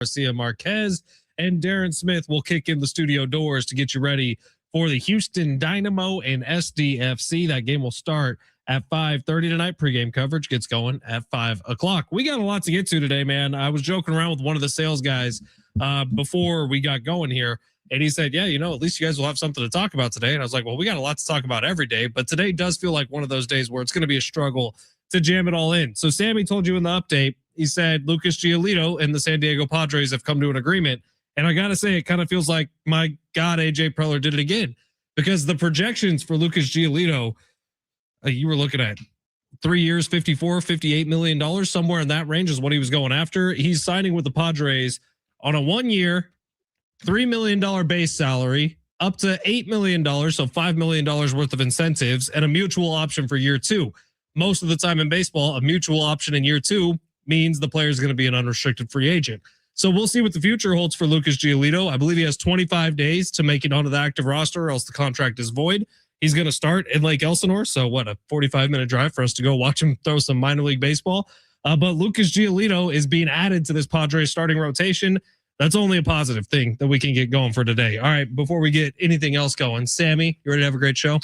Garcia Marquez and Darren Smith will kick in the studio doors to get you ready for the Houston Dynamo and SDFC. That game will start at 5:30 tonight. Pregame coverage gets going at 5 o'clock. We got a lot to get to today, man. I was joking around with one of the sales guys before we got going here, and he said, yeah, at least you guys will have something to talk about today. And I was like, well, we got a lot to talk about every day, but today does feel like one of those days where it's going to be a struggle to jam it all in. So Sammy told you in the update, he said Lucas Giolito and the San Diego Padres have come to an agreement. And I got to say, it kind of feels like, my God, AJ Preller did it again, because the projections for Lucas Giolito, you were looking at 3 years, $58 million, somewhere in that range is what he was going after. He's signing with the Padres on a 1 year, $3 million base salary, up to $8 million, so $5 million worth of incentives, and a mutual option for year two. Most of the time in baseball, a mutual option in year two means the player is going to be an unrestricted free agent. So we'll see what the future holds for Lucas Giolito. I believe he has 25 days to make it onto the active roster, or else the contract is void. He's going to start in Lake Elsinore. So what, a 45-minute drive for us to go watch him throw some minor league baseball. But Lucas Giolito is being added to this Padres starting rotation. That's only a positive thing that we can get going for today. All right, before we get anything else going, Sammy, you ready to have a great show?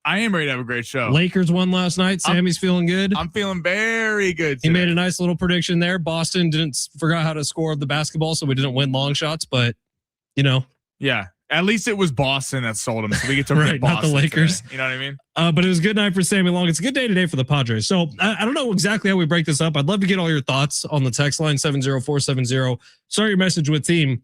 I am ready to have a great show. Lakers won last night. Sammy's feeling good. I'm feeling very good today. He made a nice little prediction there. Boston forgot how to score the basketball, so we didn't win long shots, but Yeah. At least it was Boston that sold him, so we get to right, Boston not the Lakers. Today. You know what I mean? But it was a good night for Sammy Long. It's a good day today for the Padres. So I don't know exactly how we break this up. I'd love to get all your thoughts on the text line 70470. Start your message with team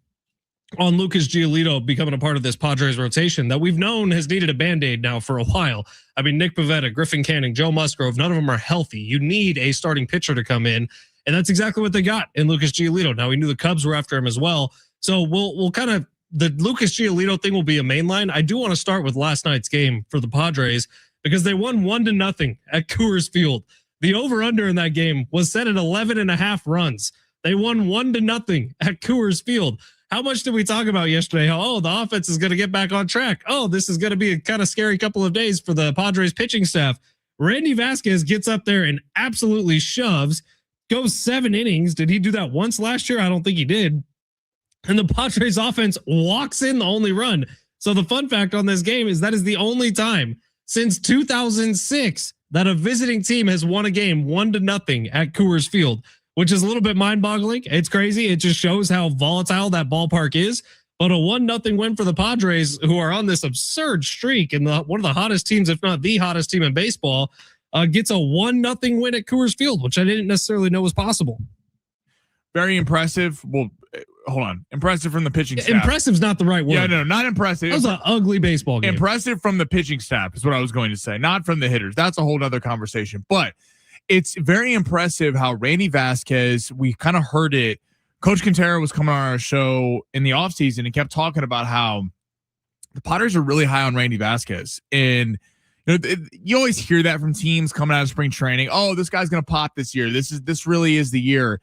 on Lucas Giolito becoming a part of this Padres rotation that we've known has needed a Band-Aid now for a while. I mean, Nick Pivetta, Griffin Canning, Joe Musgrove, none of them are healthy. You need a starting pitcher to come in, and that's exactly what they got in Lucas Giolito. Now, we knew the Cubs were after him as well. So we'll kind of, the Lucas Giolito thing will be a main line. I do want to start with last night's game for the Padres because they won 1-0 at Coors Field. The over-under in that game was set at 11.5 runs. They won 1-0 at Coors Field. How much did we talk about yesterday? How, the offense is going to get back on track. This is going to be a kind of scary couple of days for the Padres pitching staff. Randy Vasquez gets up there and absolutely shoves, goes 7 innings. Did he do that once last year? I don't think he did. And the Padres offense walks in the only run. So the fun fact on this game is that is the only time since 2006 that a visiting team has won a game 1-0 at Coors Field, which is a little bit mind-boggling. It's crazy. It just shows how volatile that ballpark is. But a 1-0 win for the Padres, who are on this absurd streak and one of the hottest teams, if not the hottest team in baseball, gets a 1-0 win at Coors Field, which I didn't necessarily know was possible. Very impressive. Well, hold on. Impressive from the pitching staff. Impressive's not the right word. Yeah, no, not impressive. That was an ugly baseball game. Impressive from the pitching staff is what I was going to say, not from the hitters. That's a whole nother conversation. But it's very impressive how Randy Vasquez, we kind of heard it. Coach Quintero was coming on our show in the offseason and kept talking about how the Padres are really high on Randy Vasquez. And you always hear that from teams coming out of spring training. Oh, this guy's going to pop this year. This really is the year.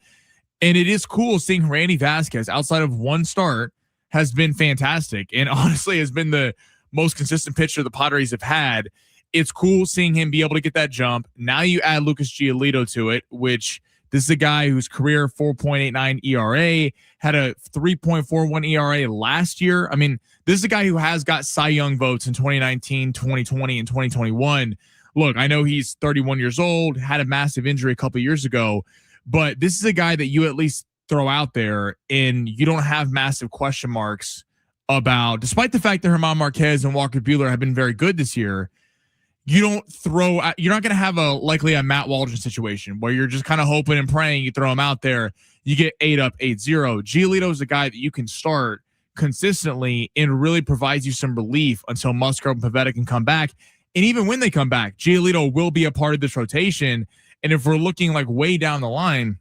And it is cool seeing Randy Vasquez outside of one start has been fantastic. And honestly has been the most consistent pitcher the Padres have had. It's cool seeing him be able to get that jump. Now you add Lucas Giolito to it, which this is a guy whose career 4.89 ERA, had a 3.41 ERA last year. I mean, this is a guy who has got Cy Young votes in 2019, 2020, and 2021. Look, I know he's 31 years old, had a massive injury a couple years ago, but this is a guy that you at least throw out there and you don't have massive question marks about, despite the fact that Germán Marquez and Walker Buehler have been very good this year. You're not going to have likely a Matt Waldron situation where you're just kind of hoping and praying you throw him out there, you get 8-up, 8-0. Giolito is a guy that you can start consistently and really provides you some relief until Musgrove and Pivetta can come back. And even when they come back, Giolito will be a part of this rotation. And if we're looking like way down the line,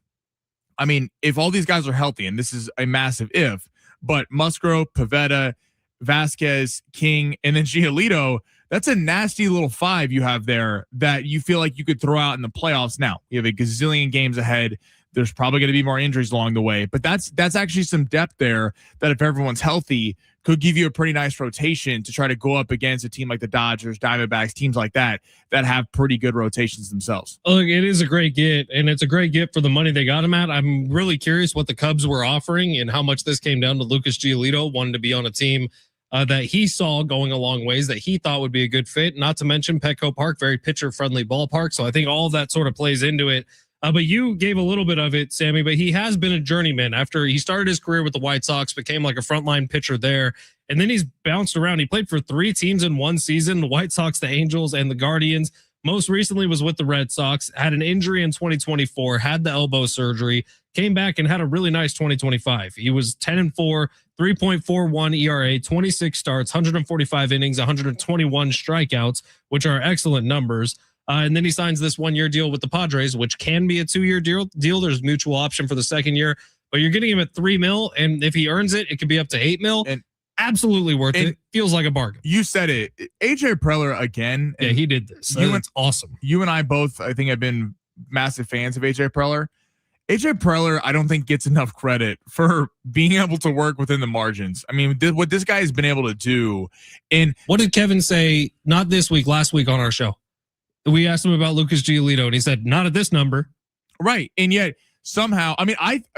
I mean, if all these guys are healthy, and this is a massive if, but Musgrove, Pivetta, Vasquez, King, and then Giolito, that's a nasty little 5 you have there that you feel like you could throw out in the playoffs. Now, you have a gazillion games ahead. There's probably going to be more injuries along the way, but that's actually some depth there that if everyone's healthy could give you a pretty nice rotation to try to go up against a team like the Dodgers, Diamondbacks, teams like that have pretty good rotations themselves. Look, it is a great get, and it's a great get for the money they got him at. I'm really curious what the Cubs were offering and how much this came down to Lucas Giolito wanting to be on a team that he saw going a long ways that he thought would be a good fit. Not to mention Petco Park, very pitcher-friendly ballpark. So I think all of that sort of plays into it. But you gave a little bit of it, Sammy, but he has been a journeyman after he started his career with the White Sox, became like a frontline pitcher there. And then he's bounced around. He played for 3 teams in one season, the White Sox, the Angels, and the Guardians. Most recently was with the Red Sox, had an injury in 2024, had the elbow surgery, came back and had a really nice 2025. He was 10-4, 3.41 ERA, 26 starts, 145 innings, 121 strikeouts, which are excellent numbers. And then he signs this 1-year deal with the Padres, which can be a 2-year deal. There's mutual option for the second year, but you're getting him at $3 million. And if he earns it, it could be up to $8 million. And absolutely worth it. Feels like a bargain. You said it. AJ Preller again. Yeah, he did this. That's awesome. You and I both, I think, have been massive fans of AJ Preller. AJ Preller, I don't think gets enough credit for being able to work within the margins. I mean, what this guy has been able to do. And what did Kevin say? Not this week, last week on our show. We asked him about Lucas Giolito, and he said, not at this number. Right. And yet somehow, I mean,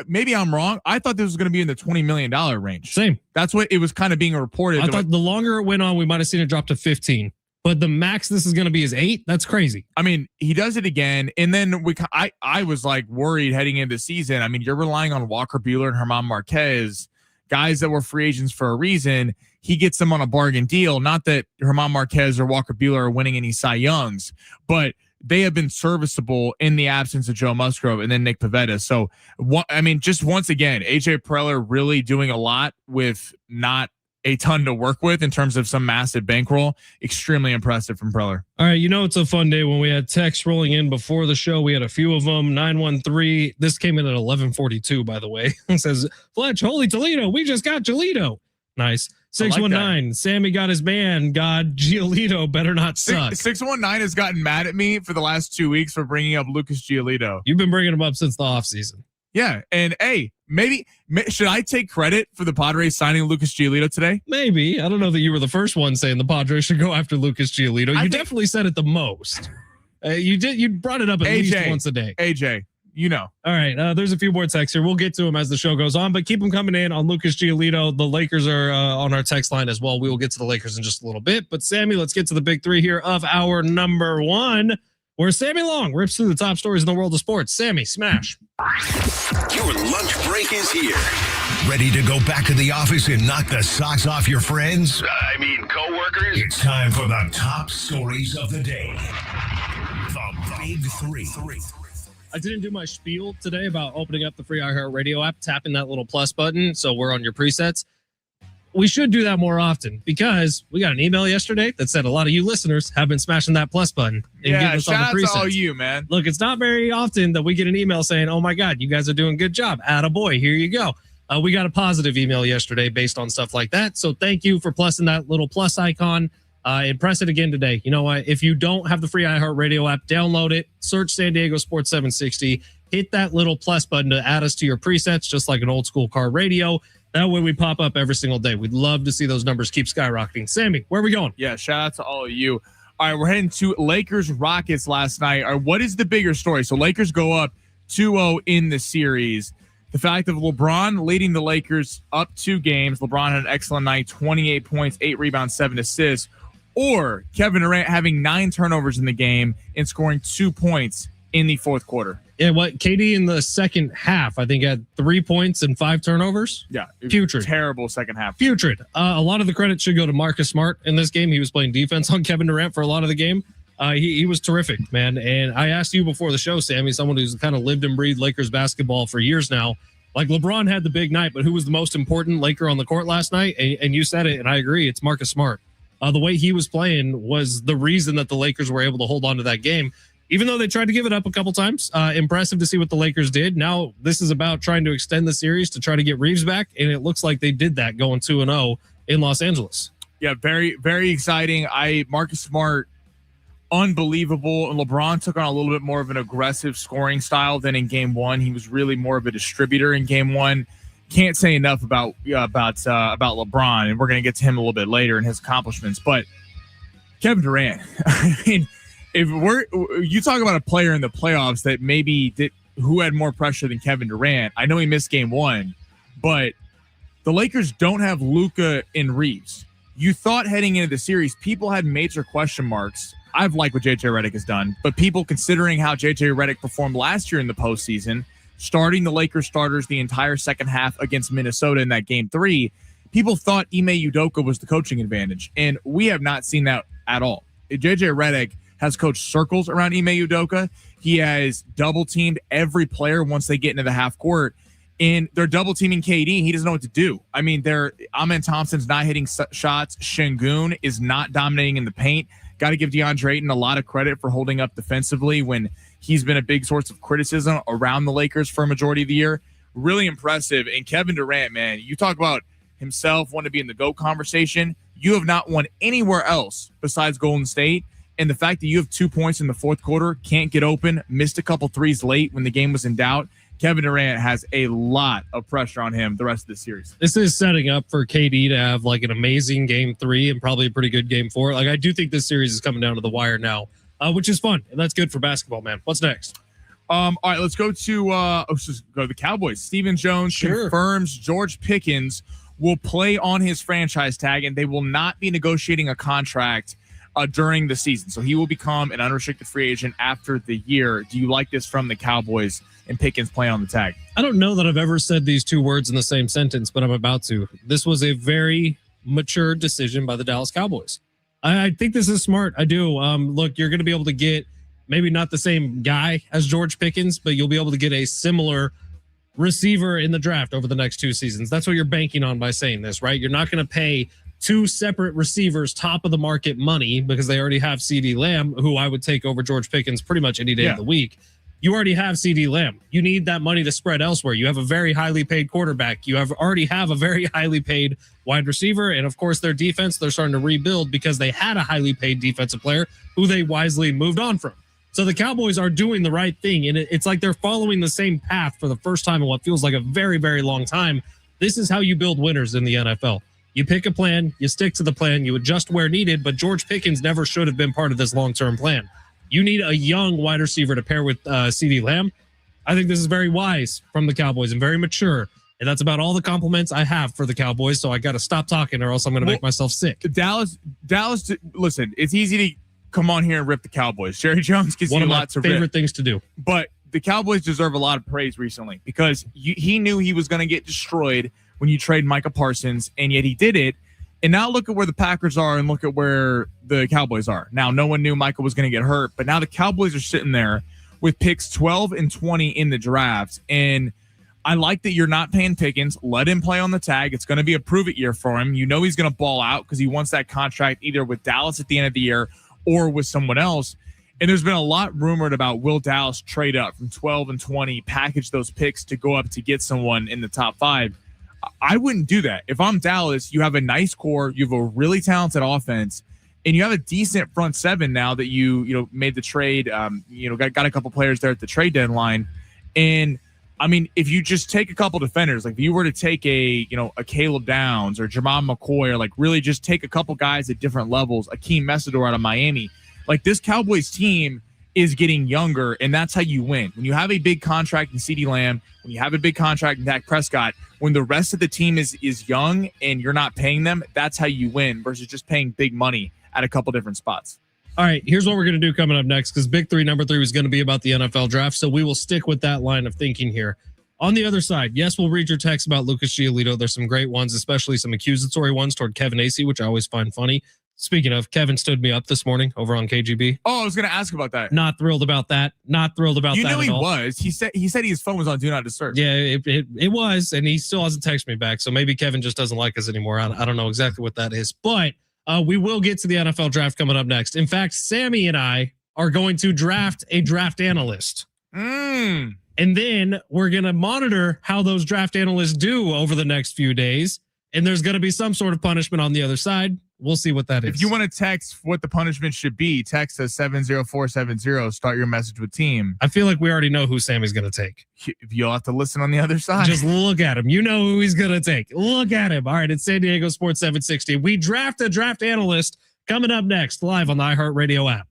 maybe I'm wrong. I thought this was going to be in the $20 million range. Same. That's what it was kind of being reported. I thought the longer it went on, we might have seen it drop to 15. But the max this is going to be is 8. That's crazy. I mean, he does it again. And then I was like worried heading into the season. I mean, you're relying on Walker Buehler and German Marquez, guys that were free agents for a reason. He gets them on a bargain deal. Not that German Marquez or Walker Buehler are winning any Cy Youngs, but they have been serviceable in the absence of Joe Musgrove and then Nick Pivetta. So, just once again, AJ Preller really doing a lot with not a ton to work with in terms of some massive bankroll. Extremely impressive from Preller. All right. You know, it's a fun day when we had texts rolling in before the show. We had a few of them. 913. This came in at 11:42, by the way. It says, Fletch, holy Toledo. We just got Giolito. Nice. 619. Like Sammy got his man. God, Giolito better not suck. 619 has gotten mad at me for the last 2 weeks for bringing up Lucas Giolito. You've been bringing him up since the offseason. Yeah. And hey, maybe should I take credit for the Padres signing Lucas Giolito today? Maybe. I don't know that you were the first one saying the Padres should go after Lucas Giolito. You definitely said it the most. You did. You brought it up at least once a day. AJ. You know. All right. There's a few more texts here. We'll get to them as the show goes on, but keep them coming in on Lucas Giolito. The Lakers are on our text line as well. We will get to the Lakers in just a little bit. But Sammy, let's get to the big 3 here of our number 1, where Sammy Long rips through the top stories in the world of sports. Sammy, smash. Your lunch break is here. Ready to go back to the office and knock the socks off your friends? I mean, coworkers? It's time for the top stories of the day. The big 3. I didn't do my spiel today about opening up the free iHeartRadio app, tapping that little plus button so we're on your presets. We should do that more often because we got an email yesterday that said a lot of you listeners have been smashing that plus button. And yeah, shout out to all you, man. Look, it's not very often that we get an email saying, oh my God, you guys are doing a good job. Attaboy, here you go. We got a positive email yesterday based on stuff like that. So thank you for plussing that little plus icon. And press it again today. You know what? If you don't have the free iHeartRadio app, download it, search San Diego Sports 760, hit that little plus button to add us to your presets, just like an old school car radio. That way we pop up every single day. We'd love to see those numbers keep skyrocketing. Sammy, where are we going? Yeah, shout out to all of you. All right, we're heading to Lakers Rockets last night. All right, what is the bigger story? So Lakers go up 2-0 in the series. The fact of LeBron leading the Lakers up 2 games. LeBron had an excellent night, 28 points, 8 rebounds, 7 assists. Or Kevin Durant having 9 turnovers in the game and scoring 2 points in the fourth quarter. Yeah, what KD in the second half, I think, had 3 points and 5 turnovers. Yeah, putrid. Terrible second half. Putrid. A lot of the credit should go to Marcus Smart in this game. He was playing defense on Kevin Durant for a lot of the game. He was terrific, man. And I asked you before the show, Sammy, someone who's kind of lived and breathed Lakers basketball for years now. Like LeBron had the big night, but who was the most important Laker on the court last night? And you said it, and I agree. It's Marcus Smart. The way he was playing was the reason that the Lakers were able to hold on to that game, even though they tried to give it up a couple times. Impressive to see what the Lakers did. Now this is about trying to extend the series to try to get Reeves back, and it looks like they did that going 2-0 in Los Angeles. Yeah, very, very exciting. Marcus Smart, unbelievable. And LeBron took on a little bit more of an aggressive scoring style than in game one. He was really more of a distributor in game one. Can't say enough about LeBron, and we're going to get to him a little bit later and his accomplishments. But Kevin Durant, I mean, if you talk about a player in the playoffs that who had more pressure than Kevin Durant. I know he missed game one, but the Lakers don't have Luka and Reeves. You thought heading into the series, people had major question marks. I've liked what JJ Redick has done, but people considering how JJ Redick performed last year in the postseason, starting the Lakers starters the entire second half against Minnesota in that game 3, people thought Ime Udoka was the coaching advantage, and we have not seen that at all. JJ Redick has coached circles around Ime Udoka. He has double-teamed every player once they get into the half court, and they're double-teaming KD. He doesn't know what to do. I mean, Amen Thompson's not hitting shots. Şengün is not dominating in the paint. Got to give DeAndre Ayton a lot of credit for holding up defensively when he's been a big source of criticism around the Lakers for a majority of the year. Really impressive. And Kevin Durant, man, you talk about himself wanting to be in the GOAT conversation. You have not won anywhere else besides Golden State. And the fact that you have 2 points in the fourth quarter, can't get open, missed a couple threes late when the game was in doubt. Kevin Durant has a lot of pressure on him the rest of the series. This is setting up for KD to have like an amazing game 3 and probably a pretty good game 4. Like, I do think this series is coming down to the wire now, which is fun. And that's good for basketball, man. What's next? All right, let's go to the Cowboys. Stephen Jones confirms George Pickens will play on his franchise tag, and they will not be negotiating a contract during the season. So he will become an unrestricted free agent after the year. Do you like this from the Cowboys and Pickens playing on the tag? I don't know that I've ever said these two words in the same sentence, but I'm about to. This was a very mature decision by the Dallas Cowboys. I think this is smart. I do. Look, you're going to be able to get maybe not the same guy as George Pickens, but you'll be able to get a similar receiver in the draft over the next 2 seasons. That's what you're banking on by saying this, right? You're not going to pay 2 separate receivers top of the market money because they already have CeeDee Lamb, who I would take over George Pickens pretty much any day of the week. You already have CeeDee Lamb. You need that money to spread elsewhere. You have a very highly paid quarterback. You already have a very highly paid wide receiver. And of course, their defense, they're starting to rebuild because they had a highly paid defensive player who they wisely moved on from. So the Cowboys are doing the right thing. And it's like they're following the same path for the first time in what feels like a very, very long time. This is how you build winners in the NFL. You pick a plan, you stick to the plan, you adjust where needed, but George Pickens never should have been part of this long-term plan. You need a young wide receiver to pair with CeeDee Lamb. I think this is very wise from the Cowboys and very mature. And that's about all the compliments I have for the Cowboys. So I got to stop talking or else I'm going to make myself sick. Dallas, listen, it's easy to come on here and rip the Cowboys. Jerry Jones gives you lots of favorite things to do. But the Cowboys deserve a lot of praise recently because he knew he was going to get destroyed when you trade Micah Parsons, and yet he did it. And now look at where the Packers are and look at where the Cowboys are. Now, no one knew Micah was going to get hurt, but now the Cowboys are sitting there with picks 12 and 20 in the draft. And I like that you're not paying Pickens. Let him play on the tag. It's going to be a prove-it year for him. You know he's going to ball out because he wants that contract either with Dallas at the end of the year or with someone else. And there's been a lot rumored about will Dallas trade up from 12 and 20, package those picks to go up to get someone in the top 5. I wouldn't do that. If I'm Dallas, you have a nice core, you have a really talented offense, and you have a decent front 7 now that you made the trade. Got a couple players there at the trade deadline. And I mean, if you just take a couple defenders, like if you were to take a Caleb Downs or Jamal McCoy, or like really just take a couple guys at different levels, Akeem Messidor out of Miami, like this Cowboys team is getting younger, and that's how you win. When you have a big contract in CeeDee Lamb, when you have a big contract in Dak Prescott, when the rest of the team is young and you're not paying them, that's how you win versus just paying big money at a couple different spots. All right, here's what we're going to do coming up next, because Big 3, number 3 was going to be about the NFL draft, so we will stick with that line of thinking here. On the other side, yes, we'll read your text about Lucas Giolito. There's some great ones, especially some accusatory ones toward Kevin Acee, which I always find funny. Speaking of, Kevin stood me up this morning over on KGB. Oh, I was going to ask about that. Not thrilled about that. Not thrilled about that. You knew he all. was. He said his phone was on Do Not Disturb. Yeah, it was, and he still hasn't texted me back. So maybe Kevin just doesn't like us anymore. I don't know exactly what that is, but we will get to the NFL draft coming up next. In fact, Sammy and I are going to draft a draft analyst. And then we're going to monitor how those draft analysts do over the next few days. And there's going to be some sort of punishment on the other side. we'll see what that is. If you want to text what the punishment should be, text us 70470. Start your message with team. I feel like we already know who Sammy's going to take. You'll have to listen on the other side. Just look at him. You know who he's going to take. Look at him. All right, it's San Diego Sports 760. We draft a draft analyst coming up next, live on the iHeartRadio app.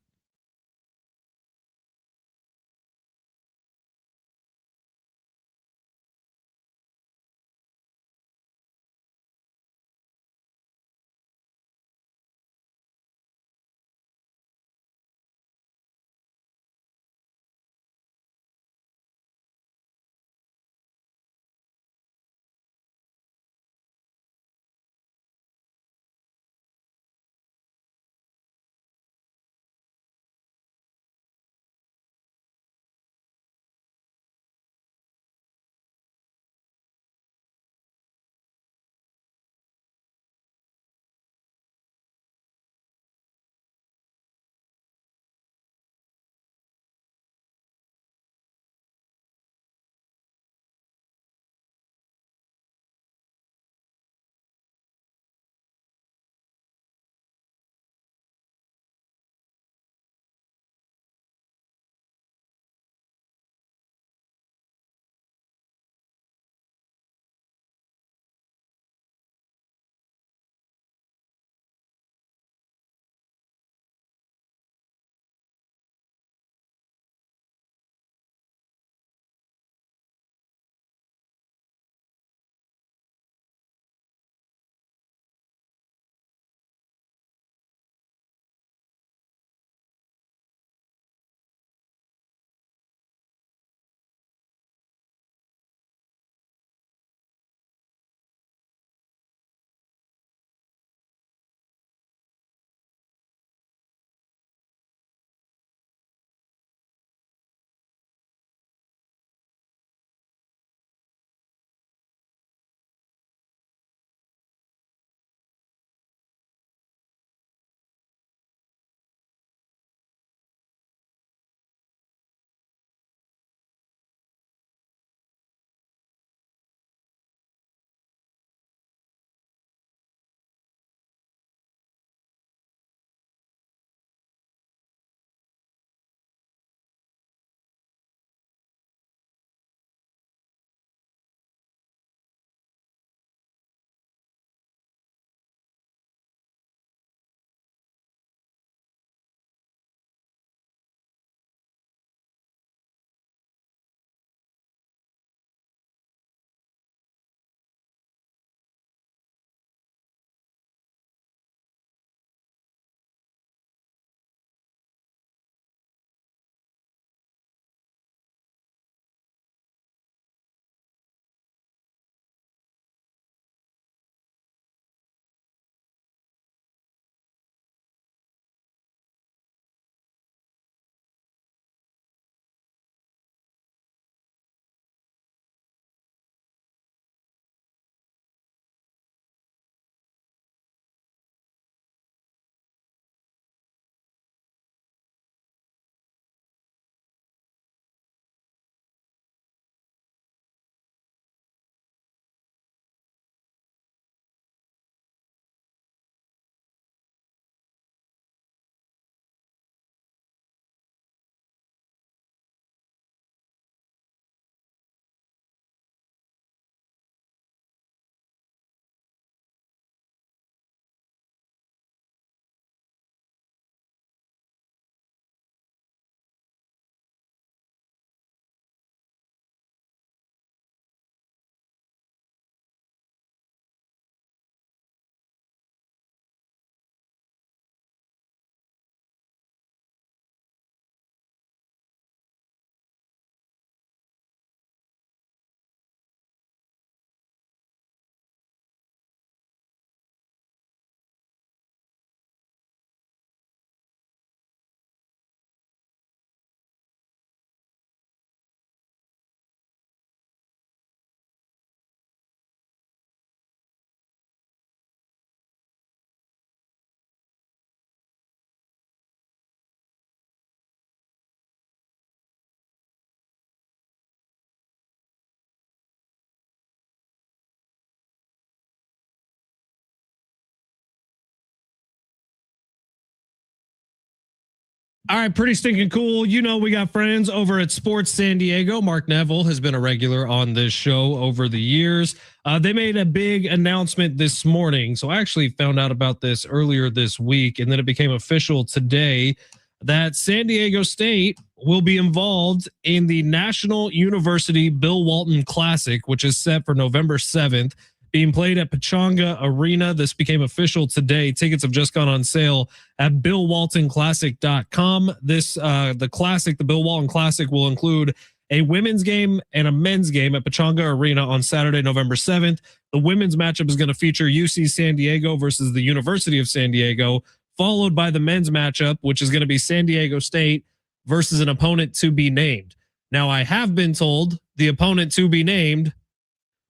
All right, pretty stinking cool. You know, we got friends over at Sports San Diego. Mark Neville has been a regular on this show over the years. They made a big announcement this morning. So I actually found out about this earlier this week, and then it became official today that San Diego State will be involved in the National University Bill Walton Classic, which is set for November 7th. Being played at Pechanga Arena. This became official today. Tickets have just gone on sale at BillWaltonClassic.com. The classic, the Bill Walton Classic, will include a women's game and a men's game at Pechanga Arena on Saturday, November 7th. The women's matchup is going to feature UC San Diego versus the University of San Diego, followed by the men's matchup, which is going to be San Diego State versus an opponent to be named. Now, I have been told the opponent to be named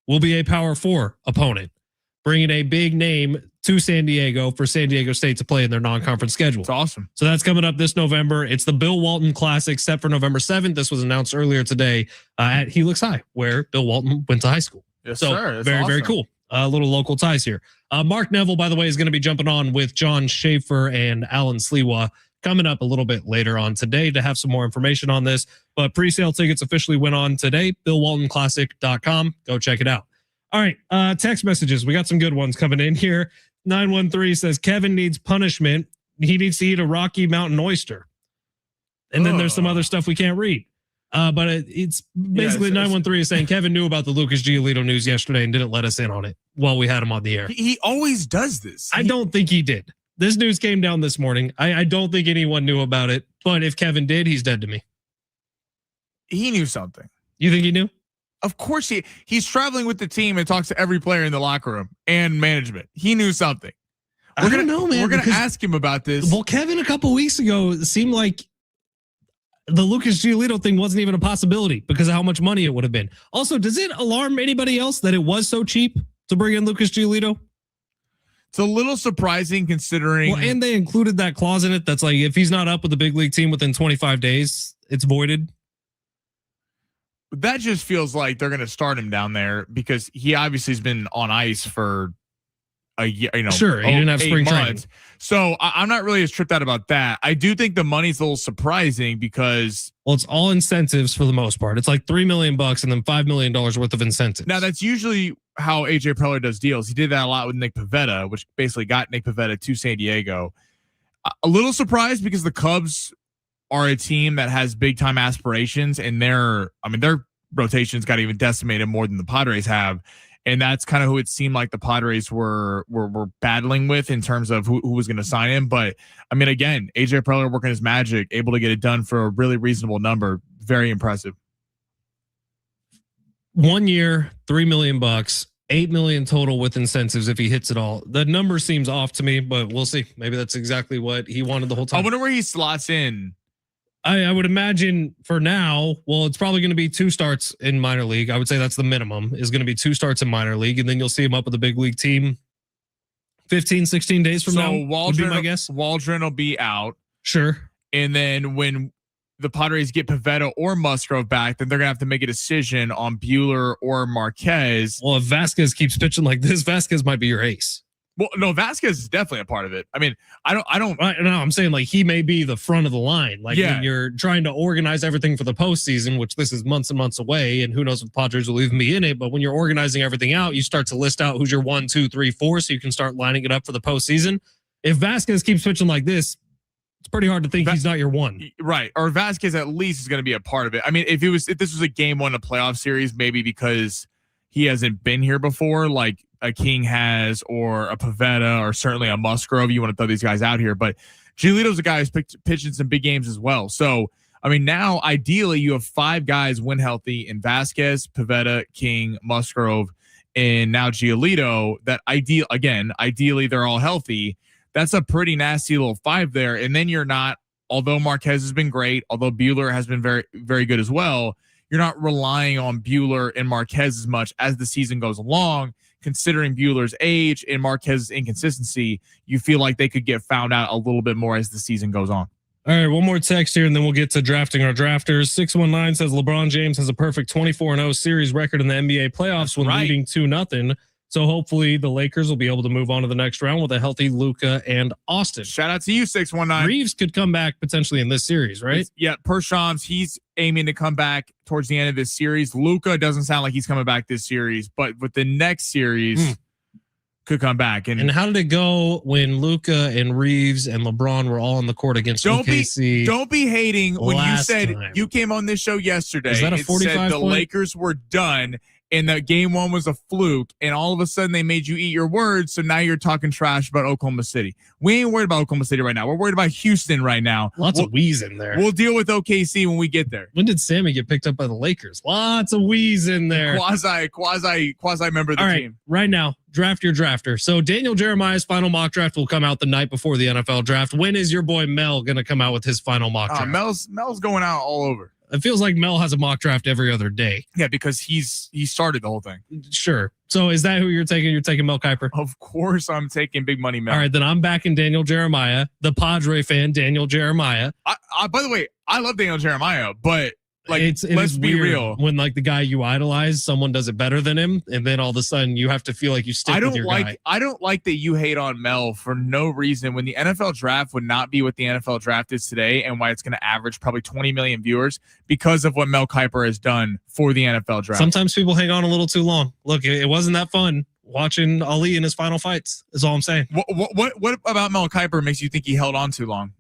will be a Power 4 opponent, bringing a big name to San Diego for San Diego State to play in their non-conference schedule. It's awesome. So that's coming up this November. It's the Bill Walton Classic set for November 7th. This was announced earlier today at Helix High, where Bill Walton went to high school. Yes, so sir. That's very, awesome. very cool. Little local ties here. Mark Neville, by the way, is going to be jumping on with John Schaefer and Alan Sliwa coming up a little bit later on today to have some more information on this. But pre-sale tickets officially went on today. BillWaltonClassic.com. Go check it out. All right. Text messages. We got some good ones coming in here. 913 says Kevin needs punishment. He needs to eat a Rocky Mountain oyster. And then there's some other stuff we can't read. But it's basically 913 is saying Kevin knew about the Lucas Giolito news yesterday and didn't let us in on it while we had him on the air. He always does this. I don't think he did. This news came down this morning. I don't think anyone knew about it. But if Kevin did, he's dead to me. He knew something. You think he knew? Of course he's traveling with the team and talks to every player in the locker room and management. He knew something. I don't know, man. We're going to ask him about this. Well, Kevin, a couple weeks ago, it seemed like the Lucas Giolito thing wasn't even a possibility because of how much money it would have been. Also, does it alarm anybody else that it was so cheap to bring in Lucas Giolito? It's a little surprising considering. Well, and they included that clause in it that's like, if he's not up with the big league team within 25 days, it's voided. That just feels like they're going to start him down there because he obviously has been on ice for a year, Sure, he didn't have spring training. So I'm not really as tripped out about that. I do think the money's a little surprising because, well, it's all incentives for the most part. It's like $3 million and then $5 million worth of incentives. Now that's usually how AJ Preller does deals. He did that a lot with Nick Pivetta, which basically got Nick Pivetta to San Diego. A little surprised because the Cubs are a team that has big time aspirations and their rotations got even decimated more than the Padres have. And that's kind of who it seemed like the Padres were battling with in terms of who was going to sign him. But I mean, again, AJ Preller working his magic, able to get it done for a really reasonable number. Very impressive. 1 year, $3 million, $8 million total with incentives if he hits it all. The number seems off to me, but we'll see. Maybe that's exactly what he wanted the whole time. I wonder where he slots in. I would imagine for now, well, it's probably going to be 2 starts in minor league. I would say that's the minimum, is going to be 2 starts in minor league. And then you'll see him up with a big league team 15, 16 days from now. Would be my guess. Waldron will be out. Sure. And then when the Padres get Pivetta or Musgrove back, then they're going to have to make a decision on Buehler or Marquez. Well, if Vasquez keeps pitching like this, Vasquez might be your ace. Well, no, Vasquez is definitely a part of it. I mean, I don't. No, I'm saying like he may be the front of the line. Like when you're trying to organize everything for the postseason, which this is months and months away, and who knows if Padres will even be in it. But when you're organizing everything out, you start to list out who's your 1, 2, 3, 4, so you can start lining it up for the postseason. If Vasquez keeps pitching like this, it's pretty hard to think he's not your one. Right. Or Vasquez at least is going to be a part of it. I mean, if this was a game 1 of playoff series, maybe because he hasn't been here before, like a King has, or a Pivetta, or certainly a Musgrove. You want to throw these guys out here, but Giolito's a guy who's pitching some big games as well. So, I mean, now ideally you have 5 guys when healthy in Vasquez, Pivetta, King, Musgrove, and now Giolito. That ideally they're all healthy. That's a pretty nasty little 5 there. And then you're not, although Marquez has been great, although Buehler has been very, very good as well, you're not relying on Buehler and Marquez as much as the season goes along. Considering Buehler's age and Marquez's inconsistency, you feel like they could get found out a little bit more as the season goes on. All right, one more text here, and then we'll get to drafting our drafters. 619 says LeBron James has a perfect 24-0 series record in the NBA playoffs when leading 2-0. So hopefully the Lakers will be able to move on to the next round with a healthy Luka and Austin. Shout out to you, 619. Reeves could come back potentially in this series, right? Yeah, per Shams, he's aiming to come back towards the end of this series. Luka doesn't sound like he's coming back this series, but with the next series, could come back. And how did it go when Luka and Reeves and LeBron were all on the court against OKC? Don't be hating when you said time. You came on this show yesterday. Is that a 45 said the point? Lakers were done and that game one was a fluke, and all of a sudden they made you eat your words. So now you're talking trash about Oklahoma City. We ain't worried about Oklahoma City right now. We're worried about Houston right now. Lots of wheeze in there. We'll deal with OKC when we get there. When did Sammy get picked up by the Lakers? Lots of wheeze in there. Quasi member of the team. Right now, draft your drafter. So Daniel Jeremiah's final mock draft will come out the night before the NFL draft. When is your boy Mel going to come out with his final mock draft? Mel's going out all over. It feels like Mel has a mock draft every other day. Yeah, because he started the whole thing. Sure. So is that who you're taking? You're taking Mel Kiper? Of course I'm taking Big Money Mel. All right, then I'm backing Daniel Jeremiah, the Padre fan, Daniel Jeremiah. By the way, I love Daniel Jeremiah, but like, let's be real. When like the guy you idolize, someone does it better than him, and then all of a sudden you have to feel like you stick with your guy. I don't like that you hate on Mel for no reason when the NFL draft would not be what the NFL draft is today, and why it's going to average probably 20 million viewers because of what Mel Kiper has done for the NFL draft. Sometimes people hang on a little too long. Look, it wasn't that fun watching Ali in his final fights. Is all I'm saying. What about Mel Kiper makes you think he held on too long?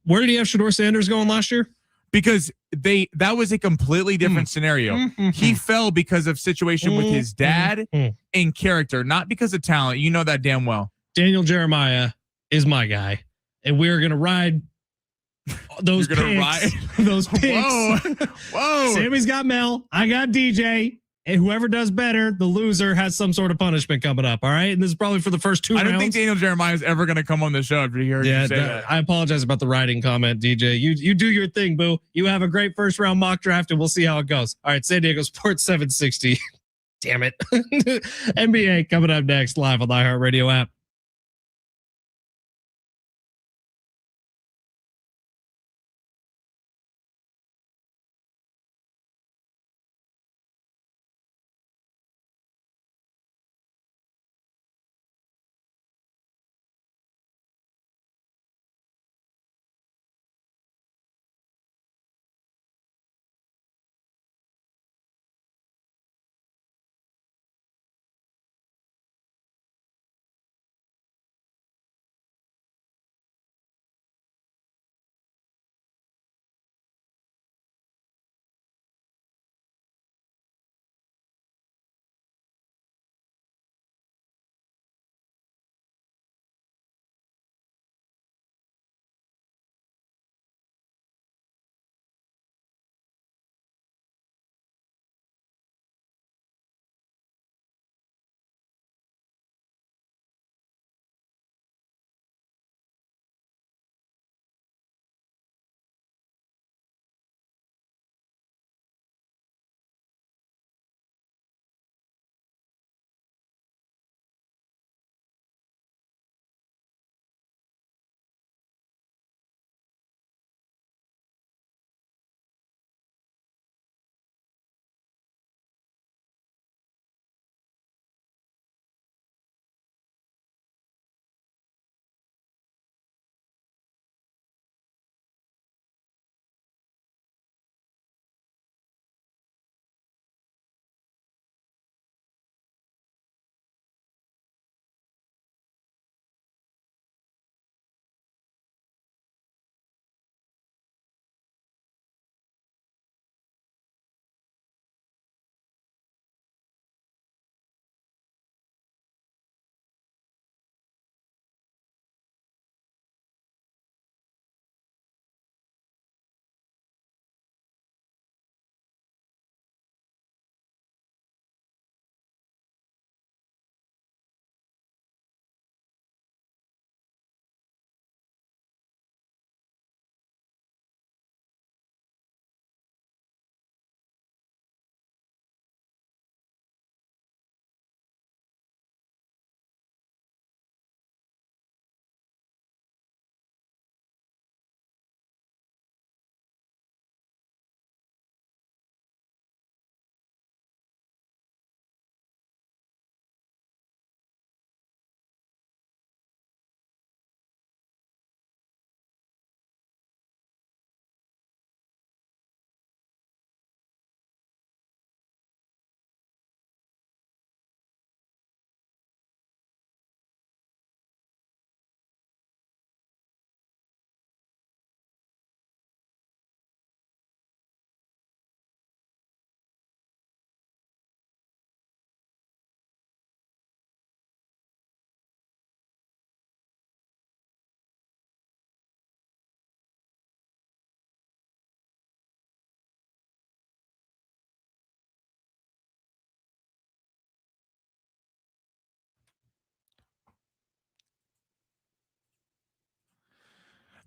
Where did he have Shedeur Sanders going last year? Because that was a completely different scenario. He fell because of situation with his dad and character, not because of talent. You know that damn well. Daniel Jeremiah is my guy, and we're gonna ride those picks. Those picks. Whoa. Sammy's got Mel. I got DJ. And whoever does better, the loser has some sort of punishment coming up. All right. And this is probably for the first 2 rounds. I don't think Daniel Jeremiah is ever going to come on the show after he heard you say that. I apologize about the writing comment, DJ. You do your thing, boo. You have a great first round mock draft, and we'll see how it goes. All right. San Diego Sports 760. Damn it. NBA coming up next live on the iHeartRadio app.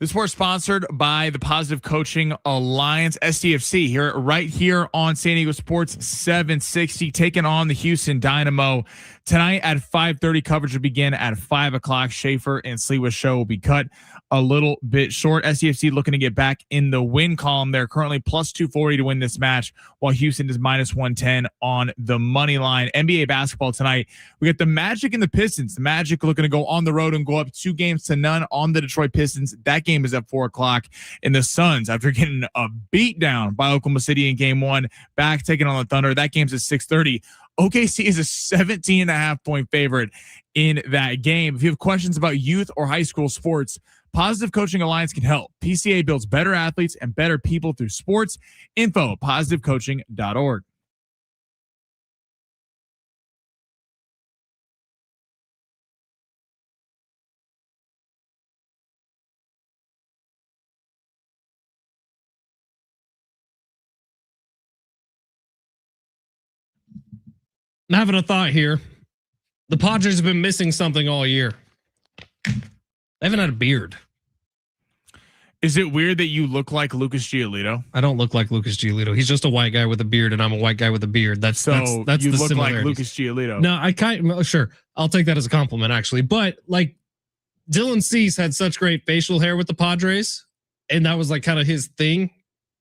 This was sponsored by the Positive Coaching Alliance, SDFC, right here on San Diego Sports 760, taking on the Houston Dynamo tonight at 5:30. Coverage will begin at 5 o'clock. Schaefer and Sliwa show will be cut a little bit short. SDFC looking to get back in the win column. They're currently plus 240 to win this match, while Houston is minus 110 on the money line. NBA basketball tonight. We got the Magic and the Pistons. The Magic looking to go on the road and go up 2-0 on the Detroit Pistons. That game is at 4 o'clock. And the Suns, after getting a beat down by Oklahoma City in game 1, back taking on the Thunder. That game's at 6:30. OKC is a 17.5 point favorite in that game. If you have questions about youth or high school sports, Positive Coaching Alliance can help. PCA builds better athletes and better people through sports. Info at positivecoaching.org. I'm having a thought here. The Padres have been missing something all year. They haven't had a beard. Is it weird that you look like Lucas Giolito? I don't look like Lucas Giolito. He's just a white guy with a beard, and I'm a white guy with a beard. That's you the look like Lucas Giolito. No, sure. I'll take that as a compliment, actually. But like Dylan Cease had such great facial hair with the Padres, and that was like kind of his thing.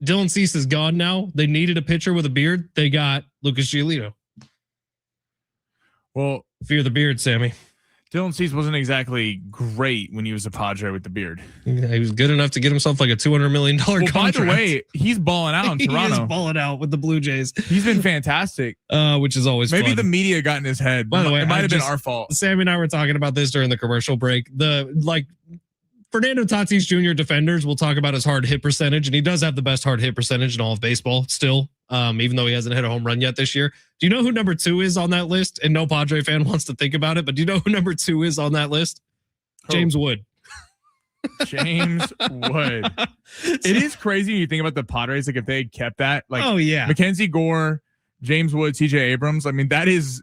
Dylan Cease is gone now. They needed a pitcher with a beard. They got Lucas Giolito. Well, fear the beard, Sammy. Dylan Cease wasn't exactly great when he was a Padre with the beard. Yeah, he was good enough to get himself like a $200 million contract. By the way, he's balling out in Toronto. He is balling out with the Blue Jays. He's been fantastic. Which is always maybe fun. The media got in his head. By the way, it might have been our fault. Sammy and I were talking about this during the commercial break. Fernando Tatis Jr. defenders, we'll talk about his hard hit percentage, and he does have the best hard hit percentage in all of baseball still, even though he hasn't hit a home run yet this year. Do you know who number 2 is on that list? And no Padre fan wants to think about it, but do you know who number 2 is on that list? Who? James Wood. James Wood. It is crazy when you think about the Padres. Like if they had kept that, like, oh yeah, Mackenzie Gore, James Wood, TJ Abrams. I mean, that is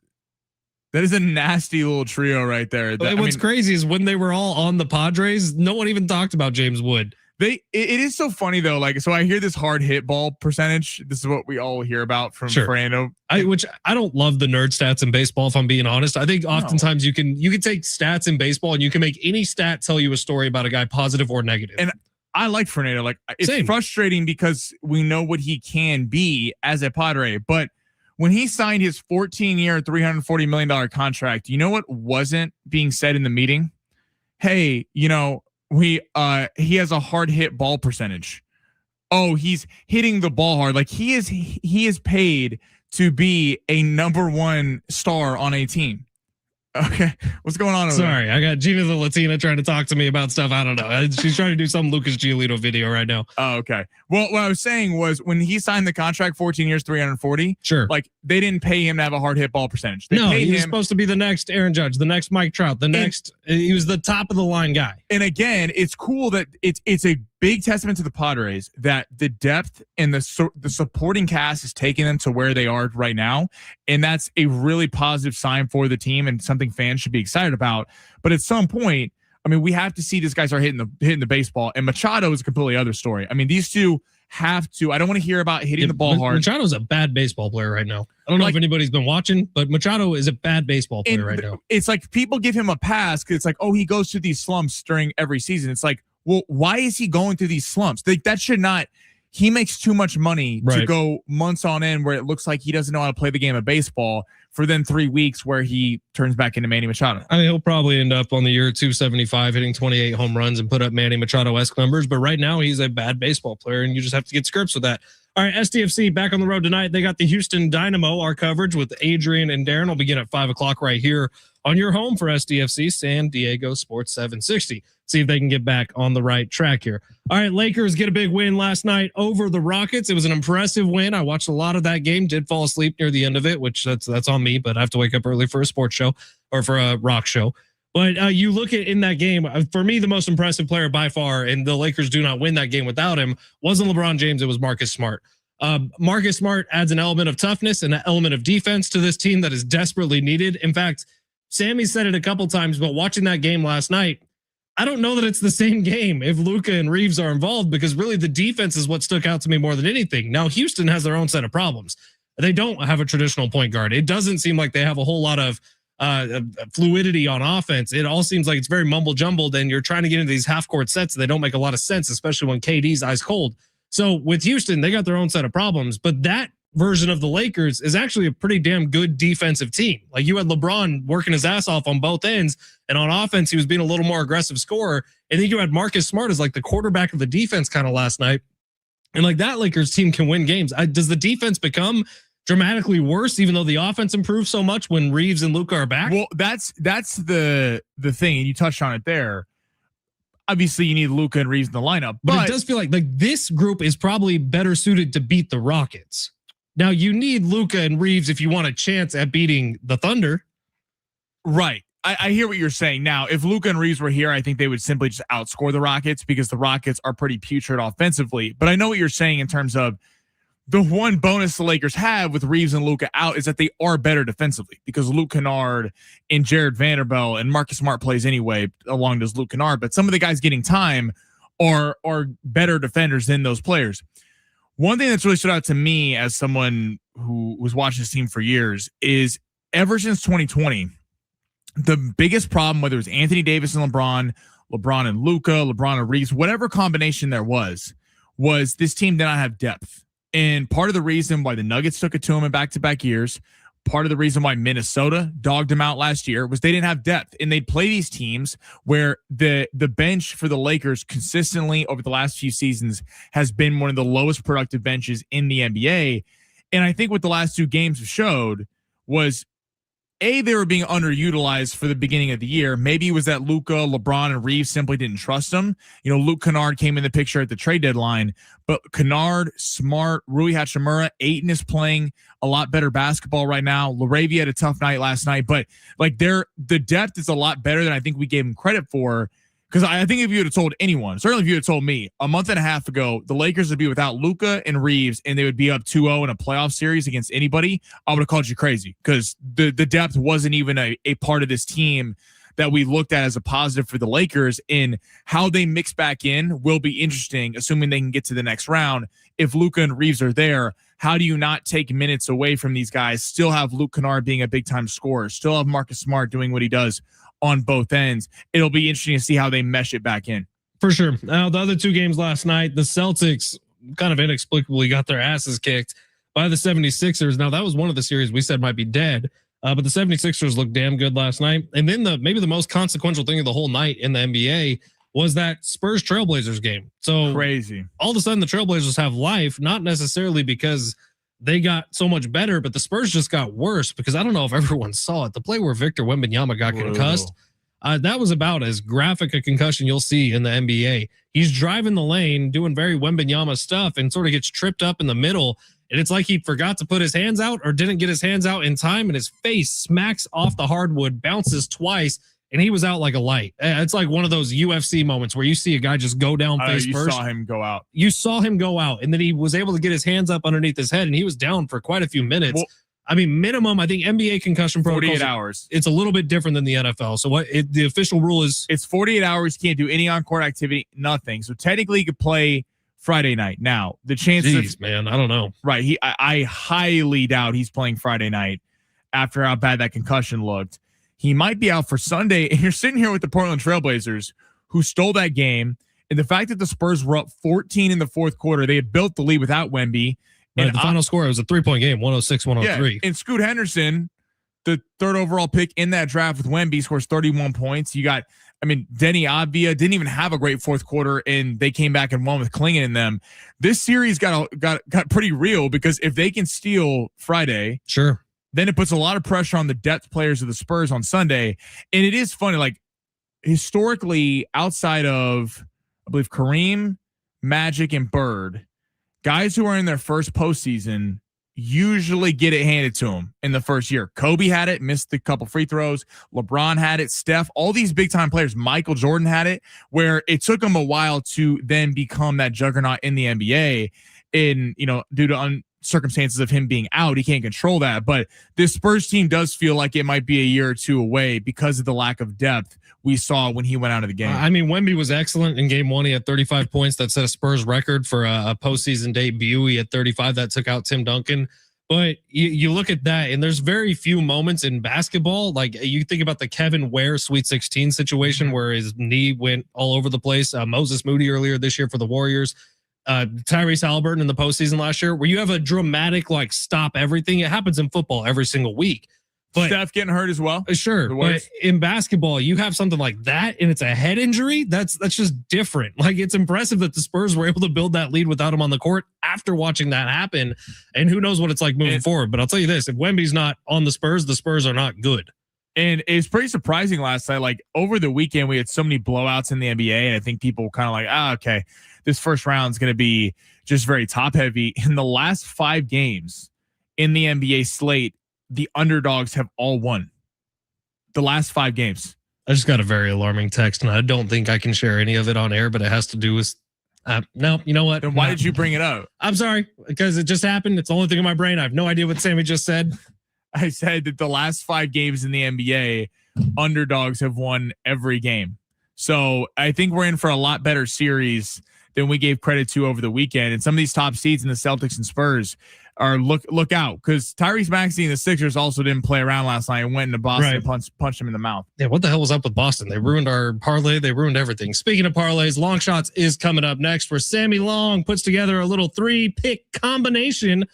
a nasty little trio right there. What's crazy is when they were all on the Padres, no one even talked about James Wood. It is so funny though. Like, so I hear this hard hit ball percentage. This is what we all hear about from Fernando. Which I don't love the nerd stats in baseball, if I'm being honest. I think oftentimes you can take stats in baseball and you can make any stat tell you a story about a guy, positive or negative. And I like Fernando. Like, it's Same. frustrating because we know what he can be as a Padre, but when he signed his 14-year, $340 million contract, you know what wasn't being said in the meeting? Hey, he has a hard hit ball percentage. Oh, he's hitting the ball hard. Like he is paid to be a number 1 star on a team. Okay, what's going on over Sorry, I got Gina the Latina trying to talk to me about stuff. I don't know. She's trying to do some Lucas Giolito video right now. Oh, okay. Well, what I was saying was when he signed the contract, 14 years, 340. Sure. Like they didn't pay him to have a hard hit ball percentage. No, he was supposed to be the next Aaron Judge, the next Mike Trout, he was the top of the line guy. And again, it's cool that it's a big testament to the Padres that the depth and the supporting cast is taking them to where they are right now. And that's a really positive sign for the team and something fans should be excited about. But at some point, I mean, we have to see these guys start hitting the baseball. And Machado is a completely other story. I mean, these two have to. I don't want to hear about hitting the ball hard. Machado's a bad baseball player right now. I don't know if anybody's been watching, but Machado is a bad baseball player right now. It's like people give him a pass because it's like, oh, he goes through these slumps during every season. It's like, well, why is he going through these slumps? That should not. He makes too much money to go months on end where it looks like he doesn't know how to play the game of baseball for then 3 weeks where he turns back into Manny Machado. I mean, he'll probably end up on the year 275, hitting 28 home runs and put up Manny Machado-esque numbers. But right now he's a bad baseball player and you just have to get scripts with that. All right, SDFC back on the road tonight. They got the Houston Dynamo. Our coverage with Adrian and Darren will begin at 5 o'clock right here on your home for SDFC, San Diego Sports 760. See if they can get back on the right track here. All right, Lakers get a big win last night over the Rockets. It was an impressive win. I watched a lot of that game, did fall asleep near the end of it, which that's on me, but I have to wake up early for a sports show or for a rock show. But you look at in that game, for me, the most impressive player by far, and the Lakers do not win that game without him, wasn't LeBron James. It was Marcus Smart. Marcus Smart adds an element of toughness and an element of defense to this team that is desperately needed. In fact, Sammy said it a couple times, but watching that game last night, I don't know that it's the same game if Luka and Reeves are involved, because really the defense is what stuck out to me more than anything. Now, Houston has their own set of problems. They don't have a traditional point guard. It doesn't seem like they have a whole lot of fluidity on offense. It all seems like it's very mumble jumbled, and you're trying to get into these half court sets. They don't make a lot of sense, especially when KD's ice cold. So with Houston, they got their own set of problems, but that version of the Lakers is actually a pretty damn good defensive team. Like, you had LeBron working his ass off on both ends, and on offense, he was being a little more aggressive scorer. And then you had Marcus Smart as like the quarterback of the defense kind of last night. And like, that Lakers team can win games. Does the defense become dramatically worse, even though the offense improves so much when Reeves and Luka are back? Well, that's the thing, and you touched on it there. Obviously, you need Luka and Reeves in the lineup, but it does feel like this group is probably better suited to beat the Rockets. Now, you need Luka and Reeves if you want a chance at beating the Thunder. Right. I hear what you're saying. Now, if Luka and Reeves were here, I think they would simply just outscore the Rockets, because the Rockets are pretty putrid offensively. But I know what you're saying in terms of the one bonus the Lakers have with Reeves and Luka out is that they are better defensively, because Luke Kennard and Jared Vanderbilt and Marcus Smart plays anyway along does Luke Kennard. But some of the guys getting time are better defenders than those players. One thing that's really stood out to me as someone who was watching this team for years is ever since 2020, the biggest problem, whether it was Anthony Davis and LeBron and Luka, LeBron and Reeves, whatever combination there was this team did not have depth. And part of the reason why the Nuggets took it to them in back-to-back years, part of the reason why Minnesota dogged them out last year, was they didn't have depth. And they'd play these teams where the bench for the Lakers consistently over the last few seasons has been one of the lowest productive benches in the NBA. And I think what the last two games have showed was, A, they were being underutilized for the beginning of the year. Maybe it was that Luka, LeBron, and Reeves simply didn't trust them. You know, Luke Kennard came in the picture at the trade deadline, but Kennard, Smart, Rui Hachimura, Ayton is playing a lot better basketball right now. LaRavia had a tough night last night, but like the depth is a lot better than I think we gave him credit for. Because I think if you would have told anyone, certainly if you had told me a month and a half ago, the Lakers would be without Luka and Reeves and they would be up 2-0 in a playoff series against anybody, I would have called you crazy, because the depth wasn't even a part of this team that we looked at as a positive for the Lakers. In how they mix back in will be interesting, assuming they can get to the next round. If Luka and Reeves are there, how do you not take minutes away from these guys, still have Luke Kennard being a big-time scorer, still have Marcus Smart doing what he does on both ends? It'll be interesting to see how they mesh it back in. For sure. Now, the other two games last night, the Celtics kind of inexplicably got their asses kicked by the 76ers. Now, that was one of the series we said might be dead, but the 76ers looked damn good last night. And then maybe the most consequential thing of the whole night in the NBA was that Spurs Trailblazers game. So crazy. All of a sudden, the Trailblazers have life, not necessarily because they got so much better, but the Spurs just got worse, because I don't know if everyone saw it. The play where Victor Wembanyama got concussed, that was about as graphic a concussion you'll see in the NBA. He's driving the lane, doing very Wembanyama stuff, and sort of gets tripped up in the middle. And it's like he forgot to put his hands out or didn't get his hands out in time, and his face smacks off the hardwood, bounces twice, and he was out like a light. It's like one of those UFC moments where you see a guy just go down face first. You saw him go out. You saw him go out, and then he was able to get his hands up underneath his head, and he was down for quite a few minutes. Well, I mean, minimum, I think NBA concussion protocol 48 hours. It's a little bit different than the NFL. So the official rule is it's 48 hours. You can't do any on-court activity, nothing. So technically you could play Friday night. Now, the chances, man, I don't know. Right. I highly doubt he's playing Friday night after how bad that concussion looked. He might be out for Sunday. And you're sitting here with the Portland Trailblazers, who stole that game. And the fact that the Spurs were up 14 in the fourth quarter, they had built the lead without Wemby. Right, and the final score, it was a 3-point game, 106-103. Yeah, and Scoot Henderson, the third overall pick in that draft with Wemby, scores 31 points. You got, Denny Avdia didn't even have a great fourth quarter, and they came back and won with Klingon in them. This series got pretty real, because if they can steal Friday, sure, then it puts a lot of pressure on the depth players of the Spurs on Sunday. And it is funny, like historically, outside of, I believe, Kareem, Magic, and Bird, guys who are in their first postseason usually get it handed to them in the first year. Kobe had it, missed a couple free throws. LeBron had it. Steph, all these big time players. Michael Jordan had it, where it took them a while to then become that juggernaut in the NBA. In, due to circumstances of him being out. He can't control that. But this Spurs team does feel like it might be a year or two away because of the lack of depth we saw when he went out of the game. I mean, Wemby was excellent in game 1. He had 35 points. That set a Spurs record for a postseason debut. He had 35. That took out Tim Duncan. But you look at that, and there's very few moments in basketball. Like you think about the Kevin Ware Sweet 16 situation where his knee went all over the place. Moses Moody earlier this year for the Warriors. Tyrese Halliburton in the postseason last year, where you have a dramatic like stop everything. It happens in football every single week. But Steph getting hurt as well. Sure, but in basketball, you have something like that, and it's a head injury. That's just different. Like it's impressive that the Spurs were able to build that lead without him on the court after watching that happen. And who knows what it's like moving forward. But I'll tell you this: if Wemby's not on the Spurs are not good. And it's pretty surprising last night. Like over the weekend, we had so many blowouts in the NBA, and I think people were kind of like, okay, this first round is going to be just very top heavy. In the last 5 games in the NBA slate, the underdogs have all won the last 5 games. I just got a very alarming text, and I don't think I can share any of it on air, but it has to do with, no, you know what? Then why did you bring it up? I'm sorry, because it just happened. It's the only thing in my brain. I have no idea what Sammy just said. I said that the last 5 games in the NBA, underdogs have won every game. So I think we're in for a lot better series than we gave credit to over the weekend. And some of these top seeds in the Celtics and Spurs are look out, because Tyrese Maxey and the Sixers also didn't play around last night and went into Boston and punched him in the mouth. Yeah, what the hell was up with Boston? They ruined our parlay. They ruined everything. Speaking of parlays, Long Shots is coming up next, where Sammy Long puts together a little 3-pick combination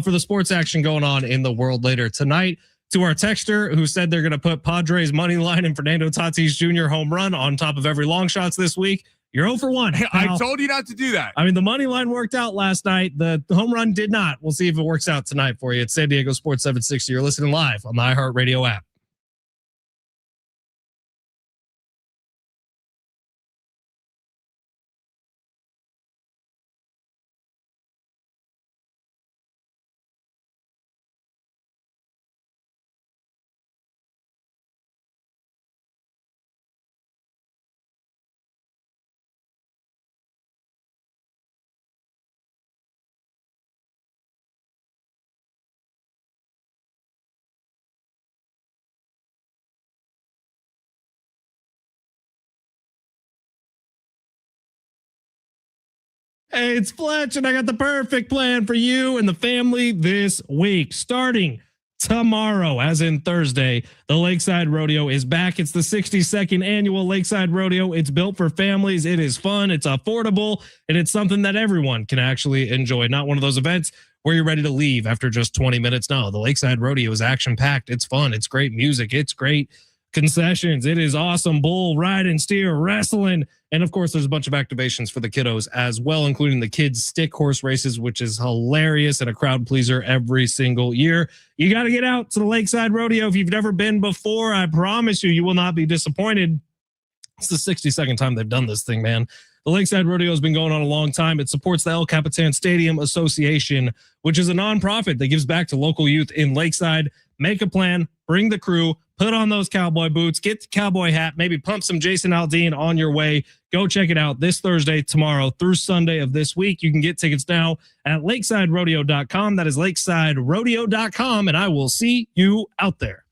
for the sports action going on in the world later tonight. To our texter who said they're going to put Padres money line and Fernando Tatis Jr. home run on top of every Long Shots this week, you're 0 for 1. I told you not to do that. I mean, the money line worked out last night. The home run did not. We'll see if it works out tonight for you. It's San Diego Sports 760. You're listening live on the iHeartRadio app. Hey, it's Fletch, and I got the perfect plan for you and the family this week. Starting tomorrow, as in Thursday, the Lakeside Rodeo is back. It's the 62nd annual Lakeside Rodeo. It's built for families. It is fun. It's affordable, and it's something that everyone can actually enjoy. Not one of those events where you're ready to leave after just 20 minutes. No, the Lakeside Rodeo is action-packed. It's fun. It's great music. It's great concessions. It is awesome bull riding, steer, wrestling. And of course, there's a bunch of activations for the kiddos as well, including the kids' stick horse races, which is hilarious and a crowd pleaser every single year. You got to get out to the Lakeside Rodeo. If you've never been before, I promise you will not be disappointed. It's the 62nd time they've done this thing, man. The Lakeside Rodeo has been going on a long time. It supports the El Capitan Stadium Association, which is a nonprofit that gives back to local youth in Lakeside. Make a plan, bring the crew, put on those cowboy boots, get the cowboy hat, maybe pump some Jason Aldean on your way. Go check it out this Thursday, tomorrow, through Sunday of this week. You can get tickets now at lakesiderodeo.com. That is lakesiderodeo.com, and I will see you out there.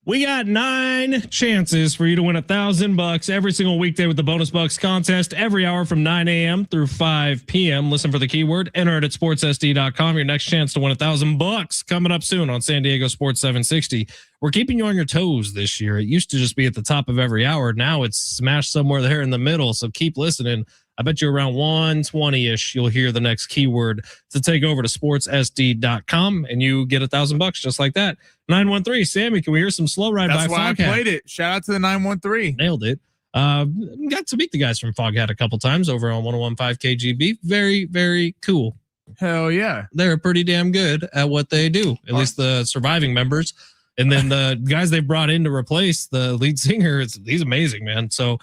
We got 9 chances for you to win $1,000 every single weekday with the Bonus Bucks contest every hour from 9 a.m. through 5 p.m. Listen for the keyword, enter it at sportssd.com. Your next chance to win $1,000 coming up soon on San Diego Sports 760. We're keeping you on your toes this year. It used to just be at the top of every hour. Now it's smashed somewhere there in the middle. So keep listening. I bet you around 1:20-ish, you'll hear the next keyword to take over to sportssd.com and you get $1,000 just like that. 913, Sammy, can we hear some Slow Ride That's by why Foghat? I played it. Shout out to the 913. Nailed it. Got to meet the guys from Foghat a couple times over on 101.5 KGB. Very, very cool. Hell yeah. They're pretty damn good at what they do, at least the surviving members. And then the guys they brought in to replace the lead singer, he's amazing, man. So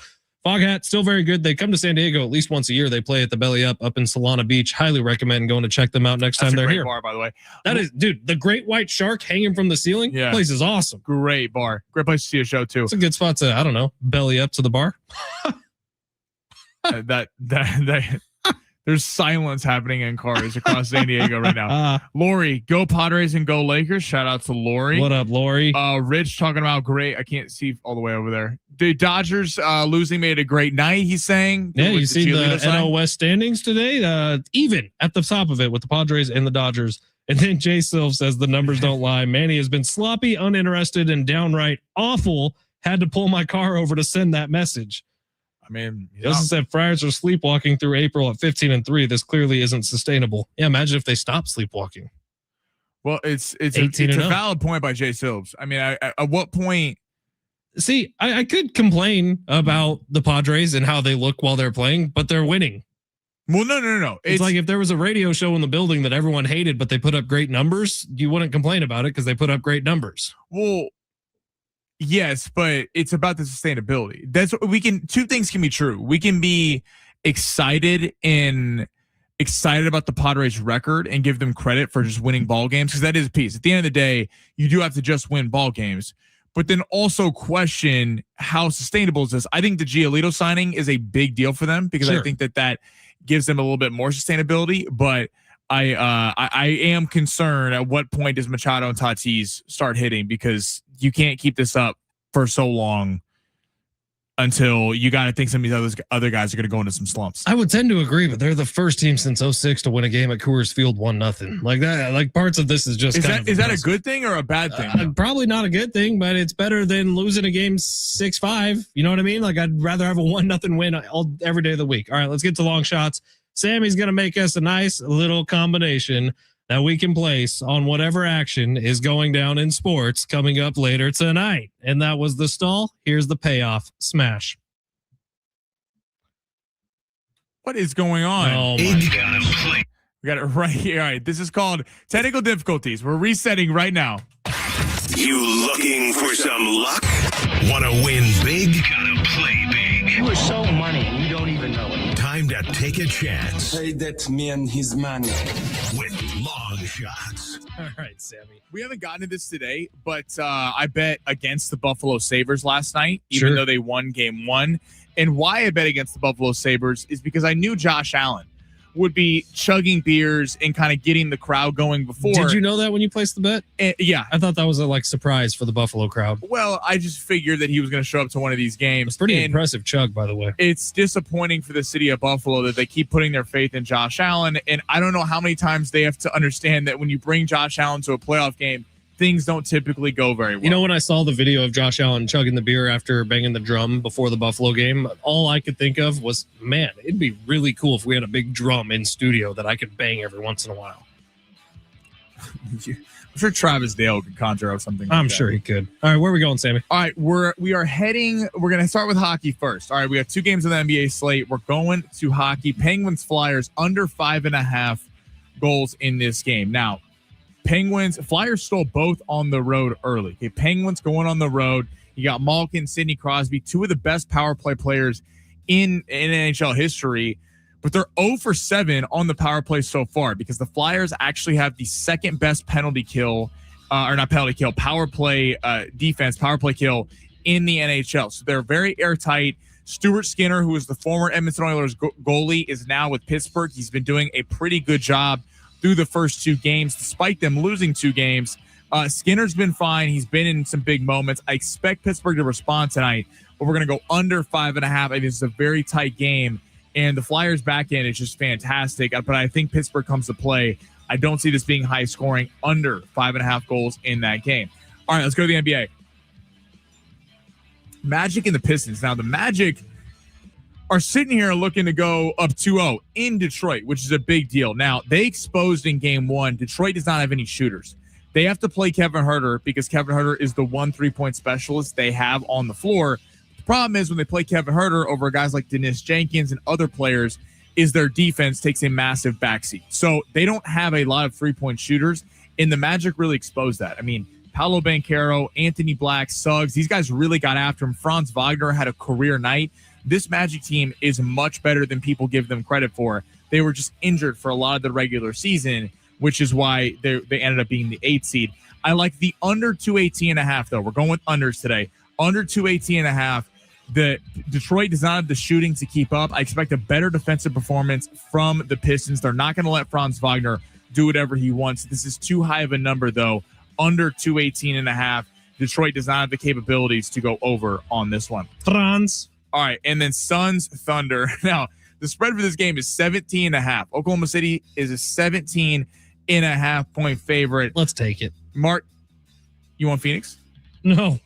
Foghat, still very good. They come to San Diego at least once a year. They play at the Belly Up in Solana Beach. Highly recommend going to check them out next time they're here. Bar, by the way. That is, dude, the Great White Shark hanging from the ceiling. Yeah. Place is awesome. Great bar. Great place to see a show too. It's a good spot to, I don't know, belly up to the bar. that there's silence happening in cars across San Diego right now. Lori, go Padres and go Lakers. Shout out to Lori. What up, Lori? Rich talking about great. I can't see all the way over there. The Dodgers losing made a great night, he's saying. Yeah, you see the NL West standings today? Even at the top of it with the Padres and the Dodgers. And then Jay Silv says the numbers don't lie. Manny has been sloppy, uninterested, and downright awful. Had to pull my car over to send that message. I mean, he also said Friars are sleepwalking through April at 15-3. This clearly isn't sustainable. Yeah, imagine if they stop sleepwalking. Well, it's a valid point by Jay Silves. I mean, at what point? See, I could complain about the Padres and how they look while they're playing, but they're winning. Well, no. It's like if there was a radio show in the building that everyone hated, but they put up great numbers, you wouldn't complain about it because they put up great numbers. Well, yes, but it's about the sustainability. That's what we can. Two things can be true. We can be excited about the Padres record and give them credit for just winning ball games, because that is a piece. At the end of the day, you do have to just win ball games, but then also question how sustainable is this. I think the Giolito signing is a big deal for them because I think that gives them a little bit more sustainability. But I am concerned at what point does Machado and Tatis start hitting, because you can't keep this up for so long until you got to think some of these other guys are going to go into some slumps. I would tend to agree, but they're the first team since 2006 to win a game at Coors Field 1-0. Like that, like parts of this is just is that a good thing or a bad thing? Probably not a good thing, but it's better than losing a game 6-5. You know what I mean? Like I'd rather have a 1-0 win every day of the week. All right, let's get to long shots. Sammy's going to make us a nice little combination that we can place on whatever action is going down in sports coming up later tonight. And that was the stall. Here's the payoff. Smash. What is going on? Oh my God. We got it right here. All right. This is called technical difficulties. We're resetting right now. You looking for some luck? Want to win big? Gotta play big. You are so money and you don't even know it. Time to take a chance. Pay that man his money. With long shots. All right, Sammy. We haven't gotten to this today, but I bet against the Buffalo Sabres last night, even though they won game 1. And why I bet against the Buffalo Sabres is because I knew Josh Allen would be chugging beers and kind of getting the crowd going before. Did you know that when you placed the bet? Yeah. I thought that was a surprise for the Buffalo crowd. Well, I just figured that he was going to show up to one of these games. It's pretty impressive chug, by the way. It's disappointing for the city of Buffalo that they keep putting their faith in Josh Allen. And I don't know how many times they have to understand that when you bring Josh Allen to a playoff game, things don't typically go very well. You know, when I saw the video of Josh Allen chugging the beer after banging the drum before the Buffalo game, all I could think of was, man, it'd be really cool if we had a big drum in studio that I could bang every once in a while. I'm sure Travis Dale could conjure up something like I'm sure he could. All right, where are we going, Sammy? All right, we're going to start with hockey first. All right, we have 2 games on the NBA slate. We're going to hockey. Penguins Flyers under 5.5 goals in this game. Now, Flyers stole both on the road early. Okay, Penguins going on the road. You got Malkin, Sidney Crosby, 2 of the best power play players in NHL history, but they're 0 for 7 on the power play so far because the Flyers actually have the second best power play defense, power play kill in the NHL. So they're very airtight. Stuart Skinner, who is the former Edmonton Oilers goalie, is now with Pittsburgh. He's been doing a pretty good job through the first 2 games, despite them losing 2 games. Skinner's been fine. He's been in some big moments. I expect Pittsburgh to respond tonight, but we're going to go under 5.5. I think this is a very tight game, and the Flyers back end is just fantastic. But I think Pittsburgh comes to play. I don't see this being high scoring, under 5.5 goals in that game. All right, let's go to the NBA. Magic and the Pistons. Now, the Magic are sitting here looking to go up 2-0 in Detroit, which is a big deal. Now, they exposed in game one, Detroit does not have any shooters. They have to play Kevin Huerter because Kevin Huerter is the one three-point specialist they have on the floor. The problem is when they play Kevin Huerter over guys like Dennis Jenkins and other players is their defense takes a massive backseat. So they don't have a lot of three-point shooters, and the Magic really exposed that. I mean, Paolo Banchero, Anthony Black, Suggs, these guys really got after him. Franz Wagner had a career night. This Magic team is much better than people give them credit for. They were just injured for a lot of the regular season, which is why they ended up being the 8th seed. I like the under 218.5, though. We're going with unders today. Under 218.5. The Detroit does not have the shooting to keep up. I expect a better defensive performance from the Pistons. They're not going to let Franz Wagner do whatever he wants. This is too high of a number, though. Under 218.5. Detroit does not have the capabilities to go over on this one. Franz. All right, and then Suns Thunder. Now, the spread for this game is 17.5. Oklahoma City is a 17.5 point favorite. Let's take it. Mark, you want Phoenix? No.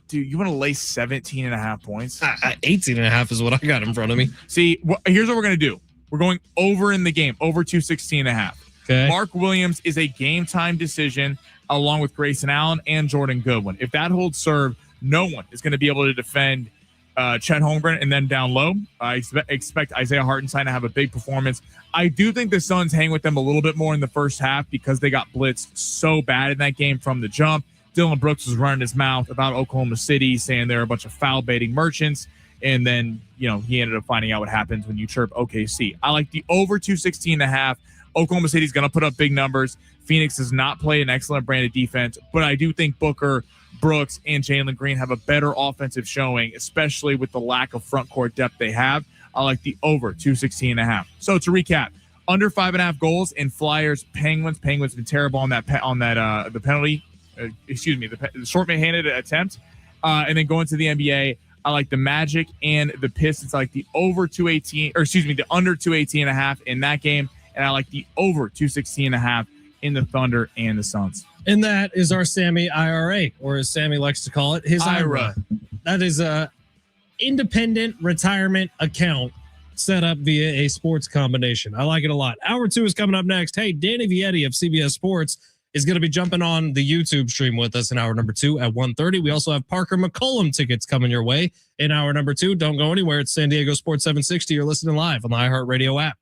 Dude, you want to lay 17.5 points? 18.5 is what I got in front of me. See, here's what we're going to do. We're going over in the game, over 216.5. Okay. Mark Williams is a game time decision along with Grayson Allen and Jordan Goodwin. If that holds serve, no one is going to be able to defend Chet Holmgren, and then down low, I expect Isaiah Hartenstein to have a big performance. I do think the Suns hang with them a little bit more in the first half because they got blitzed so bad in that game from the jump. Dylan Brooks was running his mouth about Oklahoma City, saying they're a bunch of foul baiting merchants. And then, he ended up finding out what happens when you chirp OKC. I like the over 216.5. Oklahoma City's going to put up big numbers. Phoenix does not play an excellent brand of defense, but I do think Booker, Brooks, and Jalen Green have a better offensive showing, especially with the lack of front court depth they have. I like the over 216.5. So to recap, under 5.5 goals in Flyers, Penguins. Penguins been terrible on that the penalty. The short-handed attempt. And then going to the NBA, I like the Magic and the Pistons. I like the over 218, the under 218.5 in that game, and I like the over 216.5 in the Thunder and the Suns. And that is our Sammy IRA, or as Sammy likes to call it, his IRA. That is a independent retirement account set up via a sports combination. I like it a lot. Hour 2 is coming up next. Hey, Danny Vietti of CBS Sports is going to be jumping on the YouTube stream with us in hour number 2 at 1:30. We also have Parker McCollum tickets coming your way in hour number 2. Don't go anywhere. It's San Diego Sports 760. You're listening live on the iHeartRadio app.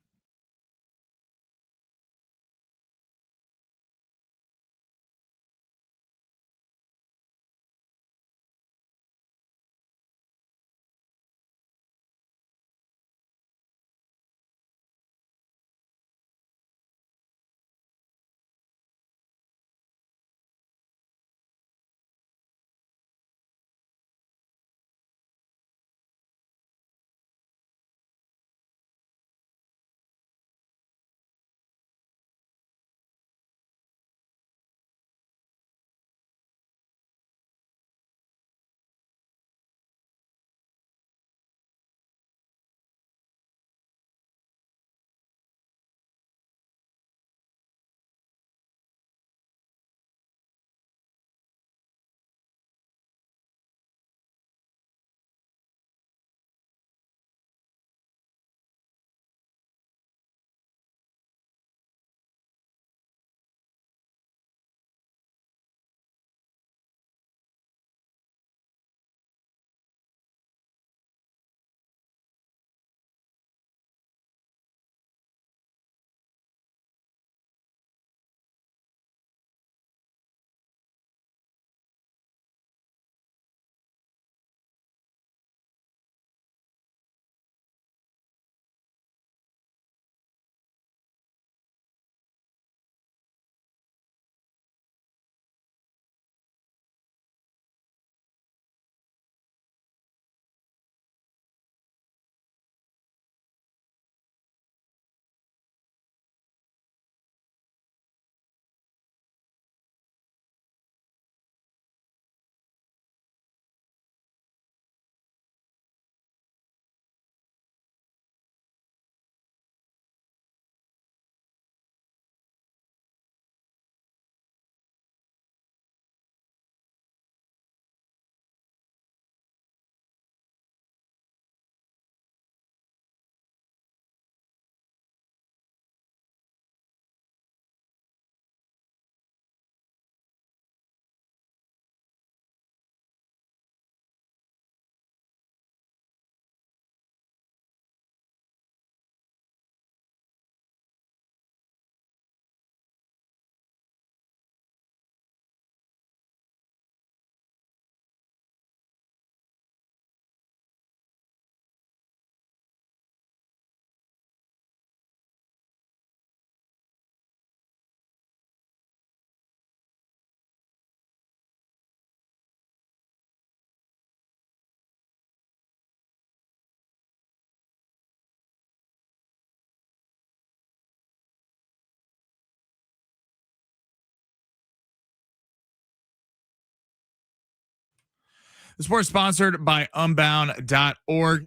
The sport sponsored by Unbound.org.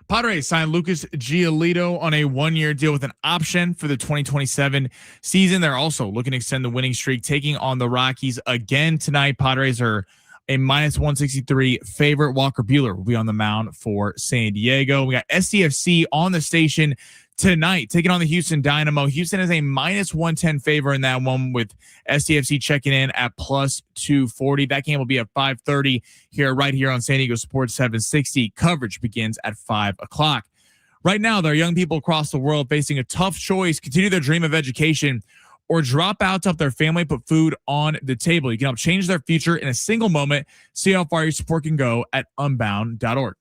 Padres signed Lucas Giolito on a 1-year deal with an option for the 2027 season. They're also looking to extend the winning streak, taking on the Rockies again tonight. Padres are a -163 favorite. Walker Buehler will be on the mound for San Diego. We got SDFC on the station tonight, taking on the Houston Dynamo. Houston is a -110 favor in that one, with SDFC checking in at +240. That game will be at 5:30 right here on San Diego Sports 760. Coverage begins at 5 o'clock. Right now, there are young people across the world facing a tough choice: continue their dream of education or drop out to help their family put food on the table. You can help change their future in a single moment. See how far your support can go at Unbound.org.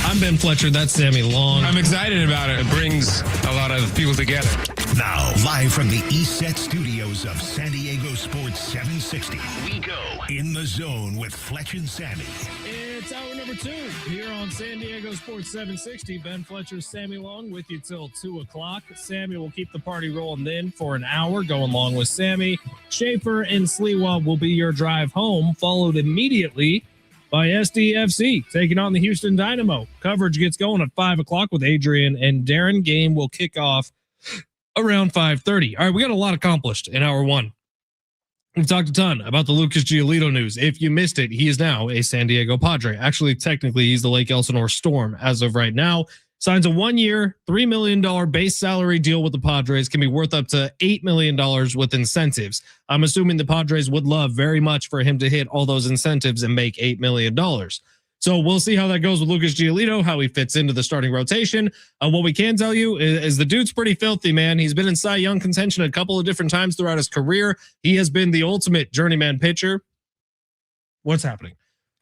I'm Ben Fletcher. That's Sammy Long. I'm excited about it. It brings a lot of people together. Now, live from the East Set studios of San Diego Sports 760, we go in the zone with Fletch and Sammy. It's hour number 2 here on San Diego Sports 760. Ben Fletcher, Sammy Long with you till 2 o'clock. Sammy will keep the party rolling then for an hour, going along with Sammy. Schaefer and Sliwa will be your drive home, followed immediately by SDFC taking on the Houston Dynamo. Coverage gets going at 5 o'clock with Adrian and Darren. Game will kick off around 5:30. All right, we got a lot accomplished in hour 1. We've talked a ton about the Lucas Giolito news. If you missed it, he is now a San Diego Padre. Actually, technically, he's the Lake Elsinore Storm as of right now. Signs a 1-year, $3 million base salary deal with the Padres. Can be worth up to $8 million with incentives. I'm assuming the Padres would love very much for him to hit all those incentives and make $8 million. So we'll see how that goes with Lucas Giolito, how he fits into the starting rotation. What we can tell you is the dude's pretty filthy, man. He's been in Cy Young contention a couple of different times throughout his career. He has been the ultimate journeyman pitcher. What's happening?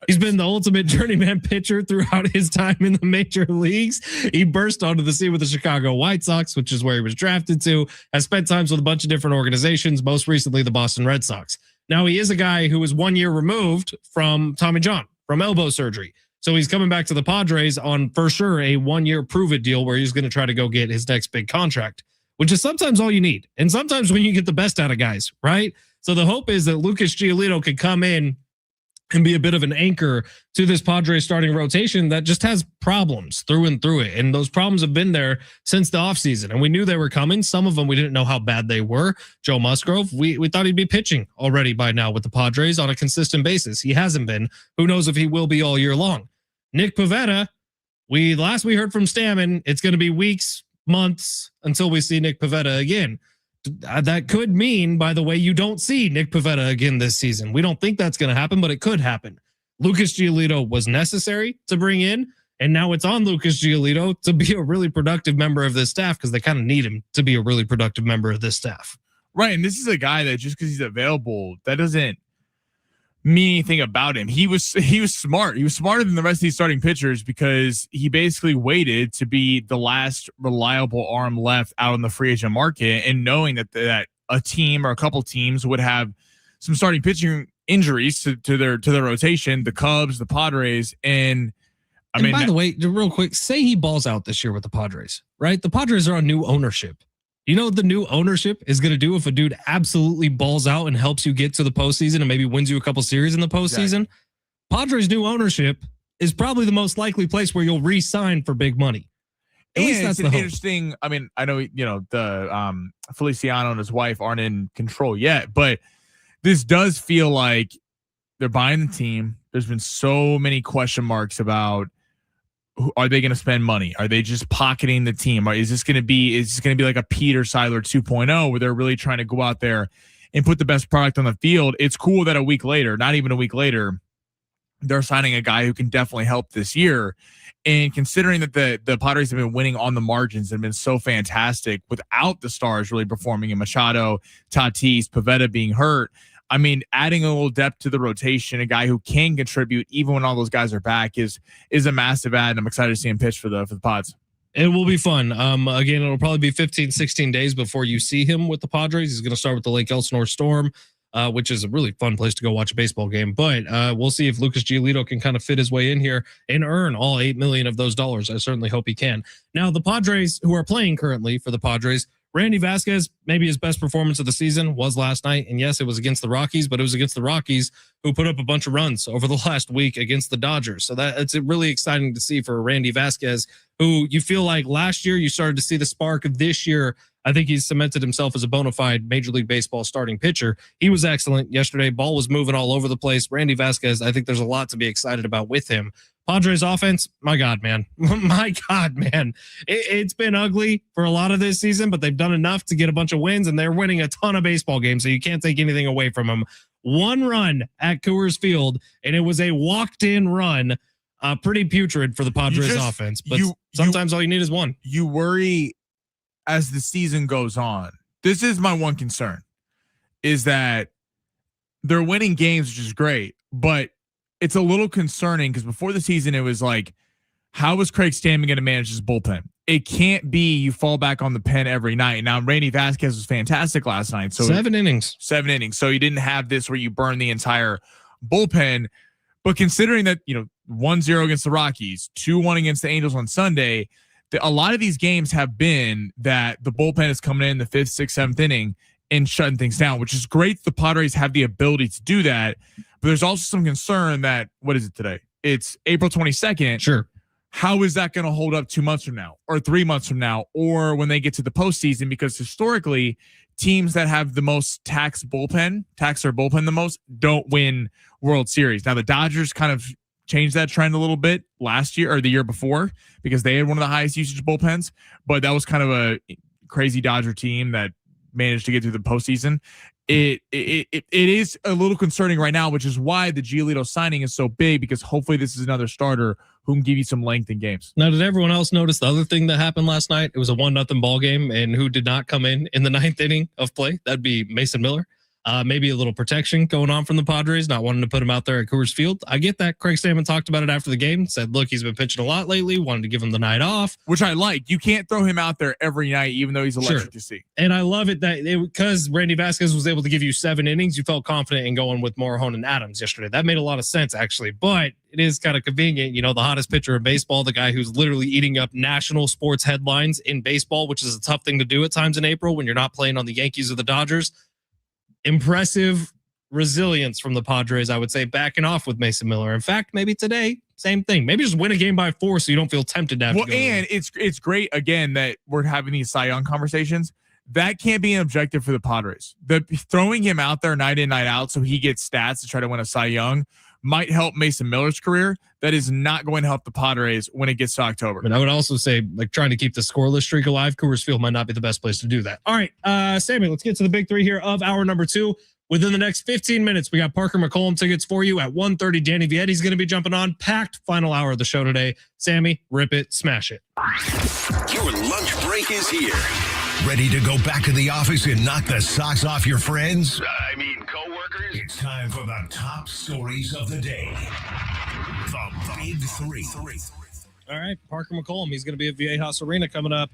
He's been the ultimate journeyman pitcher throughout his time in the major leagues. He burst onto the scene with the Chicago White Sox, which is where he was drafted to, has spent times with a bunch of different organizations, most recently the Boston Red Sox. Now, he is a guy who was 1 year removed from Tommy John, from elbow surgery. So he's coming back to the Padres on, for sure, a 1-year prove-it deal where he's going to try to go get his next big contract, which is sometimes all you need. And sometimes when you get the best out of guys, right? So the hope is that Lucas Giolito could come in and be a bit of an anchor to this Padres starting rotation that just has problems through and through it. And those problems have been there since the offseason. And we knew they were coming. Some of them, we didn't know how bad they were. Joe Musgrove, we thought he'd be pitching already by now with the Padres on a consistent basis. He hasn't been. Who knows if he will be all year long. Nick Pivetta, last we heard from Stammen, it's going to be weeks, months until we see Nick Pivetta again. That could mean, by the way, you don't see Nick Pivetta again this season. We don't think that's going to happen, but it could happen. Lucas Giolito was necessary to bring in, and now it's on Lucas Giolito to be a really productive member of this staff because they kind of need him to be a really productive member of this staff. Right, and this is a guy that just because he's available, that doesn't mean anything about him. He was smart. He was smarter than the rest of these starting pitchers because he basically waited to be the last reliable arm left out on the free agent market, and knowing that a team or a couple teams would have some starting pitching injuries to their rotation, the Cubs, the Padres, and by the way, real quick, say he balls out this year with the Padres, right? The Padres are on new ownership. You know what the new ownership is going to do if a dude absolutely balls out and helps you get to the postseason and maybe wins you a couple series in the postseason? Exactly. Padres' new ownership is probably the most likely place where you'll re-sign for big money. At least that's the hope. Interesting. I mean, I know, the Feliciano and his wife aren't in control yet, but this does feel like they're buying the team. There's been so many question marks about, are they going to spend money? Are they just pocketing the team? Or is this going to be like a Peter Seidler 2.0 where they're really trying to go out there and put the best product on the field? It's cool that not even a week later, they're signing a guy who can definitely help this year. And considering that the Padres have been winning on the margins and been so fantastic without the stars really performing in Machado, Tatis, Pivetta being hurt, I mean, adding a little depth to the rotation, a guy who can contribute even when all those guys are back is a massive add. And I'm excited to see him pitch for the Pods. It will be fun. Again, it'll probably be 15, 16 days before you see him with the Padres. He's going to start with the Lake Elsinore Storm, which is a really fun place to go watch a baseball game. But we'll see if Lucas Giolito can kind of fit his way in here and earn all $8 million of those dollars. I certainly hope he can. Now, the Padres who are playing currently for the Padres Randy Vasquez, maybe his best performance of the season was last night. And yes, it was against the Rockies, but it was against the Rockies who put up a bunch of runs over the last week against the Dodgers. So it's really exciting to see for Randy Vasquez, who you feel like last year you started to see the spark of. This year, I think he's cemented himself as a bona fide Major League Baseball starting pitcher. He was excellent yesterday. Ball was moving all over the place. Randy Vasquez, I think there's a lot to be excited about with him. Padres offense, my God, man. My God, man. It's been ugly for a lot of this season, but they've done enough to get a bunch of wins, and they're winning a ton of baseball games, so you can't take anything away from them. One run at Coors Field, and it was a walked-in run. Pretty putrid for the Padres offense, but sometimes all you need is one. You worry as the season goes on. This is my one concern, is that they're winning games, which is great, but it's a little concerning because before the season, it was like, how is Craig Stammen going to manage his bullpen? It can't be you fall back on the pen every night. Now, Randy Vasquez was fantastic last night. So 7 innings. So you didn't have this where you burn the entire bullpen. But considering that, 1-0 against the Rockies, 2-1 against the Angels on Sunday, a lot of these games have been that the bullpen is coming in the 5th, 6th, 7th inning and shutting things down, which is great. The Padres have the ability to do that. But there's also some concern that, what is it today? It's April 22nd. Sure. How is that going to hold up 2 months from now or 3 months from now or when they get to the postseason? Because historically, teams that have the most tax their bullpen the most don't win World Series. Now, the Dodgers kind of changed that trend a little bit last year or the year before because they had one of the highest usage bullpens, but that was kind of a crazy Dodger team that managed to get through the postseason. It is a little concerning right now, which is why the Giolito signing is so big, because hopefully this is another starter who can give you some length in games. Now, did everyone else notice the other thing that happened last night? It was a 1-0 ball game, and who did not come in the 9th inning of play? That'd be Mason Miller. Maybe a little protection going on from the Padres, not wanting to put him out there at Coors Field. I get that. Craig Stammen talked about it after the game, said, look, he's been pitching a lot lately, wanted to give him the night off. Which I like. You can't throw him out there every night, even though he's electric to see. And I love it that because Randy Vasquez was able to give you 7 innings, you felt confident in going with Morejon and Adams yesterday. That made a lot of sense, actually. But it is kind of convenient. The hottest pitcher in baseball, the guy who's literally eating up national sports headlines in baseball, which is a tough thing to do at times in April when you're not playing on the Yankees or the Dodgers. Impressive resilience from the Padres, I would say, backing off with Mason Miller. In fact, maybe today, same thing. Maybe just win a game by 4 so you don't feel tempted to have to go. And it's great, again, that we're having these Cy Young conversations. That can't be an objective for the Padres. Throwing him out there night in, night out so he gets stats to try to win a Cy Young might help Mason Miller's career. That is not going to help the Padres when it gets to October. But I would also say, trying to keep the scoreless streak alive, Coors Field might not be the best place to do that. All right, Sammy, let's get to the big 3 here of hour number 2. Within the next 15 minutes, we got Parker McCollum tickets for you at 1:30. Danny Vietti's going to be jumping on. Packed final hour of the show today. Sammy, rip it, smash it. Your lunch break is here. Ready to go back to the office and knock the socks off your friends? Coworkers? It's time for the top stories of the day. The Big 3. All right, Parker McCollum. He's going to be at Viejas Arena coming up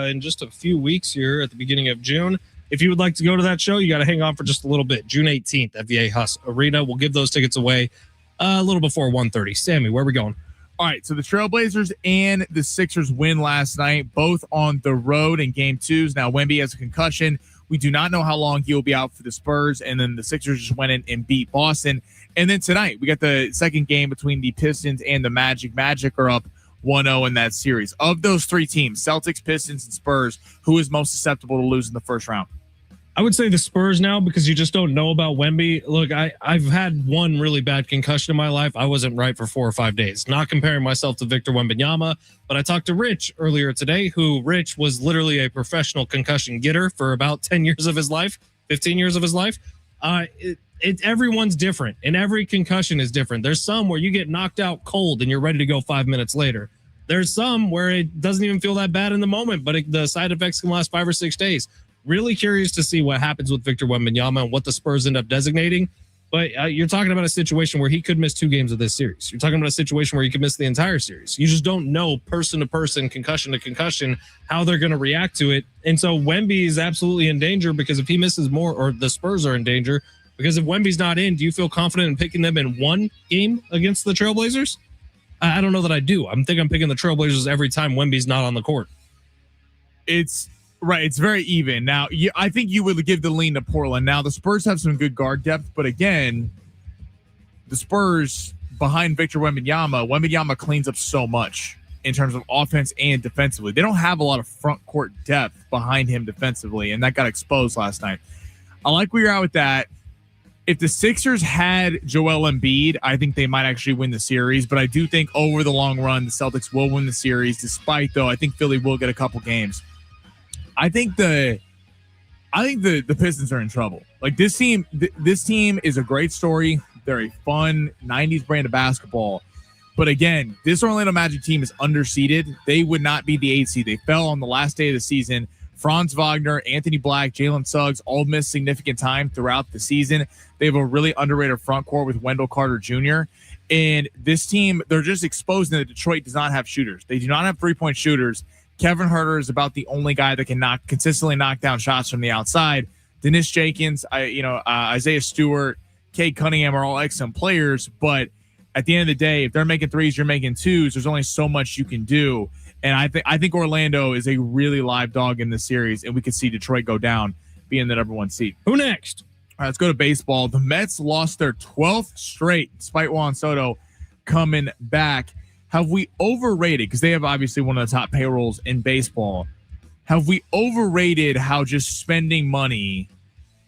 in just a few weeks here at the beginning of June. If you would like to go to that show, you got to hang on for just a little bit. June 18th at Viejas Arena. We'll give those tickets away a little before 1:30. Sammy, where are we going? All right, so the Trailblazers and the Sixers win last night, both on the road in Game 2s. Now, Wemby has a concussion. We do not know how long he will be out for the Spurs, and then the Sixers just went in and beat Boston. And then tonight, we got the second game between the Pistons and the Magic. Magic are up 1-0 in that series. Of those 3 teams, Celtics, Pistons, and Spurs, who is most susceptible to lose in the first round? I would say the Spurs now, because you just don't know about Wemby. Look, I've had one really bad concussion in my life. I wasn't right for 4 or 5 days. Not comparing myself to Victor Wembanyama, but I talked to Rich earlier today, Rich was literally a professional concussion getter for about 10 years of his life, 15 years of his life. Everyone's different, and every concussion is different. There's some where you get knocked out cold and you're ready to go 5 minutes later. There's some where it doesn't even feel that bad in the moment, but the side effects can last 5 or 6 days. Really curious to see what happens with Victor Wembanyama and what the Spurs end up designating. But you're talking about a situation where he could miss 2 games of this series. You're talking about a situation where he could miss the entire series. You just don't know person to person, concussion to concussion, how they're going to react to it. And so Wemby is absolutely in danger, because if he misses more, or the Spurs are in danger, because if Wemby's not in, do you feel confident in picking them in 1 game against the Trailblazers? I don't know that I do. I'm picking the Trailblazers every time Wemby's not on the court. It's Right, it's very even. Now, I think you would give the lean to Portland. Now, the Spurs have some good guard depth, but again, the Spurs behind Victor Wembanyama cleans up so much in terms of offense and defensively. They don't have a lot of front court depth behind him defensively, and that got exposed last night. I like where you're at with that. If the Sixers had Joel Embiid, I think they might actually win the series, but I do think over the long run, the Celtics will win the series, despite, though, I think Philly will get a couple games. I think the Pistons are in trouble. Like this team is a great story. They're a fun 90s brand of basketball. But again, this Orlando Magic team is underseeded. They would not be the 8 seed. They fell on the last day of the season. Franz Wagner, Anthony Black, Jalen Suggs all missed significant time throughout the season. They have a really underrated front court with Wendell Carter Jr. And this team, they're just exposing that Detroit does not have shooters. They do not have three-point shooters. Kevin Huerter is about the only guy that can consistently knock down shots from the outside. Dennis Jenkins, Isaiah Stewart, Cade Cunningham are all excellent players, but at the end of the day, if they're making threes, you're making twos. There's only so much you can do, and I think Orlando is a really live dog in this series, and we could see Detroit go down, being the number 1 seed. Who next? All right, let's go to baseball. The Mets lost their 12th straight, despite Juan Soto coming back. Have we overrated, because they have obviously one of the top payrolls in baseball, have we overrated how just spending money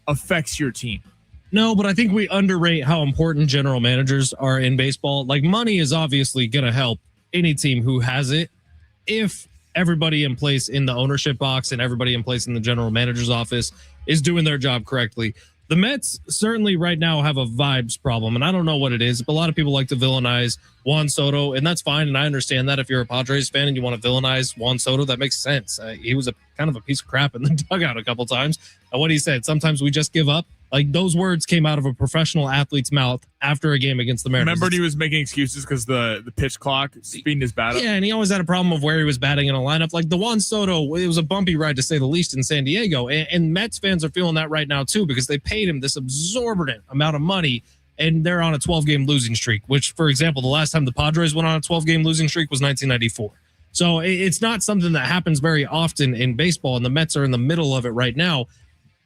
affects your team? No, but I think we underrate how important general managers are in baseball. Like, money is obviously going to help any team who has it if everybody in place in the ownership box and everybody in place in the general manager's office is doing their job correctly. The Mets certainly right now have a vibes problem, and I don't know what it is, but a lot of people like to villainize Juan Soto, and that's fine, and I understand that. If you're a Padres fan and you want to villainize Juan Soto, that makes sense. He was a kind of a piece of crap in the dugout a couple times. And what he said, sometimes we just give up. Like, those words came out of a professional athlete's mouth after a game against the Mariners. Remember he was making excuses because the pitch clock speeding his bat up? Yeah, and he always had a problem of where he was batting in a lineup. Like the Juan Soto, it was a bumpy ride to say the least in San Diego. And Mets fans are feeling that right now too, because they paid him this exorbitant amount of money, and they're on a 12-game losing streak, which, for example, the last time the Padres went on a 12-game losing streak was 1994. So it's not something that happens very often in baseball, and the Mets are in the middle of it right now.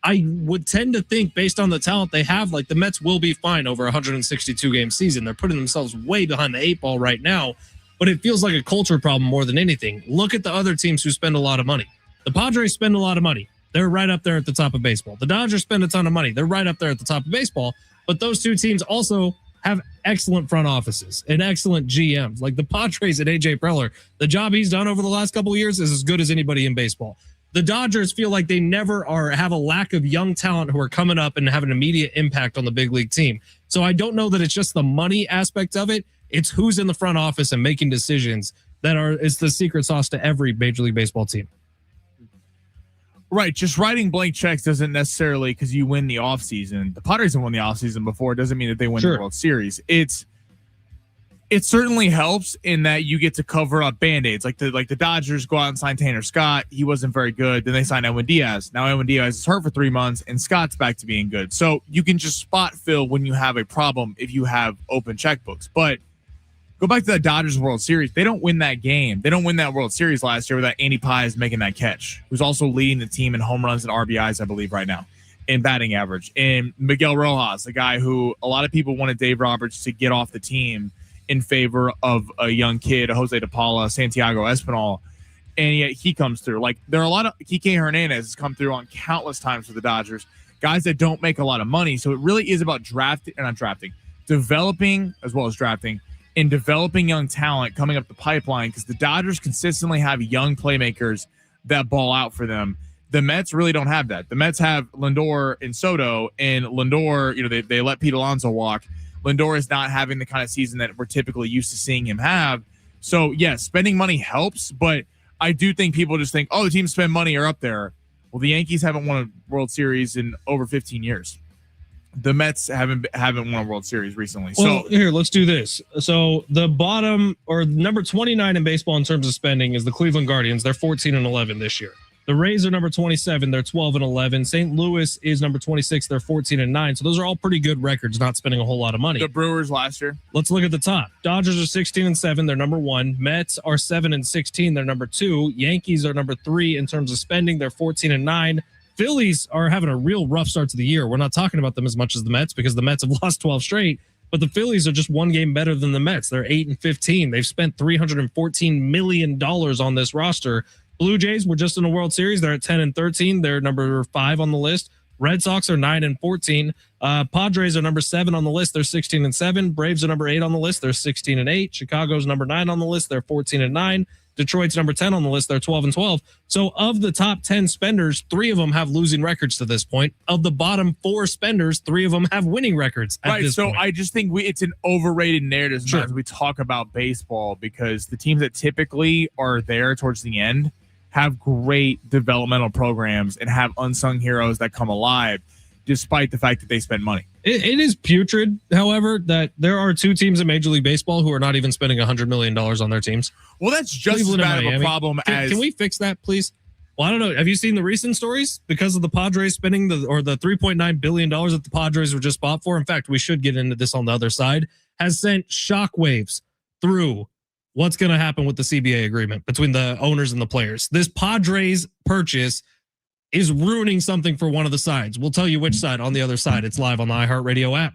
I would tend to think, based on the talent they have, like the Mets will be fine over a 162-game season. They're putting themselves way behind the 8 ball right now, but it feels like a culture problem more than anything. Look at the other teams who spend a lot of money. The Padres spend a lot of money. They're right up there at the top of baseball. The Dodgers spend a ton of money. They're right up there at the top of baseball, but those two teams also have excellent front offices and excellent GMs. Like the Padres and AJ Preller, the job he's done over the last couple of years is as good as anybody in baseball. The Dodgers feel like they never have a lack of young talent who are coming up and have an immediate impact on the big league team. So I don't know that it's just the money aspect of it. It's who's in the front office and making decisions is the secret sauce to every Major League Baseball team. Right. Just writing blank checks doesn't necessarily, because you win the offseason. The Padres have won the offseason before. It doesn't mean that they win the World Series. It certainly helps in that you get to cover up Band-Aids. Like the Dodgers go out and sign Tanner Scott. He wasn't very good. Then they sign Edwin Diaz. Now Edwin Diaz is hurt for 3 months, and Scott's back to being good. So you can just spot fill when you have a problem if you have open checkbooks. But go back to the Dodgers World Series. They don't win that game. They don't win that World Series last year without Andy Paz making that catch, who's also leading the team in home runs and RBIs, I believe, right now, in batting average. And Miguel Rojas, the guy who a lot of people wanted Dave Roberts to get off the team in favor of a young kid, Jose De Paula, Santiago Espinal, and yet he comes through. Like, there are a lot of Kike Hernandez has come through on countless times for the Dodgers, guys that don't make a lot of money. So it really is about developing as well as drafting, and developing young talent coming up the pipeline, because the Dodgers consistently have young playmakers that ball out for them. The Mets really don't have that. The Mets have Lindor and Soto, and Lindor, they let Pete Alonso walk. Lindor is not having the kind of season that we're typically used to seeing him have. So, yes, spending money helps, but I do think people just think, the teams spend money are up there. Well, the Yankees haven't won a World Series in over 15 years. The Mets haven't won a World Series recently. Well, here, let's do this. So the bottom, or number 29 in baseball in terms of spending, is the Cleveland Guardians. They're 14-11 this year. The Rays are number 27. They're 12-11. St. Louis is number 26. They're 14-9. So those are all pretty good records, not spending a whole lot of money. The Brewers last year. Let's look at the top. Dodgers are 16-7. They're number 1. Mets are 7-16. They're number 2. Yankees are number 3 in terms of spending. They're 14-9. Phillies are having a real rough start to the year. We're not talking about them as much as the Mets because the Mets have lost 12 straight. But the Phillies are just one game better than the Mets. They're 8-15. They've spent $314 million on this roster. Blue Jays were just in the World Series. They're at 10-13. They're number 5 on the list. Red Sox are 9-14. Padres are number 7 on the list. They're 16-7. Braves are number 8 on the list. They're 16-8. Chicago's number 9 on the list. They're 14-9. Detroit's number 10 on the list. They're 12-12. So of the top 10 spenders, 3 of them have losing records to this point. Of the bottom 4 spenders, 3 of them have winning records at this point. I just think it's an overrated narrative as we talk about baseball, because the teams that typically are there towards the end have great developmental programs and have unsung heroes that come alive, despite the fact that they spend money. It is putrid, however, that there are 2 teams in Major League Baseball who are not even spending $100 million on their teams. Well, that's just Cleveland as bad and of Miami. a problem as... Can we fix that, please? Well, I don't know. Have you seen the recent stories? Because of the Padres spending the $3.9 billion that the Padres were just bought for. In fact, we should get into this on the other side. Has sent shockwaves through what's going to happen with the CBA agreement between the owners and the players. This Padres purchase is ruining something for one of the sides. We'll tell you which side on the other side. It's live on the iHeartRadio app.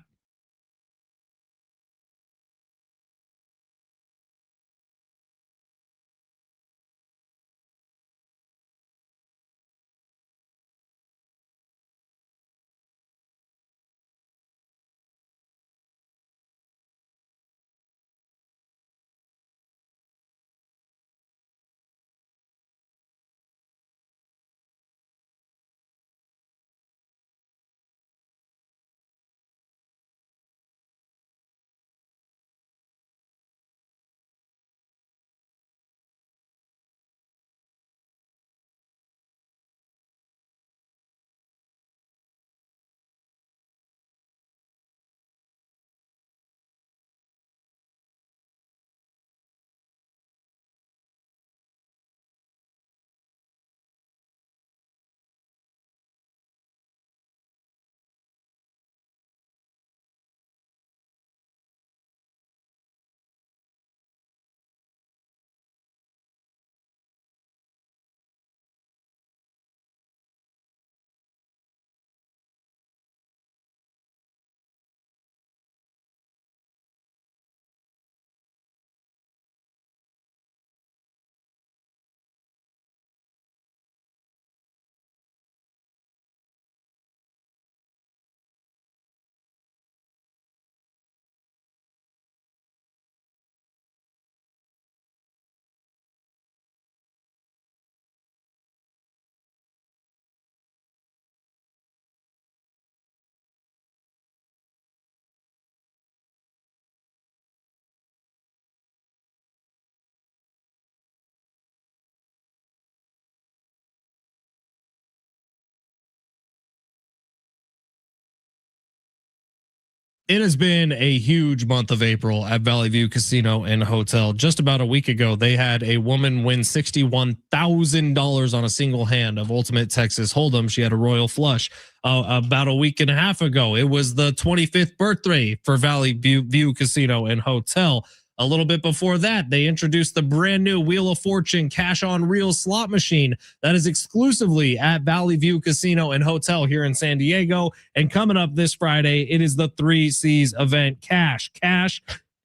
It has been a huge month of April at Valley View Casino and Hotel. Just about a week ago, they had a woman win $61,000 on a single hand of Ultimate Texas Hold'em. She had a royal flush. About a week and a half ago, it was the 25th birthday for Valley View Casino and Hotel. A little bit before that, they introduced the brand new Wheel of Fortune cash on reel slot machine that is exclusively at Valley View Casino and Hotel here in San Diego. And coming up this Friday, it is the 3 C's event. Cash,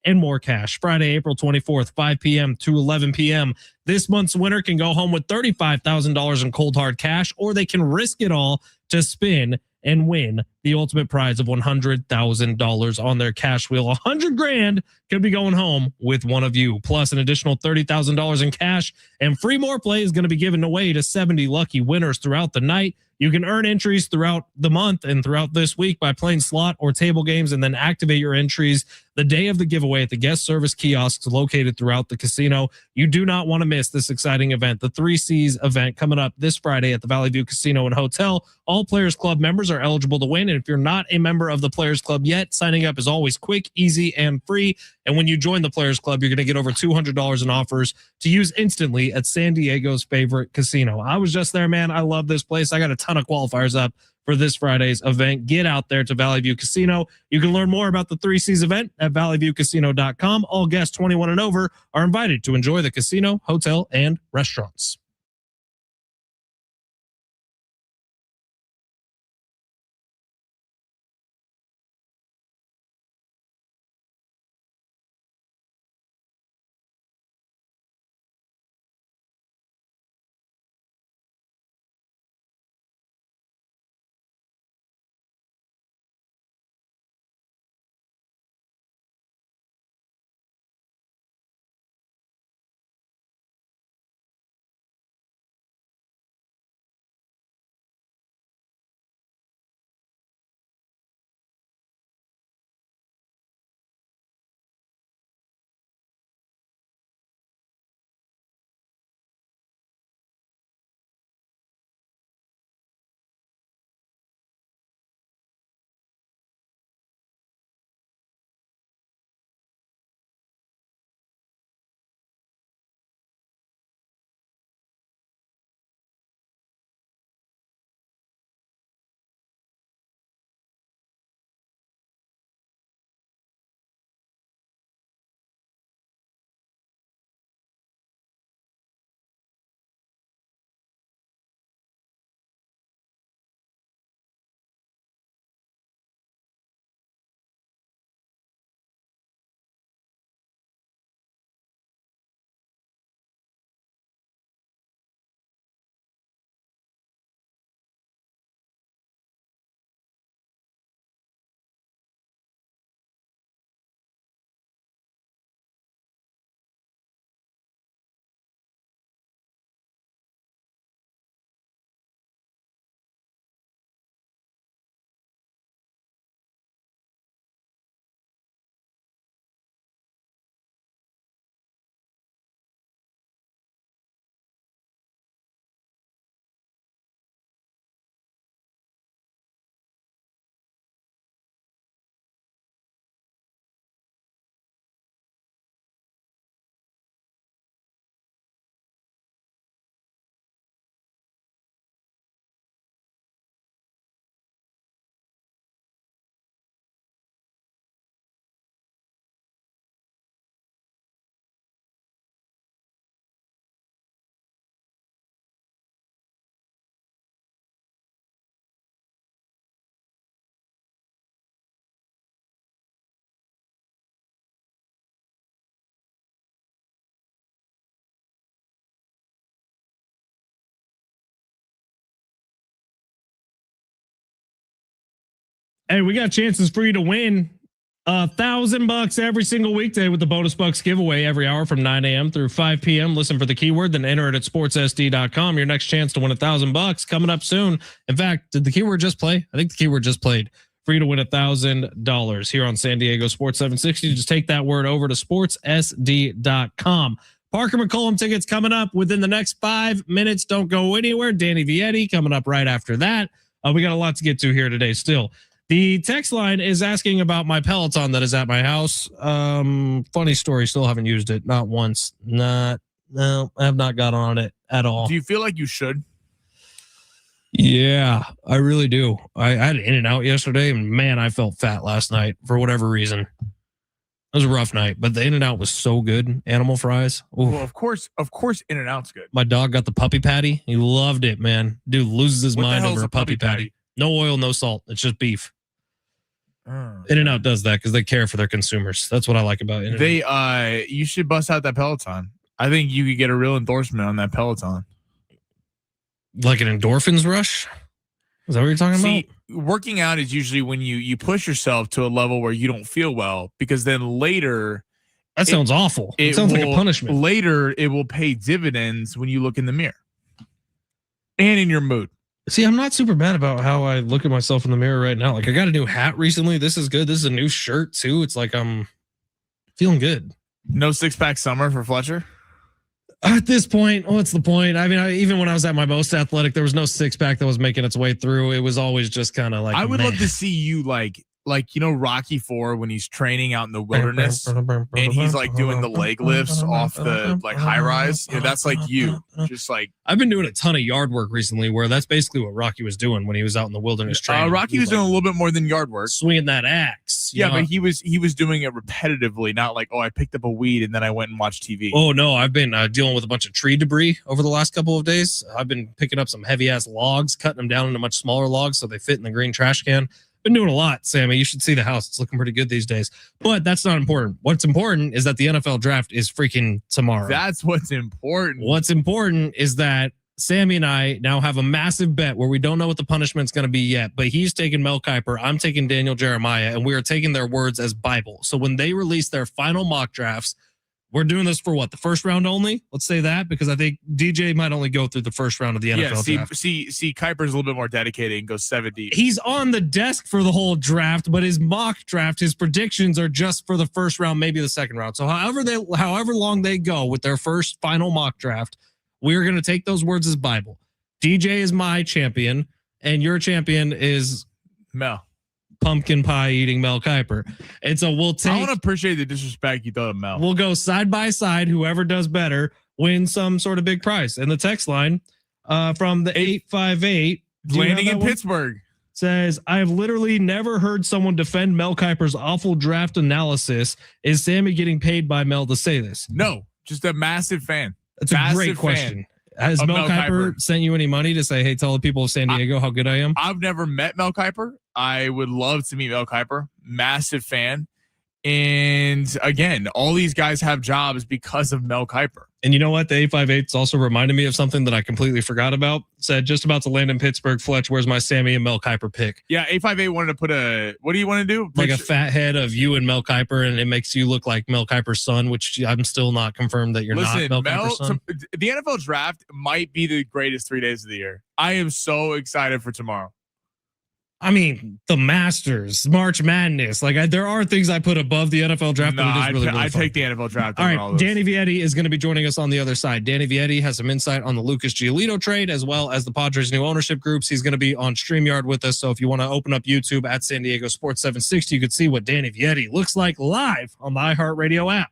and more cash. Friday, April 24th, 5 p.m. to 11 p.m. This month's winner can go home with $35,000 in cold hard cash, or they can risk it all to spin and win the ultimate prize of $100,000 on their cash wheel. $100,000 could be going home with one of you, plus an additional $30,000 in cash, and free more play is going to be given away to 70 lucky winners throughout the night. You can earn entries throughout the month and throughout this week by playing slot or table games, and then activate your entries the day of the giveaway at the guest service kiosks located throughout the casino. You do not want to miss this exciting event, the 3 C's event, coming up this Friday at the Valley View Casino and Hotel All Players Club members are eligible to win. And if you're not a member of the Players Club yet, signing up is always quick, easy, and free. And when you join the Players Club, you're going to get over $200 in offers to use instantly at San Diego's favorite casino. I was just there, man. I love this place. I got a ton of qualifiers up for this Friday's event. Get out there to Valley View Casino. You can learn more about the 3 C's event at valleyviewcasino.com. All guests 21 and over are invited to enjoy the casino, hotel, and restaurants. Hey, we got chances for you to win $1,000 every single weekday with the Bonus Bucks giveaway every hour from 9 a.m. through 5 p.m. Listen for the keyword, then enter it at sportssd.com. Your next chance to win $1,000 coming up soon. In fact, did the keyword just play? I think the keyword just played for you to win $1,000 here on San Diego Sports 760. Just take that word over to sportssd.com. Parker McCollum tickets coming up within the next 5 minutes. Don't go anywhere. Danny Vietti coming up right after that. We got a lot to get to here today still. The text line is asking about my Peloton that is at my house. Funny story. Still haven't used it. Not once. No, I have not got on it at all. Do you feel like you should? Yeah, I really do. I had an In-N-Out yesterday, and man, I felt fat last night for whatever reason. It was a rough night, but the In-N-Out was so good. Animal fries. Ooh. Well, of course, In-N-Out's good. My dog got the puppy patty. He loved it, man. Dude loses his mind over a puppy patty. No oil, no salt. It's just beef. In-N-Out does that because they care for their consumers. That's what I like about it. You should bust out that Peloton. I think you could get a real endorsement on that Peloton. Like an endorphins rush? Is that what you're talking about? Working out is usually when you push yourself to a level where you don't feel well, because then later that sounds awful. It sounds like a punishment. Later it will pay dividends when you look in the mirror and in your mood. See, I'm not super bad about how I look at myself in the mirror right now. Like, I got a new hat recently. This is good. This is a new shirt too. It's like I'm feeling good. No 6-pack summer for Fletcher? At this point, what's the point? I mean, even when I was at my most athletic, there was no six pack that was making its way through. It was always just kind of like. I would love to see you like Rocky IV when he's training out in the wilderness and he's like doing the leg lifts off the like high rise. That's like you. Just like I've been doing a ton of yard work recently, where that's basically what Rocky was doing when he was out in the wilderness training. Rocky was doing a little bit more than yard work, swinging that axe. Yeah, but he was doing it repetitively, not like, oh, I picked up a weed and then I went and watched TV. Oh no, I've been dealing with a bunch of tree debris over the last couple of days. I've been picking up some heavy ass logs, cutting them down into much smaller logs so they fit in the green trash can. Been doing a lot, Sammy. You should see the house. It's looking pretty good these days. But that's not important. What's important is that the NFL draft is freaking tomorrow. That's what's important. What's important is that Sammy and I now have a massive bet where we don't know what the punishment's going to be yet, but he's taking Mel Kiper, I'm taking Daniel Jeremiah, and we are taking their words as Bible. So when they release their final mock drafts, we're doing this for what? The first round only? Let's say that, because I think DJ might only go through the first round of the NFL draft. See, Kuiper's a little bit more dedicated and goes 7 deep. He's on the desk for the whole draft, but his mock draft, his predictions are just for the first round, maybe the second round. So however long they go with their first final mock draft, we're going to take those words as Bible. DJ is my champion, and your champion is Mel. Pumpkin pie eating Mel Kiper. And so we'll take. I want to appreciate the disrespect you throw to Mel. We'll go side by side. Whoever does better wins some sort of big prize. And the text line from the 858 landing in Pittsburgh says, I have literally never heard someone defend Mel Kiper's awful draft analysis. Is Sammy getting paid by Mel to say this? No, just a massive fan. That's a great question. Has Mel Kiper sent you any money to say, hey, tell the people of San Diego how good I am? I've never met Mel Kiper. I would love to meet Mel Kiper. Massive fan. And again, all these guys have jobs because of Mel Kiper. And you know what? The 858's also reminded me of something that I completely forgot about. Said, just about to land in Pittsburgh. Fletch, where's my Sammy and Mel Kiper pick? Yeah, 858 wanted to put what do you want to do? Like a fat head of you and Mel Kiper, and it makes you look like Mel Kiper's son, which I'm still not confirmed that you're not Mel Kiper's son. The NFL draft might be the greatest 3 days of the year. I am so excited for tomorrow. I mean, the Masters, March Madness. Like, there are things I put above the NFL draft. No, I take the NFL draft. All right, Danny Vietti is going to be joining us on the other side. Danny Vietti has some insight on the Lucas Giolito trade, as well as the Padres' new ownership groups. He's going to be on StreamYard with us. So if you want to open up YouTube at San Diego Sports 760, you could see what Danny Vietti looks like live on the iHeartRadio app.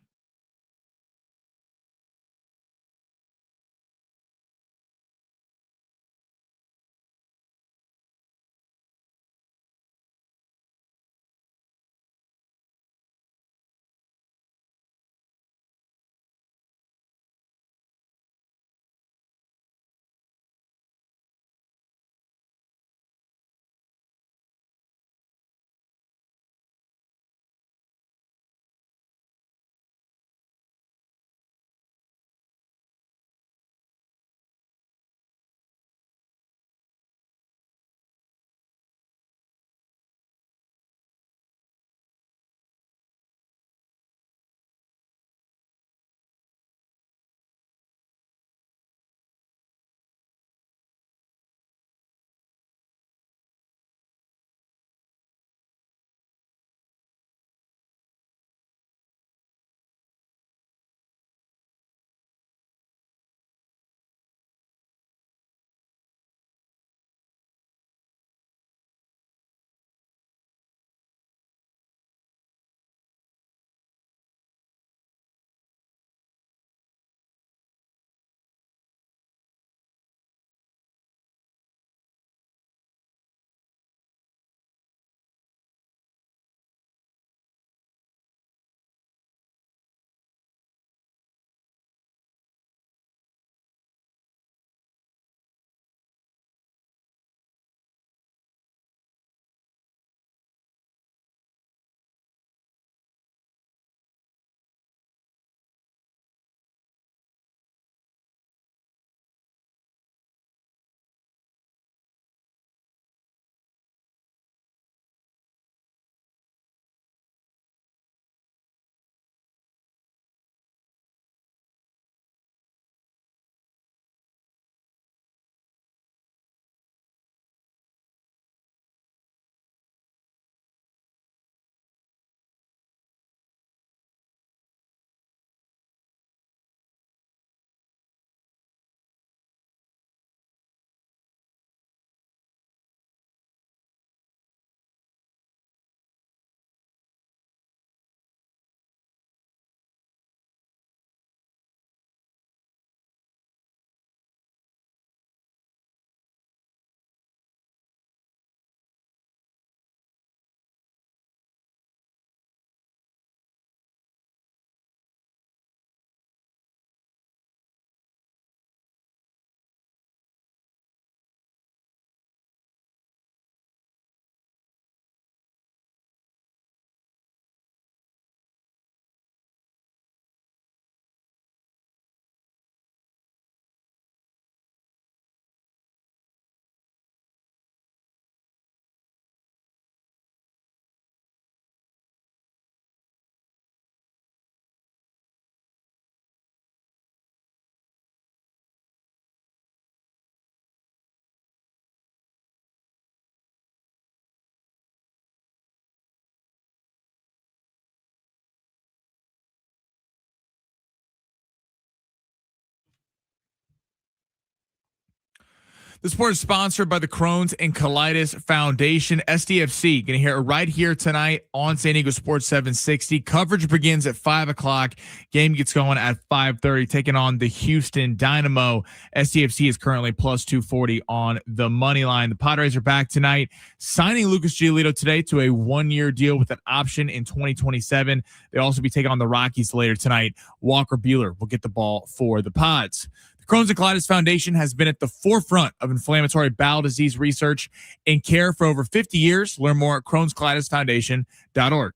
The sport is sponsored by the Crohn's and Colitis Foundation. SDFC, going to hear it right here tonight on San Diego Sports 760. Coverage begins at 5 o'clock. Game gets going at 5:30, taking on the Houston Dynamo. SDFC is currently plus 240 on the money line. The Padres are back tonight, signing Lucas Giolito today to a one-year deal with an option in 2027. They'll also be taking on the Rockies later tonight. Walker Buehler will get the ball for the Pods. Crohn's and Colitis Foundation has been at the forefront of inflammatory bowel disease research and care for over 50 years. Learn more at crohnscolitisfoundation.org.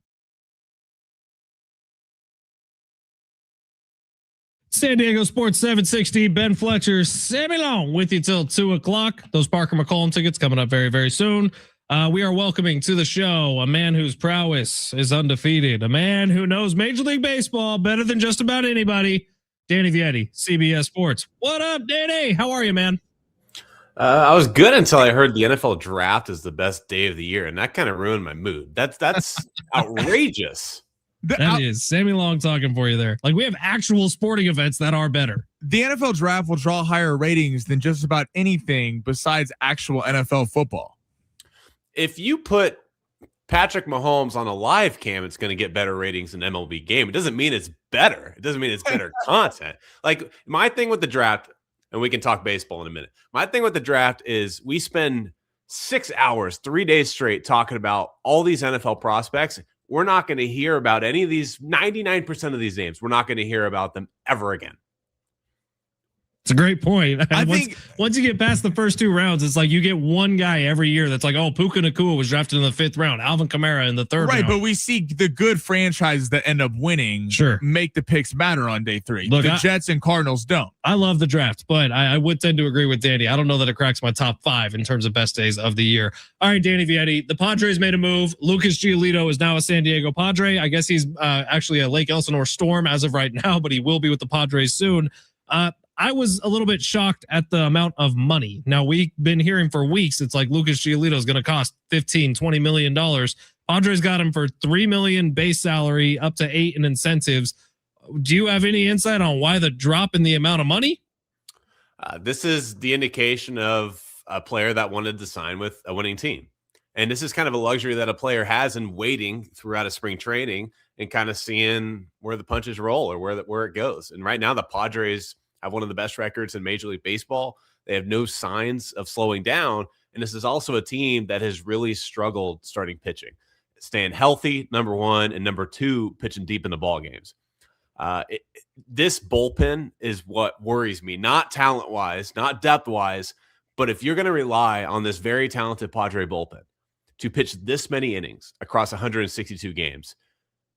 San Diego Sports 760, Ben Fletcher, Sammy Long with you till 2 o'clock. Those Parker McCollum tickets coming up very, very soon. We are welcoming to the show a man whose prowess is undefeated, a man who knows Major League Baseball better than just about anybody. Danny Vietti, CBS Sports. What up, Danny? How are you, man? I was good until I heard the NFL draft is the best day of the year, and that kind of ruined my mood. That's outrageous. That is Sammy Long talking for you there. Like, we have actual sporting events that are better. The NFL draft will draw higher ratings than just about anything besides actual NFL football. If you put Patrick Mahomes on a live cam, it's going to get better ratings than MLB game. It doesn't mean it's better. It doesn't mean it's better content. Like, my thing with the draft, and we can talk baseball in a minute. My thing with the draft is we spend 6 hours, 3 days straight talking about all these NFL prospects. We're not going to hear about any of these, 99% of these names. We're not going to hear about them ever again. It's a great point. I think once you get past the first 2 rounds, it's like you get one guy every year that's like, oh, Puka Nacua was drafted in the 5th round, Alvin Kamara in the 3rd round. Right, but we see the good franchises that end up winning make the picks matter on day 3. Look, the Jets and Cardinals don't. I love the draft, but I would tend to agree with Danny. I don't know that it cracks my top 5 in terms of best days of the year. All right, Danny Vietti, the Padres made a move. Lucas Giolito is now a San Diego Padre. I guess he's actually a Lake Elsinore Storm as of right now, but he will be with the Padres soon. I was a little bit shocked at the amount of money. Now, we've been hearing for weeks, it's like Lucas Giolito is going to cost $15-20 million. Padres got him for $3 million base salary, up to $8 million in incentives. Do you have any insight on why the drop in the amount of money? This is the indication of a player that wanted to sign with a winning team. And this is kind of a luxury that a player has in waiting throughout a spring training and kind of seeing where the punches roll or where it goes. And right now, the Padres have one of the best records in Major League Baseball. They have no signs of slowing down. And this is also a team that has really struggled starting pitching. Staying healthy, number one, and number two, pitching deep in the ball games. This bullpen is what worries me, not talent-wise, not depth-wise, but if you're going to rely on this very talented Padre bullpen to pitch this many innings across 162 games,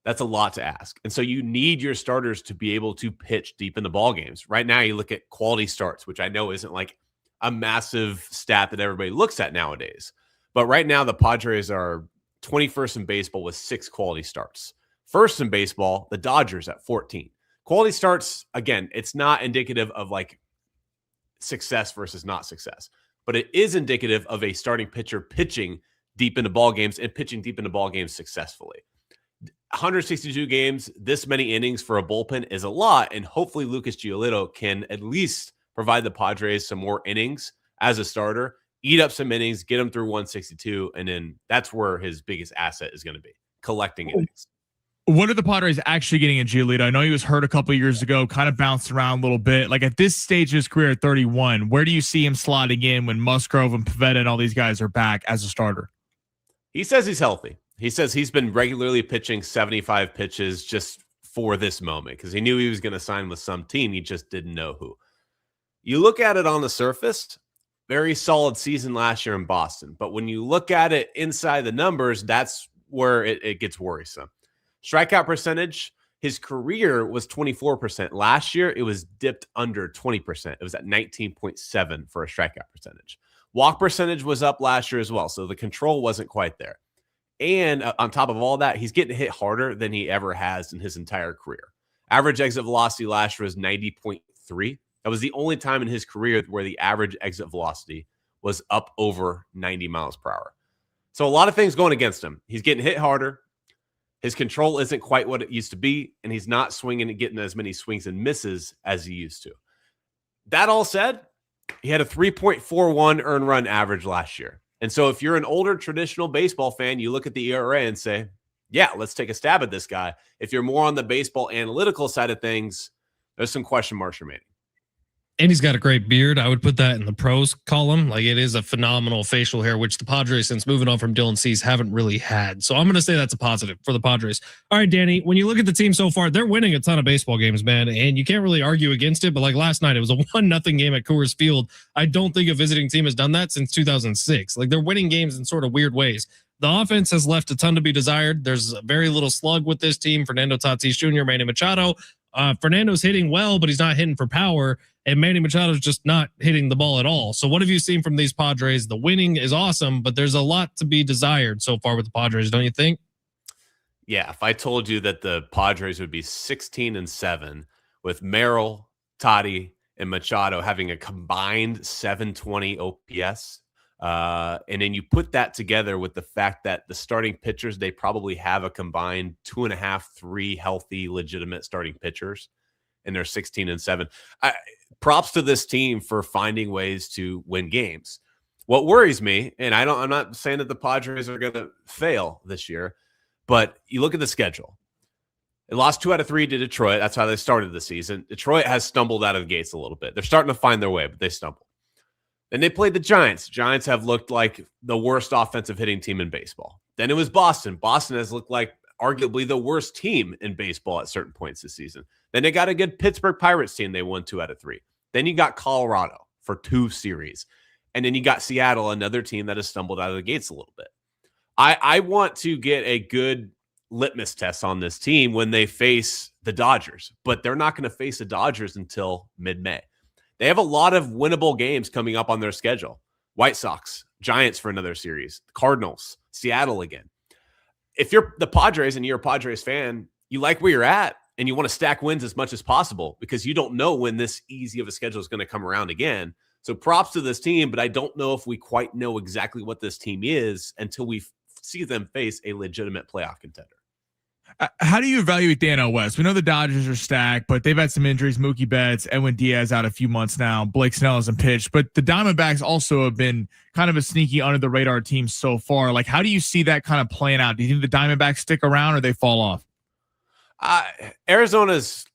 that's a lot to ask. And so you need your starters to be able to pitch deep in the ball games. Right now, you look at quality starts, which I know isn't like a massive stat that everybody looks at nowadays. But right now, the Padres are 21st in baseball with 6 quality starts. First in baseball, the Dodgers at 14. Quality starts, again, it's not indicative of like success versus not success, but it is indicative of a starting pitcher pitching deep into ball games and pitching deep into ball games successfully. 162 games, this many innings for a bullpen is a lot, and hopefully Lucas Giolito can at least provide the Padres some more innings as a starter, eat up some innings, get him through 162, and then that's where his biggest asset is going to be, collecting innings. What are the Padres actually getting in Giolito? I know he was hurt a couple of years ago, kind of bounced around a little bit. Like at this stage of his career at 31, where do you see him slotting in when Musgrove and Pivetta and all these guys are back as a starter? He says he's healthy. He says he's been regularly pitching 75 pitches just for this moment because he knew he was going to sign with some team. He just didn't know who. You look at it on the surface, very solid season last year in Boston. But when you look at it inside the numbers, that's where it gets worrisome. Strikeout percentage, his career was 24%. Last year, it was dipped under 20%. It was at 19.7 for a strikeout percentage. Walk percentage was up last year as well, so the control wasn't quite there. And on top of all that, he's getting hit harder than he ever has in his entire career. Average exit velocity last year was 90.3. That was the only time in his career where the average exit velocity was up over 90 miles per hour. So a lot of things going against him. He's getting hit harder. His control isn't quite what it used to be, and he's not swinging and getting as many swings and misses as he used to. That all said, He had a 3.41 earned run average last year. And so if you're an older traditional baseball fan, you look at the ERA and say, yeah, let's take a stab at this guy. If you're more on the baseball analytical side of things, there's some question marks remaining. And he's got a great beard. I would put that in the pros column. Like, it is a phenomenal facial hair, which the Padres, since moving on from Dylan Cease, haven't really had. So I'm going to say that's a positive for the Padres. All right, Danny, when you look at the team so far, they're winning a ton of baseball games, man. And you can't really argue against it. But like last night, it was a 1-0 game at Coors Field. I don't think a visiting team has done that since 2006. Like, they're winning games in sort of weird ways. The offense has left a ton to be desired. There's very little slug with this team. Fernando Tatis Jr., Manny Machado. Fernando's hitting well, but he's not hitting for power. And Manny Machado's just not hitting the ball at all. So what have you seen from these Padres? The winning is awesome, but there's a lot to be desired so far with the Padres, don't you think? Yeah, if I told you that the Padres would be 16-7 with Merrill, Toddy, and Machado having a combined 720 OPS, and then you put that together with the fact that the starting pitchers, they probably have a combined 2.5, 3 healthy, legitimate starting pitchers, and they're 16-7. Props to this team for finding ways to win games. What worries me, and I'm not saying that the Padres are going to fail this year, but you look at the schedule. They lost 2 out of 3 to Detroit. That's how they started the season. Detroit has stumbled out of the gates a little bit. They're starting to find their way, but they stumbled. Then they played the Giants. Giants have looked like the worst offensive hitting team in baseball. Then it was Boston. Boston has looked like arguably the worst team in baseball at certain points this season. Then they got a good Pittsburgh Pirates team. They won 2 out of 3. Then you got Colorado for 2 series. And then you got Seattle, another team that has stumbled out of the gates a little bit. I want to get a good litmus test on this team when they face the Dodgers, but they're not going to face the Dodgers until mid-May. They have a lot of winnable games coming up on their schedule. White Sox, Giants for another series, Cardinals, Seattle again. If you're the Padres and you're a Padres fan, you like where you're at and you want to stack wins as much as possible because you don't know when this easy of a schedule is going to come around again. So props to this team, but I don't know if we quite know exactly what this team is until we see them face a legitimate playoff contender. How do you evaluate the NL West? We know the Dodgers are stacked, but they've had some injuries. Mookie Betts, Edwin Diaz out a few months now. Blake Snell hasn't pitched, but the Diamondbacks also have been kind of a sneaky under the radar team so far. Like, how do you see that kind of playing out? Do you think the Diamondbacks stick around or they fall off? Arizona's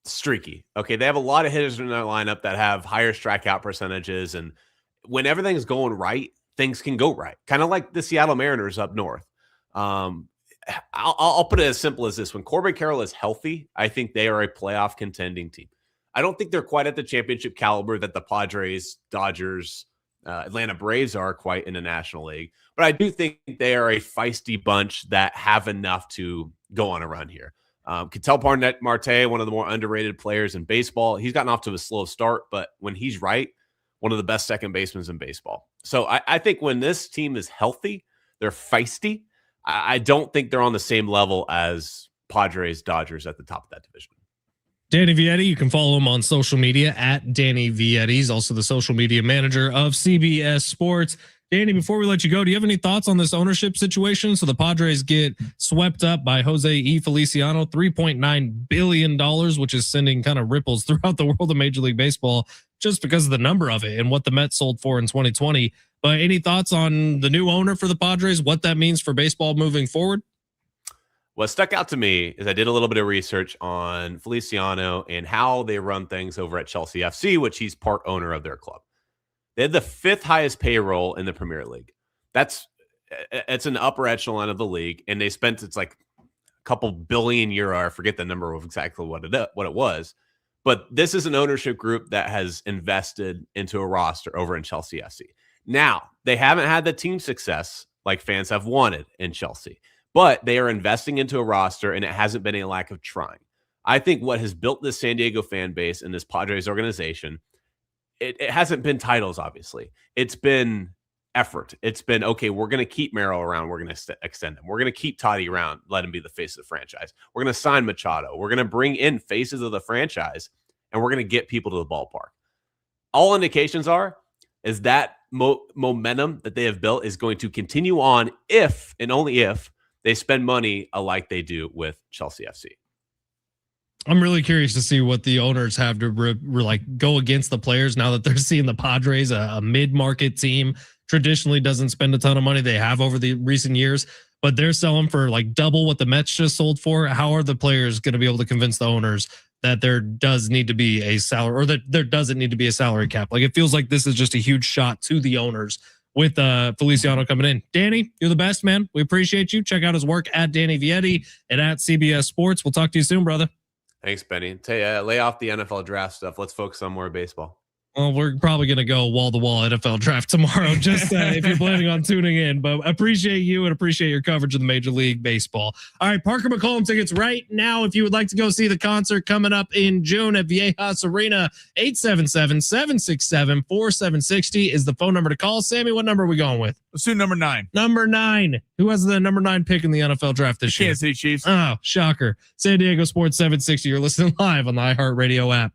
streaky. Okay, they have a lot of hitters in their lineup that have higher strikeout percentages, and when everything's going right, things can go right. Kind of like the Seattle Mariners up north. I'll put it as simple as this. When Corbin Carroll is healthy, I think they are a playoff contending team. I don't think they're quite at the championship caliber that the Padres, Dodgers, Atlanta Braves are quite in the National League. But I do think they are a feisty bunch that have enough to go on a run here. Ketel Marte, one of the more underrated players in baseball. He's gotten off to a slow start, but when he's right, one of the best second basemen in baseball. So I think when this team is healthy, they're feisty. I don't think they're on the same level as Padres, Dodgers at the top of that division. Danny Vietti, you can follow him on social media at Danny Vietti. He's also the social media manager of CBS Sports. Danny, before we let you go, do you have any thoughts on this ownership situation? So the Padres get swept up by Jose E. Feliciano, $3.9 billion, which is sending kind of ripples throughout the world of Major League Baseball just because of the number of it and what the Mets sold for in 2020. But any thoughts on the new owner for the Padres, what that means for baseball moving forward? What stuck out to me is I did a little bit of research on Feliciano and how they run things over at Chelsea FC, which he's part owner of their club. They had the 5th highest payroll in the Premier League. It's an upper echelon of the league, and they spent it's like a couple billion euro. I forget the number of exactly what it was, but this is an ownership group that has invested into a roster over in Chelsea FC. Now, they haven't had the team success like fans have wanted in Chelsea, but they are investing into a roster, and it hasn't been a lack of trying. I think what has built this San Diego fan base and this Padres organization, it hasn't been titles, obviously. It's been effort. It's been, okay, we're going to keep Merrill around. We're going to extend him. We're going to keep Toddy around, let him be the face of the franchise. We're going to sign Machado. We're going to bring in faces of the franchise, and we're going to get people to the ballpark. All indications is that momentum that they have built is going to continue on if and only if they spend money like they do with Chelsea FC. I'm really curious to see what the owners have to like go against the players now that they're seeing the Padres, a mid-market team, traditionally doesn't spend a ton of money. They have over the recent years, but they're selling for like double what the Mets just sold for. How are the players going to be able to convince the owners that there does need to be a salary, or that there doesn't need to be a salary cap? Like, it feels like this is just a huge shot to the owners with Feliciano coming in. Danny, you're the best, man. We appreciate you. Check out his work at Danny Vietti and at CBS Sports. We'll talk to you soon, brother. Thanks, Benny. Lay off the NFL draft stuff. Let's focus on more baseball. Well, we're probably going to go wall-to-wall NFL draft tomorrow, just if you're planning on tuning in. But appreciate you and appreciate your coverage of the Major League Baseball. All right, Parker McCollum tickets right now if you would like to go see the concert coming up in June at Viejas Arena. 877-767-4760 is the phone number to call. Sammy, what number are we going with? Let's do number 9. Number 9. Who has the number 9 pick in the NFL draft this year? Kansas City Chiefs. Oh, shocker. San Diego Sports 760. You're listening live on the iHeartRadio app.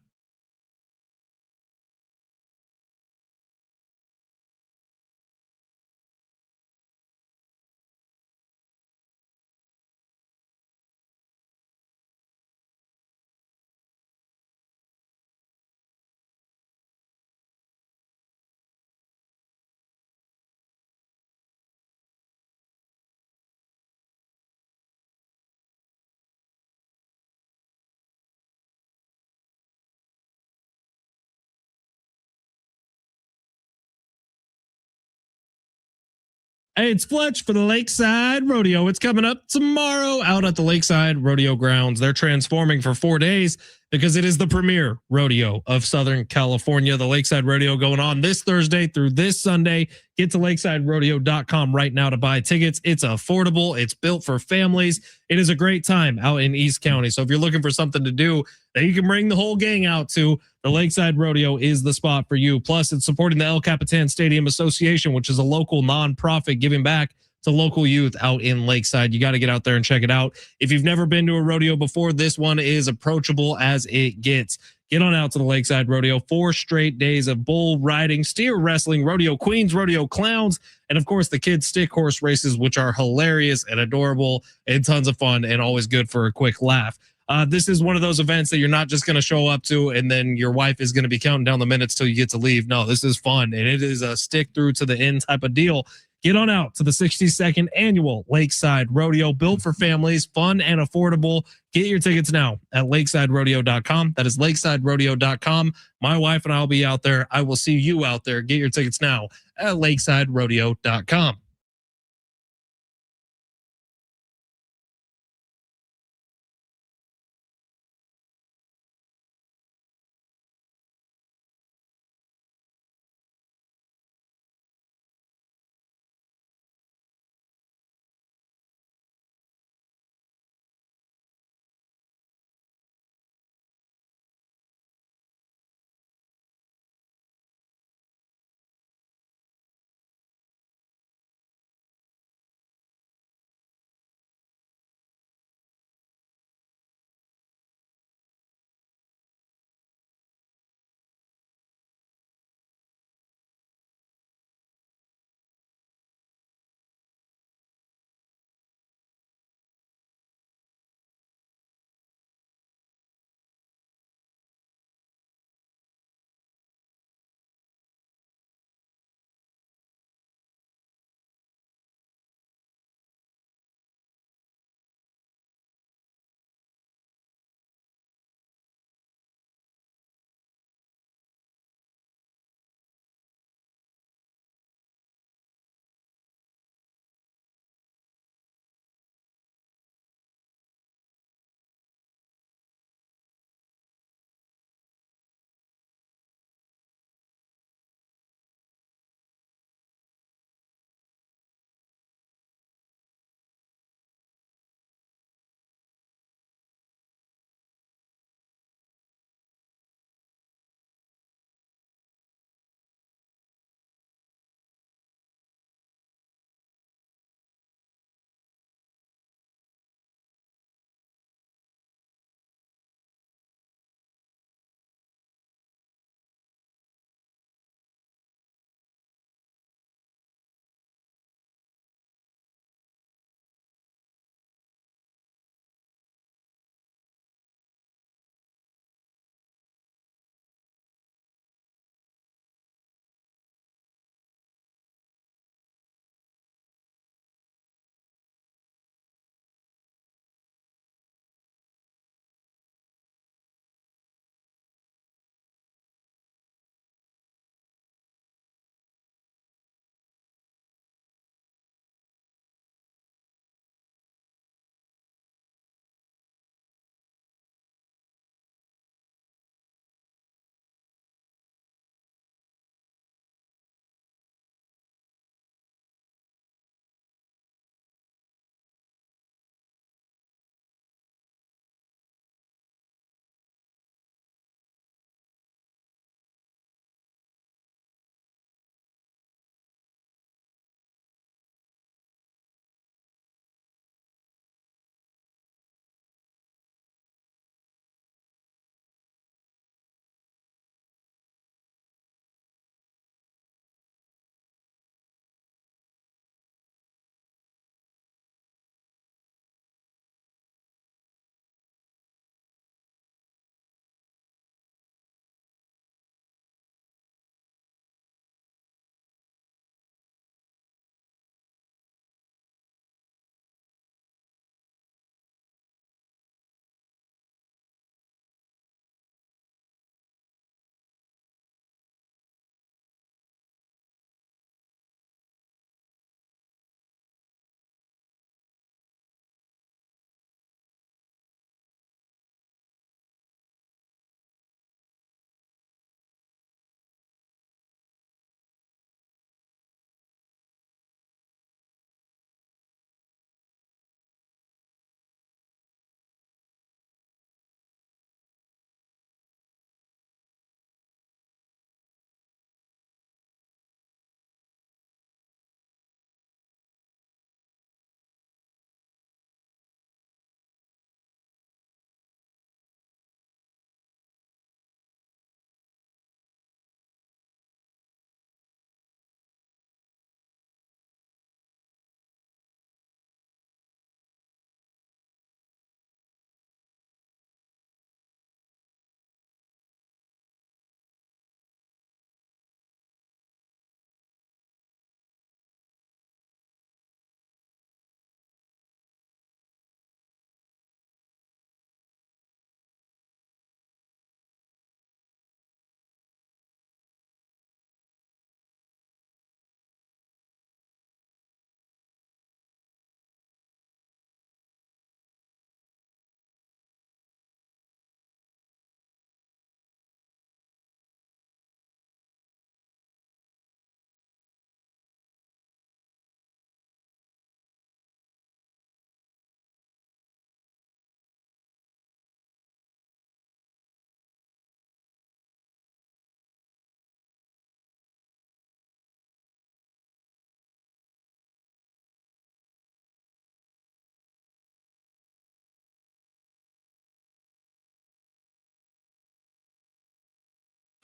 Hey, it's Fletch for the Lakeside Rodeo. It's coming up tomorrow out at the Lakeside Rodeo grounds. They're transforming for 4 days because it is the premier rodeo of Southern California. The Lakeside Rodeo going on this Thursday through this Sunday. Get to lakesiderodeo.com right now to buy tickets. It's affordable. It's built for families. It is a great time out in East County. So if you're looking for something to do that you can bring the whole gang out to, the Lakeside Rodeo is the spot for you. Plus, it's supporting the El Capitan Stadium Association, which is a local nonprofit giving back to local youth out in Lakeside. You got to get out there and check it out. If you've never been to a rodeo before, this one is approachable as it gets. Get on out to the Lakeside Rodeo. 4 straight days of bull riding, steer wrestling, rodeo queens, rodeo clowns, and of course the kids' stick horse races, which are hilarious and adorable and tons of fun and always good for a quick laugh. This is one of those events that you're not just going to show up to and then your wife is going to be counting down the minutes till you get to leave. No, this is fun, and it is a stick through to the end type of deal. Get on out to the 62nd annual Lakeside Rodeo, built for families, fun and affordable. Get your tickets now at lakesiderodeo.com. That is lakesiderodeo.com. My wife and I will be out there. I will see you out there. Get your tickets now at lakesiderodeo.com.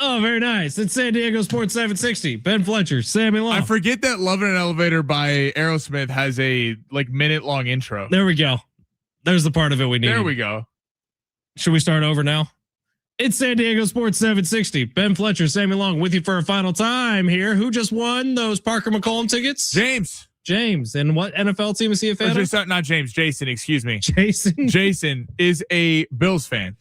Oh, very nice. It's San Diego Sports 760. Ben Fletcher, Sammy Long. I forget that Love in an Elevator by Aerosmith has a minute long intro. There we go. There's the part of it we need. There we go. Should we start over now? It's San Diego Sports 760. Ben Fletcher, Sammy Long with you for a final time here. Who just won those Parker McCollum tickets? James. And what NFL team is he a fan of? Not James. Jason, excuse me. Jason. Jason is a Bills fan.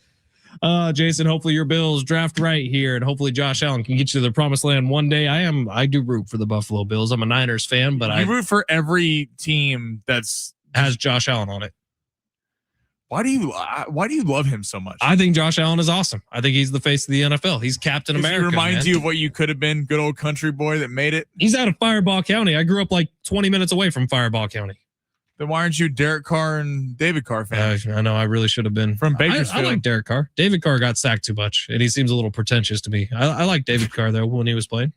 Jason, hopefully your Bills draft right here, and hopefully Josh Allen can get you to the promised land one day. I do root for the Buffalo Bills. I'm a Niners fan, but I root for every team that's has Josh Allen on it. Why do you love him so much? I think Josh Allen is awesome. I think he's the face of the NFL. He's Captain America. He reminds you of what you could have been, good old country boy that made it. He's out of Fireball County. I grew up like 20 minutes away from Fireball County. Then why aren't you Derek Carr and David Carr fans? I know I really should have been from Bakersfield. I like Derek Carr. David Carr got sacked too much, and he seems a little pretentious to me. I like David Carr though when he was playing.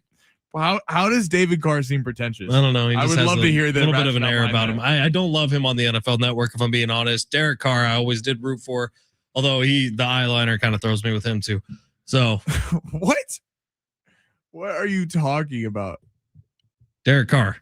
Well, how does David Carr seem pretentious? I don't know. I would love to hear that. A little bit of an air about him. I don't love him on the NFL Network, if I'm being honest. Derek Carr, I always did root for, although the eyeliner kind of throws me with him too. So what are you talking about? Derek Carr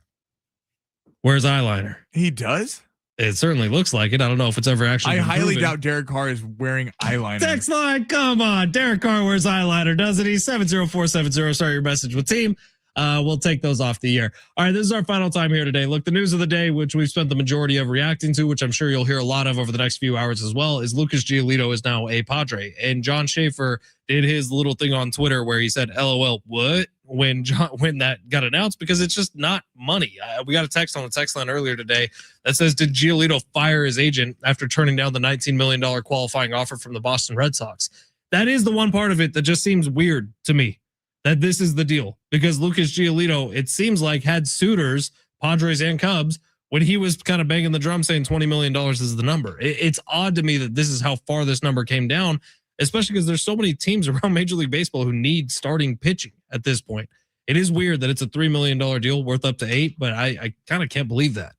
wears eyeliner. He does? It certainly looks like it. I don't know if it's ever actually. I highly doubt Derek Carr is wearing eyeliner. Text line, come on. Derek Carr wears eyeliner, doesn't he? 70470. Start your message with team. We'll take those off the air. All right, this is our final time here today. Look, the news of the day, which we've spent the majority of reacting to, which I'm sure you'll hear a lot of over the next few hours as well, is Lucas Giolito is now a Padre. And John Schaefer did his little thing on Twitter where he said, LOL, what? When that got announced, because it's just not money. We got a text on the text line earlier today that says, did Giolito fire his agent after turning down the $19 million qualifying offer from the Boston Red Sox? That is the one part of it that just seems weird to me. That this is the deal, because Lucas Giolito, it seems like, had suitors, Padres and Cubs, when he was kind of banging the drum saying $20 million is the number. It's odd to me that this is how far this number came down, especially because there's so many teams around Major League Baseball who need starting pitching at this point. It is weird that it's a $3 million deal worth up to $8 million, but I kind of can't believe that.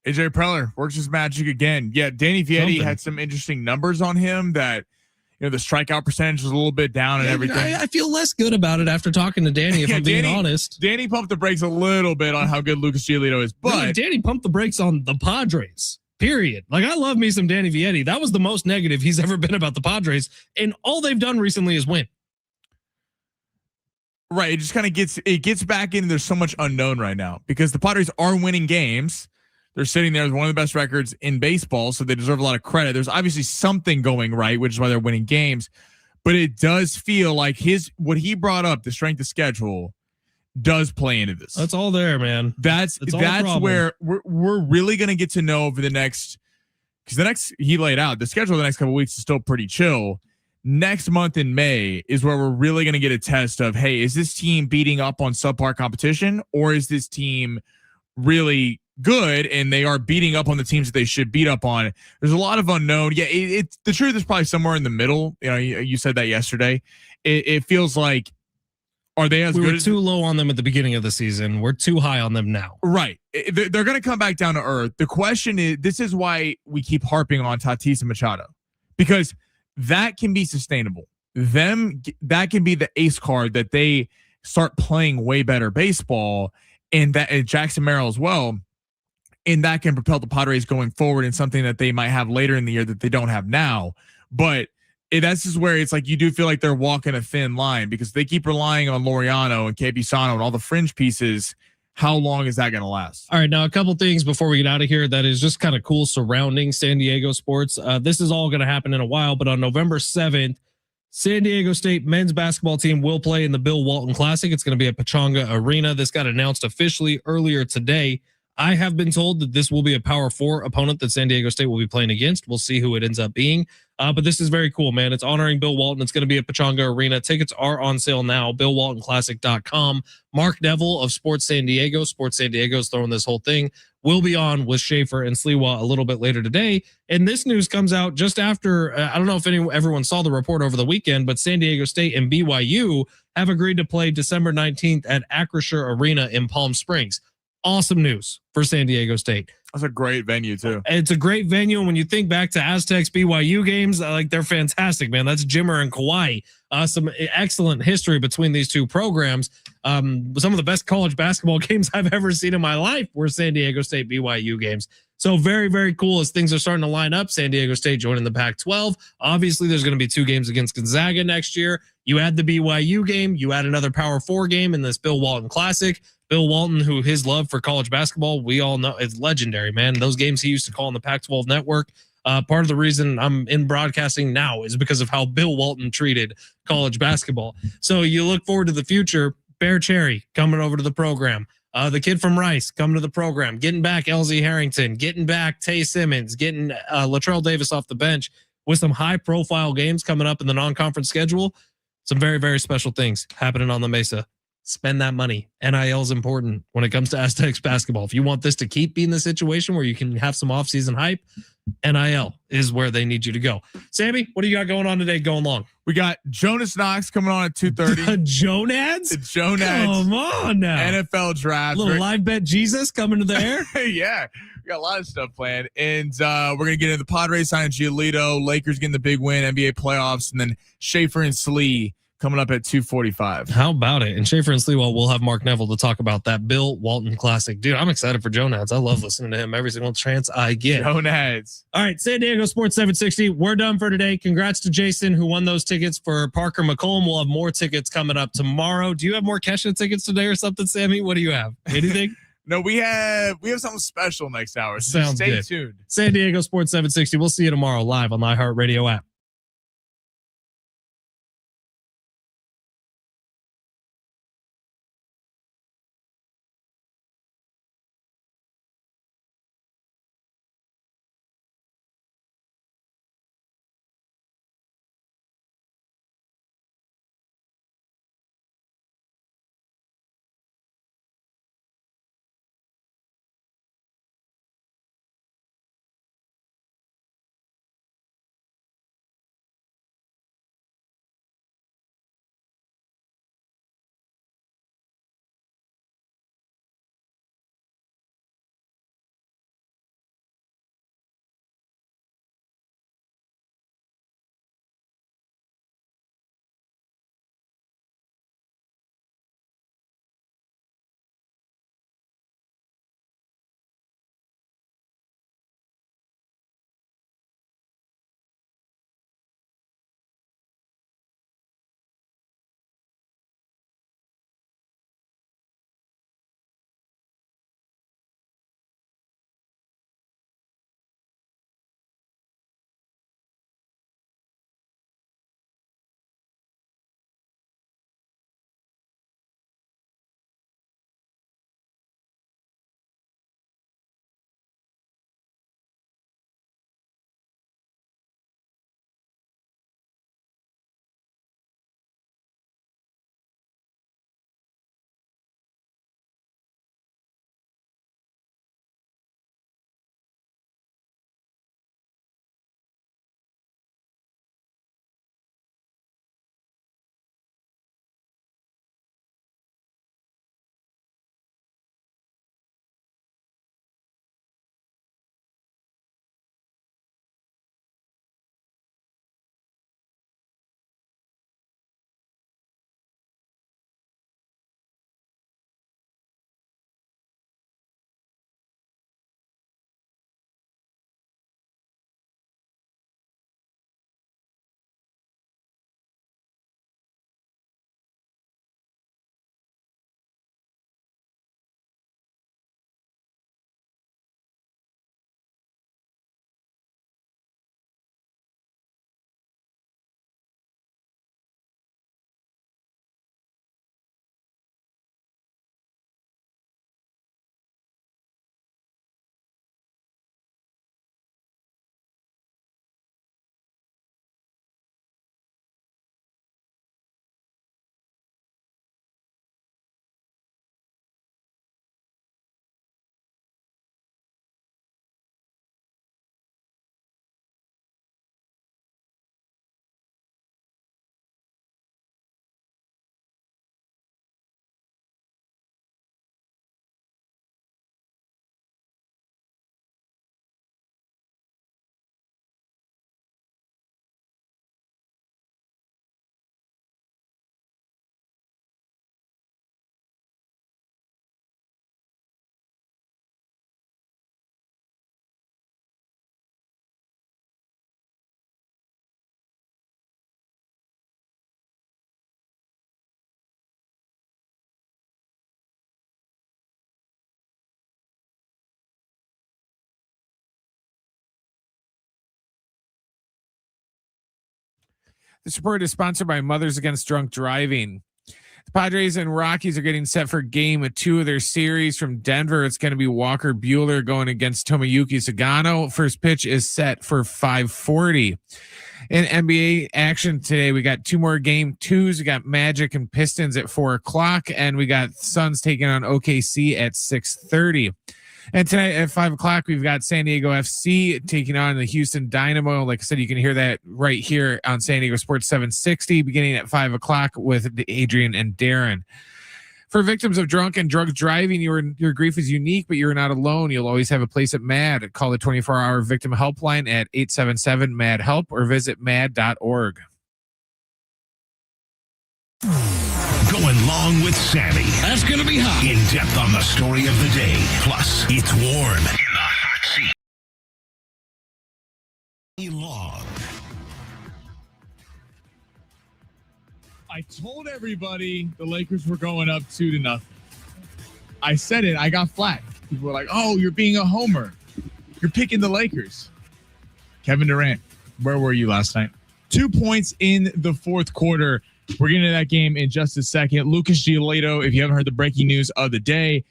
AJ Preller works his magic again. Yeah, Danny Vietti had some interesting numbers on him that, the strikeout percentage was a little bit down and everything. I feel less good about it after talking to Danny, if I'm being honest. Danny pumped the brakes a little bit on how good Lucas Giolito is, but really, Danny pumped the brakes on the Padres, period. Like, I love me some Danny Vietti. That was the most negative he's ever been about the Padres, and all they've done recently is win. Right. It just kind of gets back in. There's so much unknown right now because the Padres are winning games. They're sitting there with one of the best records in baseball, so they deserve a lot of credit. There's obviously something going right, which is why they're winning games. But it does feel like what he brought up, the strength of schedule, does play into this. That's all there, man. That's where we're really going to get to know over the next, because he laid out the schedule the next couple of weeks is still pretty chill. Next month in May is where we're really going to get a test of, hey, is this team beating up on subpar competition, or is this team really good and they are beating up on the teams that they should beat up on? There's a lot of unknown. Yeah, it's the truth is probably somewhere in the middle. You said that yesterday. It feels like, are they as good? We were too low on them at the beginning of the season. We're too high on them now. Right. They're going to come back down to earth. The question is, this is why we keep harping on Tatis and Machado, because that can be sustainable. That can be the ace card that they start playing way better baseball, and that Jackson Merrill as well. And that can propel the Padres going forward in something that they might have later in the year that they don't have now. But that's just where it's like you do feel like they're walking a thin line because they keep relying on Laureano and Campusano and all the fringe pieces. How long is that going to last? All right, now a couple things before we get out of here that is just kind of cool surrounding San Diego sports. This is all going to happen in a while, but on November 7th, San Diego State men's basketball team will play in the Bill Walton Classic. It's going to be at Pechanga Arena. This got announced officially earlier today. I have been told that this will be a Power 4 opponent that San Diego State will be playing against. We'll see who it ends up being. But this is very cool, man. It's honoring Bill Walton. It's going to be at Pechanga Arena. Tickets are on sale now. BillWaltonClassic.com. Mark Neville of Sports San Diego. Sports San Diego's throwing this whole thing. We'll be on with Schaefer and Sliwa a little bit later today. And this news comes out just after, I don't know if everyone saw the report over the weekend, but San Diego State and BYU have agreed to play December 19th at Acrisure Arena in Palm Springs. awesome news for San Diego State. That's a great venue too. It's a great venue. And when you think back to Aztecs BYU games, like they're fantastic, man. That's Jimmer and Kawhi. Some excellent history between these two programs. Some of the best college basketball games I've ever seen in my life were San Diego State BYU games. So very, very cool as things are starting to line up. San Diego State joining the Pac-12. Obviously, there's going to be 2 games against Gonzaga next year. You add the BYU game, you add another Power 4 game in this Bill Walton Classic. Bill Walton, who his love for college basketball, we all know is legendary, man. Those games he used to call on the Pac-12 network. Part of the reason I'm in broadcasting now is because of how Bill Walton treated college basketball. So you look forward to the future. Bear Cherry coming over to the program. The kid from Rice coming to the program, getting back LZ Harrington, getting back Tay Simmons, getting Latrell Davis off the bench with some high-profile games coming up in the non-conference schedule. Some very, very special things happening on the Mesa. Spend that money. NIL is important when it comes to Aztecs basketball. If you want this to keep being the situation where you can have some off-season hype, NIL is where they need you to go. Sammy, what do you got going on today going long? We got Jonas Knox coming on at 2:30. Jonads? The Jonads. Come on now. NFL draft. Little live bet Jesus coming to the air. Yeah. We got a lot of stuff planned. And we're going to get into the Padres signing Giolito, Lakers getting the big win, NBA playoffs, and then Schaefer and Slee coming up at 2:45. How about it? And Schaefer and Sleewell will have Mark Neville to talk about that Bill Walton Classic. Dude, I'm excited for Jonads. I love listening to him every single chance I get. Jonads. All right, San Diego Sports 760. We're done for today. Congrats to Jason who won those tickets for Parker McCollum. We'll have more tickets coming up tomorrow. Do you have more Kesha tickets today or something, Sammy? What do you have? Anything? No, we have something special next hour. So Sounds stay good. tuned. San Diego Sports 760. We'll see you tomorrow live on the iHeartRadio app. This report is sponsored by Mothers Against Drunk Driving. The Padres and Rockies are getting set for game 2 of their series from Denver. It's going to be Walker Buehler going against Tomoyuki Sagano. First pitch is set for 5:40. In NBA action today, we got 2 more game 2s. We got Magic and Pistons at 4:00, and we got Suns taking on OKC at 6:30. And tonight at 5:00, we've got San Diego FC taking on the Houston Dynamo. Like I said, you can hear that right here on San Diego Sports 760, beginning at 5:00 with Adrian and Darren. For victims of drunk and drug driving, your grief is unique, but you're not alone. You'll always have a place at MAD. Call the 24-hour victim helpline at 877-MAD-HELP or visit mad.org. Going long with Sammy. That's going to be hot. In depth on the story of the day. Plus, it's warm in the hot seat. Long. I told everybody the Lakers were going up 2-0. I said it. I got flack. People were like, "Oh, you're being a homer. You're picking the Lakers." Kevin Durant, where were you last night? 2 points in the fourth quarter. We're getting to that game in just a second. Lucas Giolito, if you haven't heard the breaking news of the day,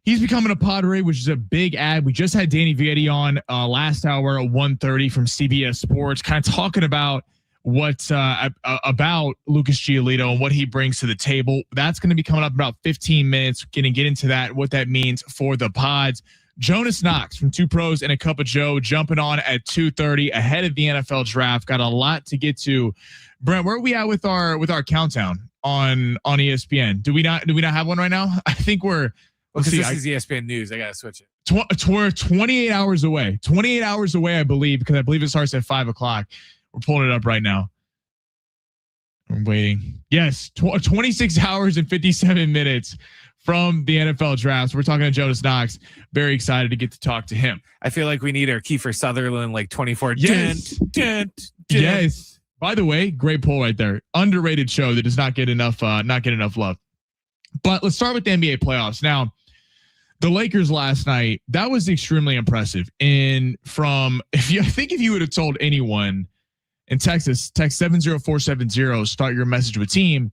he's becoming a Padre, which is a big ad. We just had Danny Vietti on last hour at 1:30 from CBS Sports, kind of talking about about Lucas Giolito and what he brings to the table. That's going to be coming up in about 15 minutes. Going to get into that, what that means for the Pods. Jonas Knox from Two Pros and a Cup of Joe jumping on at 2:30 ahead of the NFL draft. Got a lot to get to. Brent, where are we at with our countdown on ESPN? Do we not have one right now? I think we're. Let's see. This is ESPN News. I gotta switch it. We're 28 hours away. 28 hours away, I believe, because I believe it starts at 5:00. We're pulling it up right now. I'm waiting. Yes, 26 hours and 57 minutes from the NFL draft. We're talking to Jonas Knox. Very excited to get to talk to him. I feel like we need our Kiefer Sutherland like 24. Yes. Yes. By the way, great poll right there. Underrated show that does not get enough love. But let's start with the NBA playoffs. Now, the Lakers last night, that was extremely impressive. And if you would have told anyone in Texas, text 70470, start your message with team.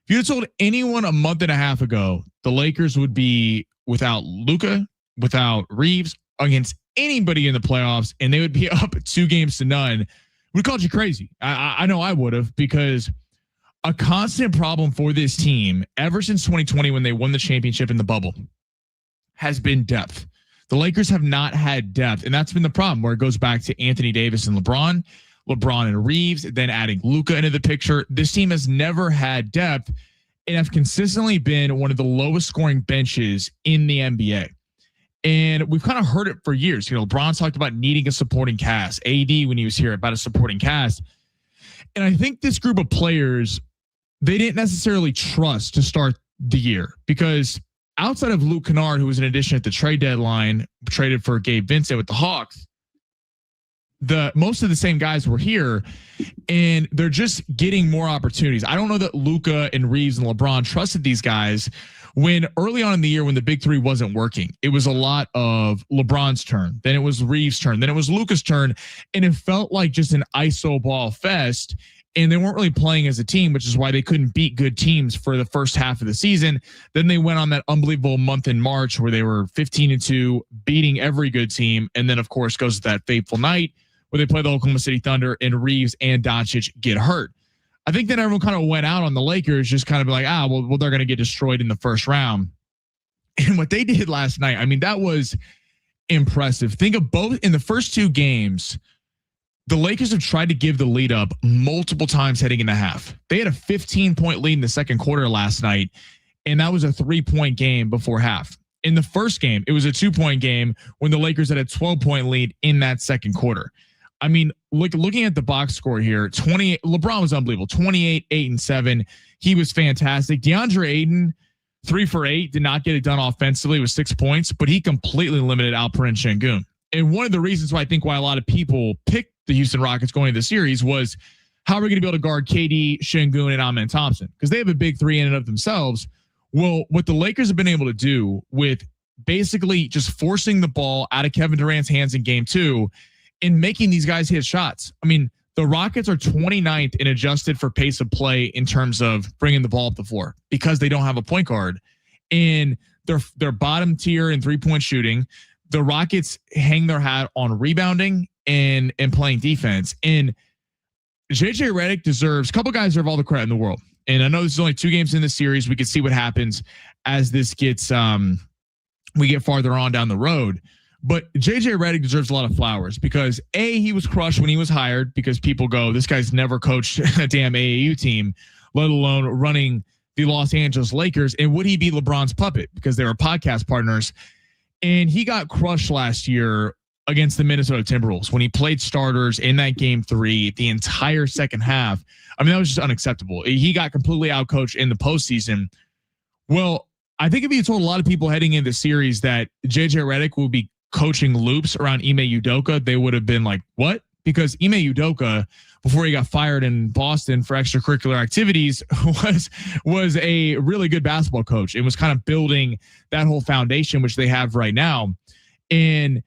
If you had told anyone a month and a half ago, the Lakers would be without Luka, without Reeves, against anybody in the playoffs, and they would be up 2-0, we called you crazy. I know I would have, because a constant problem for this team ever since 2020 when they won the championship in the bubble has been depth. The Lakers have not had depth, and that's been the problem, where it goes back to Anthony Davis and LeBron and Reeves, then adding Luka into the picture. This team has never had depth and have consistently been one of the lowest scoring benches in the NBA. And we've kind of heard it for years. You know, LeBron talked about needing a supporting cast. AD, when he was here, about a supporting cast. And I think this group of players, they didn't necessarily trust to start the year, because outside of Luke Kennard, who was an addition at the trade deadline, traded for Gabe Vincent with the Hawks, most of the same guys were here, and they're just getting more opportunities. I don't know that Luka and Reeves and LeBron trusted these guys when early on in the year, when the big three wasn't working. It was a lot of LeBron's turn, then it was Reeves' turn, then it was Luka's turn, and it felt like just an iso ball fest. And they weren't really playing as a team, which is why they couldn't beat good teams for the first half of the season. Then they went on that unbelievable month in March where they were 15-2, beating every good team. And then, of course, goes to that fateful night where they play the Oklahoma City Thunder and Reeves and Doncic get hurt. I think that everyone kind of went out on the Lakers, just kind of like, well, they're going to get destroyed in the first round. And what they did last night, I mean, that was impressive. Think of both in the first 2 games. The Lakers have tried to give the lead up multiple times heading into half. They had a 15-point lead in the second quarter last night, and that was a 3-point game before half. In the first game, it was a 2-point game when the Lakers had a 12-point lead in that second quarter. I mean, looking at the box score here, LeBron was unbelievable. 28, 8, and 7. He was fantastic. DeAndre Ayton, 3 for 8, did not get it done offensively with 6 points, but he completely limited Alperen Şengün. And one of the reasons why a lot of people picked the Houston Rockets going into the series was, how are we going to be able to guard KD, Şengün, and Amen Thompson? Because they have a big 3 in and of themselves. Well, what the Lakers have been able to do with basically just forcing the ball out of Kevin Durant's hands in game 2 and making these guys hit shots. I mean, The Rockets are 29th in adjusted for pace of play in terms of bringing the ball up the floor because they don't have a point guard. And they're bottom tier in 3-point shooting. The Rockets hang their hat on rebounding and playing defense. And JJ Redick deserves, a couple guys deserve all the credit in the world. And I know this is only 2 games in the series. We can see what happens as this gets, we get farther on down the road. But JJ Redick deserves a lot of flowers because he was crushed when he was hired because people go, this guy's never coached a damn AAU team, let alone running the Los Angeles Lakers. And would he be LeBron's puppet because they were podcast partners? And he got crushed last year against the Minnesota Timberwolves when he played starters in that game 3, the entire second half. I mean, that was just unacceptable. He got completely outcoached in the postseason. Well, I think if you told a lot of people heading into the series that JJ Redick will be coaching loops around Ime Udoka, they would have been like, what? Because Ime Udoka, before he got fired in Boston for extracurricular activities, was a really good basketball coach and was kind of building that whole foundation, which they have right now. And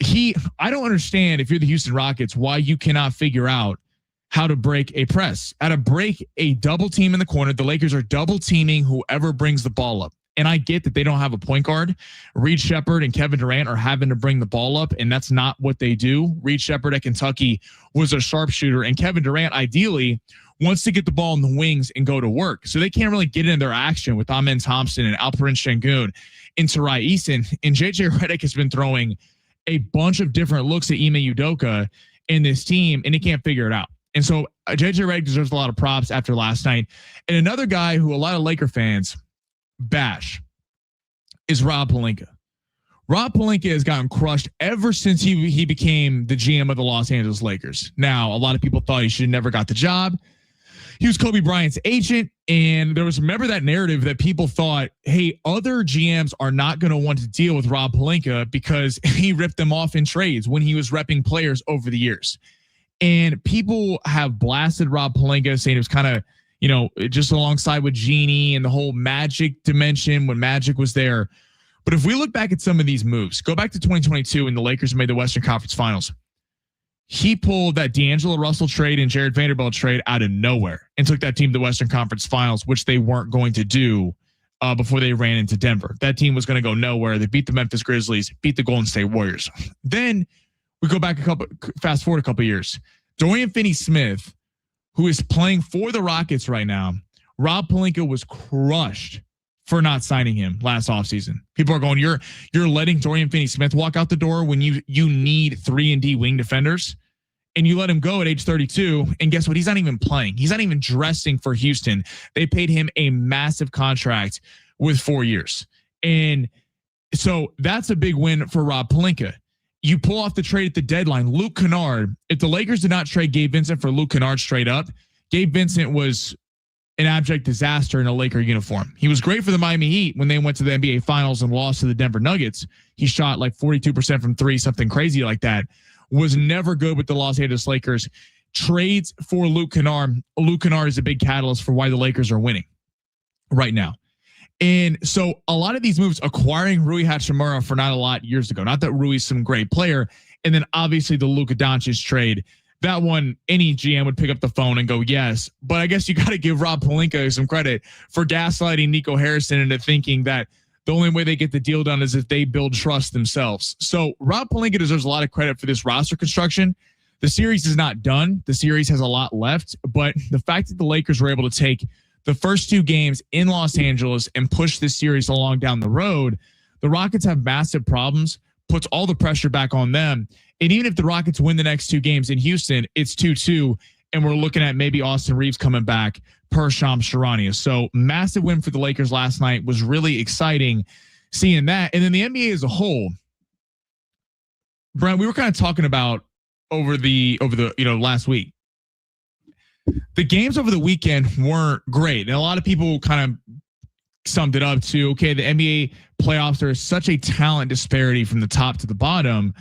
I don't understand, if you're the Houston Rockets, why you cannot figure out how to break a press, how to break a double team in the corner. The Lakers are double teaming whoever brings the ball up. And I get that they don't have a point guard. Reed Sheppard and Kevin Durant are having to bring the ball up, and that's not what they do. Reed Sheppard at Kentucky was a sharpshooter, and Kevin Durant ideally wants to get the ball in the wings and go to work. So they can't really get in their action with Amen Thompson and Alperen Şengün and Tari Eason. And JJ Redick has been throwing a bunch of different looks at Ime Udoka in this team, and he can't figure it out. And so JJ Redick deserves a lot of props after last night. And another guy who a lot of Laker fans bash is Rob Pelinka. Rob Pelinka has gotten crushed ever since he became the GM of the Los Angeles Lakers. Now, a lot of people thought he should have never got the job. He was Kobe Bryant's agent, and there was, remember that narrative that people thought, hey, other GMs are not going to want to deal with Rob Pelinka because he ripped them off in trades when he was repping players over the years. And people have blasted Rob Pelinka, saying it was kind of, just alongside with Genie and the whole Magic dimension when Magic was there. But if we look back at some of these moves, go back to 2022 when the Lakers made the Western Conference Finals. He pulled that D'Angelo Russell trade and Jared Vanderbilt trade out of nowhere and took that team to the Western Conference Finals, which they weren't going to do before they ran into Denver. That team was going to go nowhere. They beat the Memphis Grizzlies, beat the Golden State Warriors. Then we go back fast forward a couple years. Dorian Finney-Smith, who is playing for the Rockets right now, Rob Pelinka was crushed for not signing him last offseason. People are going, you're letting Dorian Finney-Smith walk out the door when you need 3-and-D wing defenders, and you let him go at age 32. And guess what? He's not even playing. He's not even dressing for Houston. They paid him a massive contract with 4 years. And so that's a big win for Rob Pelinka. You pull off the trade at the deadline. Luke Kennard, if the Lakers did not trade Gabe Vincent for Luke Kennard straight up, Gabe Vincent was an abject disaster in a Laker uniform. He was great for the Miami Heat when they went to the NBA Finals and lost to the Denver Nuggets. He shot like 42% from 3, something crazy like that. Was never good with the Los Angeles Lakers. Trades for Luke Kennard. Luke Kennard is a big catalyst for why the Lakers are winning right now. And so a lot of these moves, acquiring Rui Hachimura for not a lot years ago, not that Rui's some great player. And then obviously the Luka Doncic trade, that one, any GM would pick up the phone and go, yes. But I guess you got to give Rob Pelinka some credit for gaslighting Nico Harrison into thinking that the only way they get the deal done is if they build trust themselves. So Rob Pelinka deserves a lot of credit for this roster construction. The series is not done. The series has a lot left, but the fact that the Lakers were able to take the first 2 games in Los Angeles and push this series along down the road, the Rockets have massive problems, puts all the pressure back on them. And even if the Rockets win the next 2 games in Houston, it's 2-2, and we're looking at maybe Austin Reeves coming back per Shams Charania. So massive win for the Lakers last night. Was really exciting seeing that. And then the NBA as a whole, Brian, we were kind of talking about over the last week. The games over the weekend weren't great. And a lot of people kind of summed it up to, okay, the NBA playoffs, there is such a talent disparity from the top to the bottom.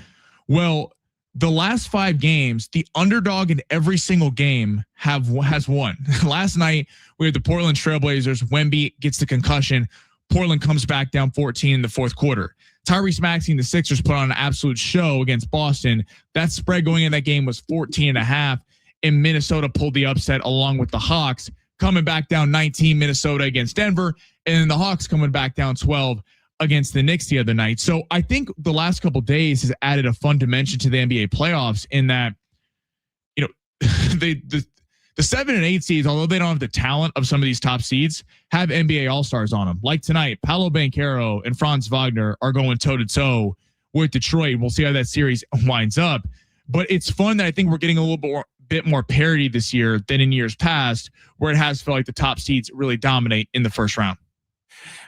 Well, the last 5 games, the underdog in every single game has won. Last night, we had the Portland Trailblazers. Wemby gets the concussion. Portland comes back down 14 in the fourth quarter. Tyrese Maxey and the Sixers put on an absolute show against Boston. That spread going in that game was 14.5. and Minnesota pulled the upset along with the Hawks, coming back down 19 Minnesota against Denver, and then the Hawks coming back down 12 against the Knicks the other night. So I think the last couple of days has added a fun dimension to the NBA playoffs in that, you know, the 7 and 8 seeds, although they don't have the talent of some of these top seeds, have NBA All-Stars on them. Like tonight, Paolo Banchero and Franz Wagner are going toe-to-toe with Detroit. We'll see how that series winds up. But it's fun that I think we're getting a little bit more parity this year than in years past, where it has felt like the top seeds really dominate in the first round.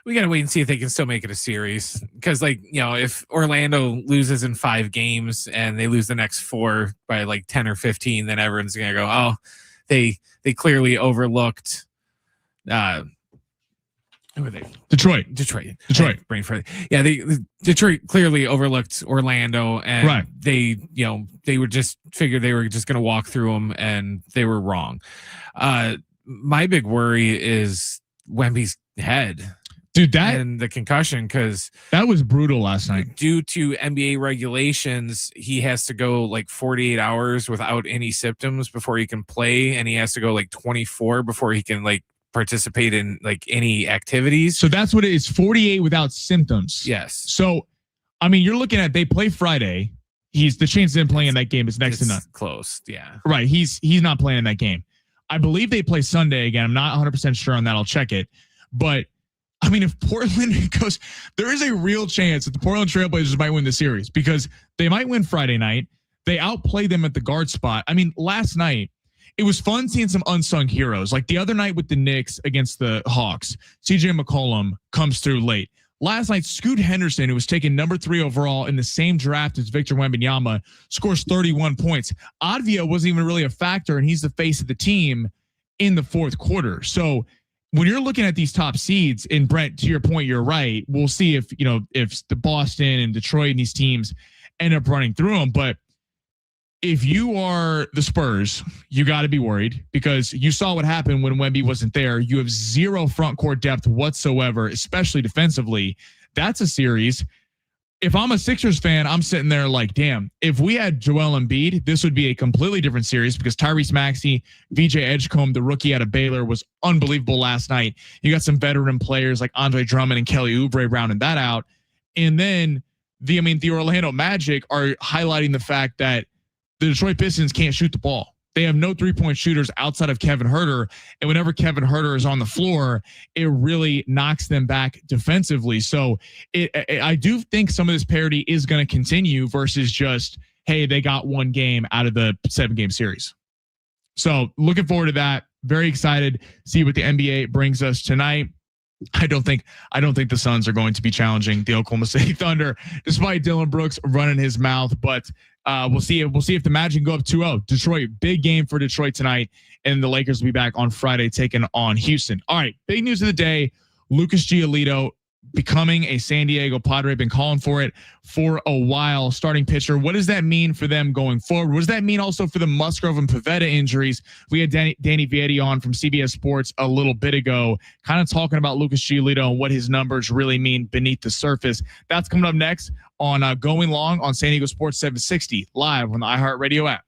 We got to wait and see if they can still make it a series. Because, like, you know, if Orlando loses in 5 games and they lose the next 4 by like 10 or 15, then everyone's going to go, oh, they clearly overlooked who were they? Detroit. Brain fart. Yeah, Detroit clearly overlooked Orlando, and right. they were just figured they were just going to walk through them, and they were wrong. My big worry is Wemby's head. Dude, and the concussion, because that was brutal last night. Due to NBA regulations, he has to go like 48 hours without any symptoms before he can play, and he has to go like 24 before he can like participate in like any activities. So that's what it is, 48 without symptoms. Yes. So, I mean, you're looking at, they play Friday. The chance of him playing in that game is next to none. Close. Yeah. Right. He's not playing in that game. I believe they play Sunday again. I'm not 100% sure on that. I'll check it. But I mean, if Portland goes, there is a real chance that the Portland Trailblazers might win the series because they might win Friday night. They outplayed them at the guard spot. I mean, last night, it was fun seeing some unsung heroes. Like the other night with the Knicks against the Hawks, CJ McCollum comes through late. Last night, Scoot Henderson, who was taken number 3 overall in the same draft as Victor Wembanyama, scores 31 points. Advia wasn't even really a factor, and he's the face of the team in the fourth quarter. So when you're looking at these top seeds, and Brent, to your point, you're right. We'll see if the Boston and Detroit and these teams end up running through them. But if you are the Spurs, you got to be worried because you saw what happened when Wemby wasn't there. You have zero front court depth whatsoever, especially defensively. That's a series. If I'm a Sixers fan, I'm sitting there like, damn, if we had Joel Embiid, this would be a completely different series because Tyrese Maxey, VJ Edgecombe, the rookie out of Baylor, was unbelievable last night. You got some veteran players like Andre Drummond and Kelly Oubre rounding that out. And then the Orlando Magic are highlighting the fact that the Detroit Pistons can't shoot the ball. They have no 3-point shooters outside of Kevin Huerter. And whenever Kevin Huerter is on the floor, it really knocks them back defensively. So I do think some of this parity is going to continue versus just, hey, they got one game out of the 7-game series. So looking forward to that. Very excited to see what the NBA brings us tonight. I don't think the Suns are going to be challenging the Oklahoma City Thunder, despite Dylan Brooks running his mouth. But we'll see if the Magic can go up 2-0. Detroit, big game for Detroit tonight, and the Lakers will be back on Friday taking on Houston. All right, big news of the day: Lucas Giolito becoming a San Diego Padre. Been calling for it for a while. Starting pitcher. What does that mean for them going forward? What does that mean also for the Musgrove and Pavetta injuries? We had Danny Vietti on from CBS Sports a little bit ago, kind of talking about Lucas Giolito and what his numbers really mean beneath the surface. That's coming up next on Going Long on San Diego Sports 760 live on the iHeartRadio app.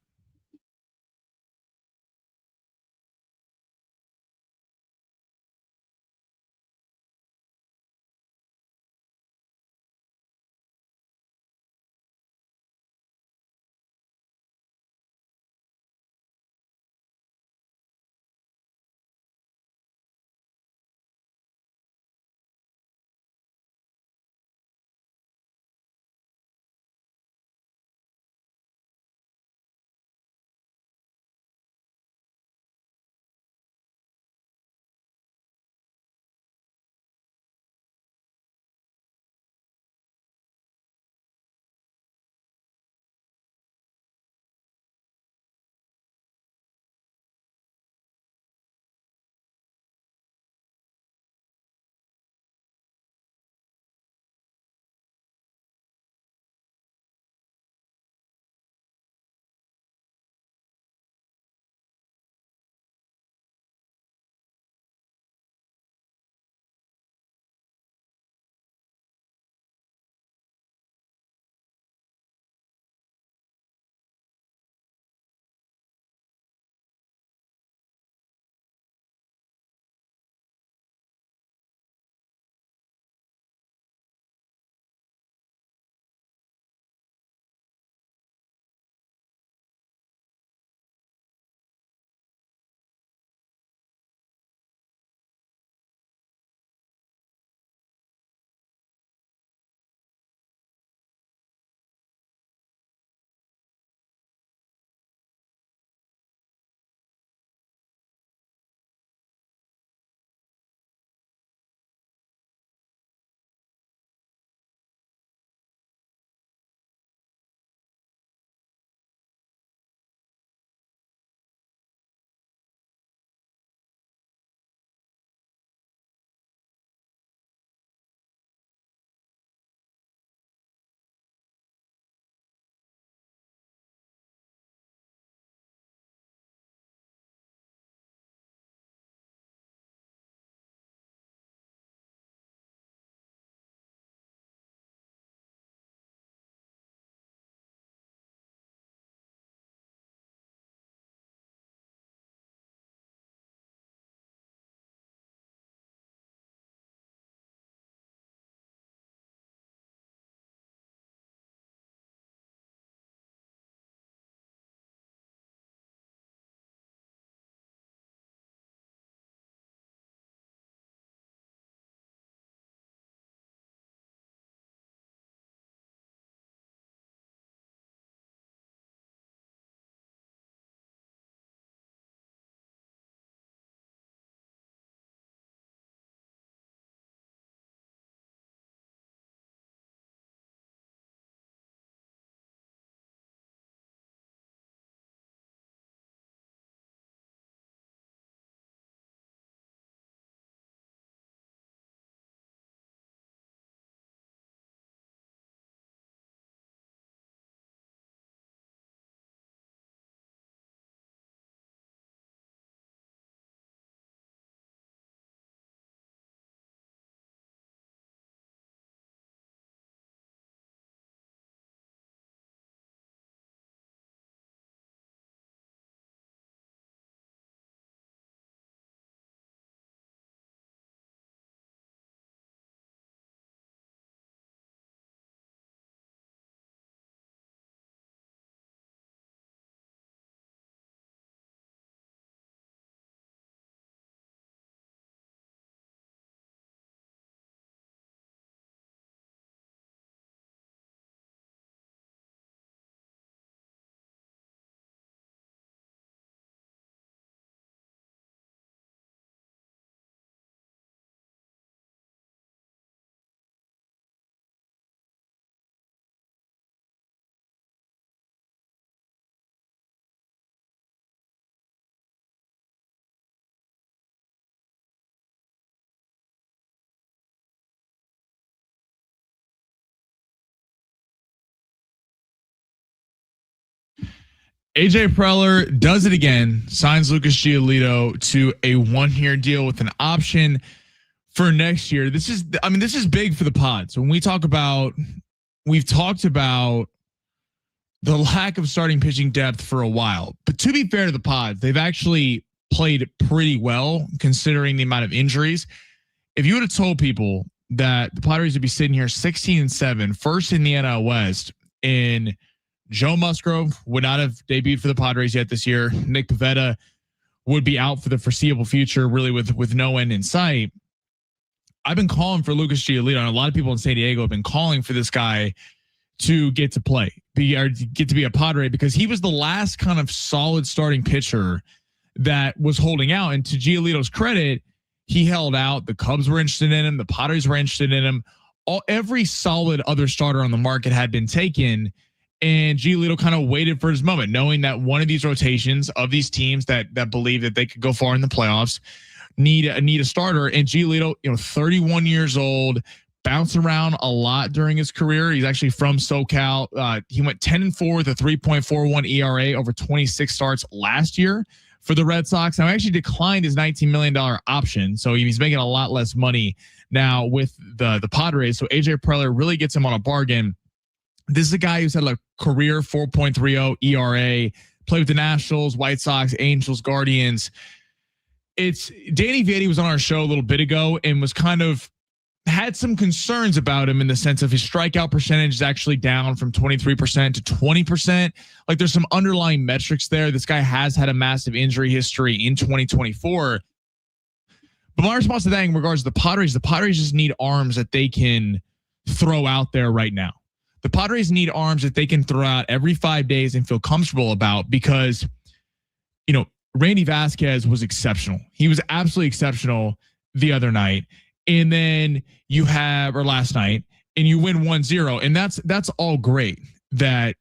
AJ Preller does it again, signs Lucas Giolito to a 1-year deal with an option for next year. This is big for the Pods. When we've talked about the lack of starting pitching depth for a while, but to be fair to the Pods, they've actually played pretty well considering the amount of injuries. If you would have told people that the Padres would be sitting here 16-7, first in the NL West, and Joe Musgrove would not have debuted for the Padres yet this year, Nick Pivetta would be out for the foreseeable future, really with no end in sight. I've been calling for Lucas Giolito, and a lot of people in San Diego have been calling for this guy to get to play, get to be a Padre, because he was the last kind of solid starting pitcher that was holding out. And to Giolito's credit, he held out. The Cubs were interested in him. The Padres were interested in him. Every solid other starter on the market had been taken, and Giolito kind of waited for his moment, knowing that one of these rotations of these teams that believe that they could go far in the playoffs need a starter. And Giolito, 31 years old, bounced around a lot during his career. He's actually from SoCal. He went 10-4 with a 3.41 ERA over 26 starts last year for the Red Sox. Now, actually declined his $19 million option, so he's making a lot less money now with the Padres. So AJ Preller really gets him on a bargain. This is a guy who's had a career 4.30 ERA, played with the Nationals, White Sox, Angels, Guardians. It's Danny Vitti was on our show a little bit ago and was kind of had some concerns about him in the sense of his strikeout percentage is actually down from 23% to 20%. Like there's some underlying metrics there. This guy has had a massive injury history in 2024. But my response to that in regards to the Padres just need arms that they can throw out there right now. The Padres need arms that they can throw out every 5 days and feel comfortable about, because, Randy Vasquez was exceptional. He was absolutely exceptional the other night. And then last night, and you win 1-0. And that's all great that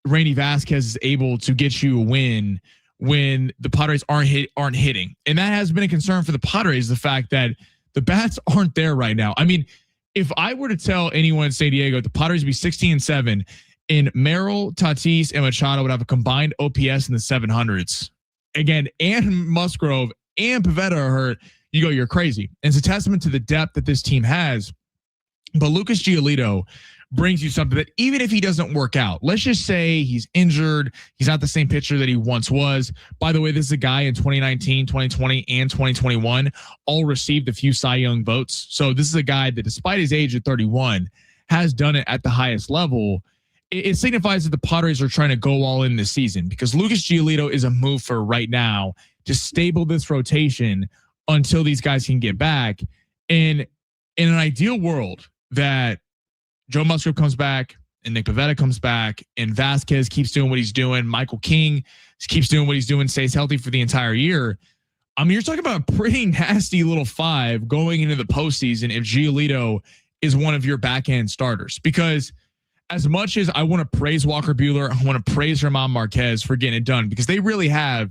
Randy Vasquez is able to get you a win when the Padres aren't hitting. And that has been a concern for the Padres, the fact that the bats aren't there right now. I mean, if I were to tell anyone in San Diego the Padres would be 16-7 and Merrill, Tatis, and Machado would have a combined OPS in the 700s again, and Musgrove and Pivetta are hurt, you're crazy. And it's a testament to the depth that this team has. But Lucas Giolito brings you something that even if he doesn't work out, let's just say he's injured, he's not the same pitcher that he once was. By the way, this is a guy in 2019, 2020, and 2021 all received a few Cy Young votes. So this is a guy that, despite his age at 31, has done it at the highest level. It signifies that the Padres are trying to go all in this season, because Lucas Giolito is a move for right now to stable this rotation until these guys can get back. And in an ideal world that Joe Musgrove comes back and Nick Pivetta comes back and Vasquez keeps doing what he's doing, Michael King keeps doing what he's doing, stays healthy for the entire year. I mean, you're talking about a pretty nasty little 5 going into the postseason if Giolito is one of your back end starters. Because as much as I want to praise Walker Buehler, I want to praise German Marquez for getting it done, because they really have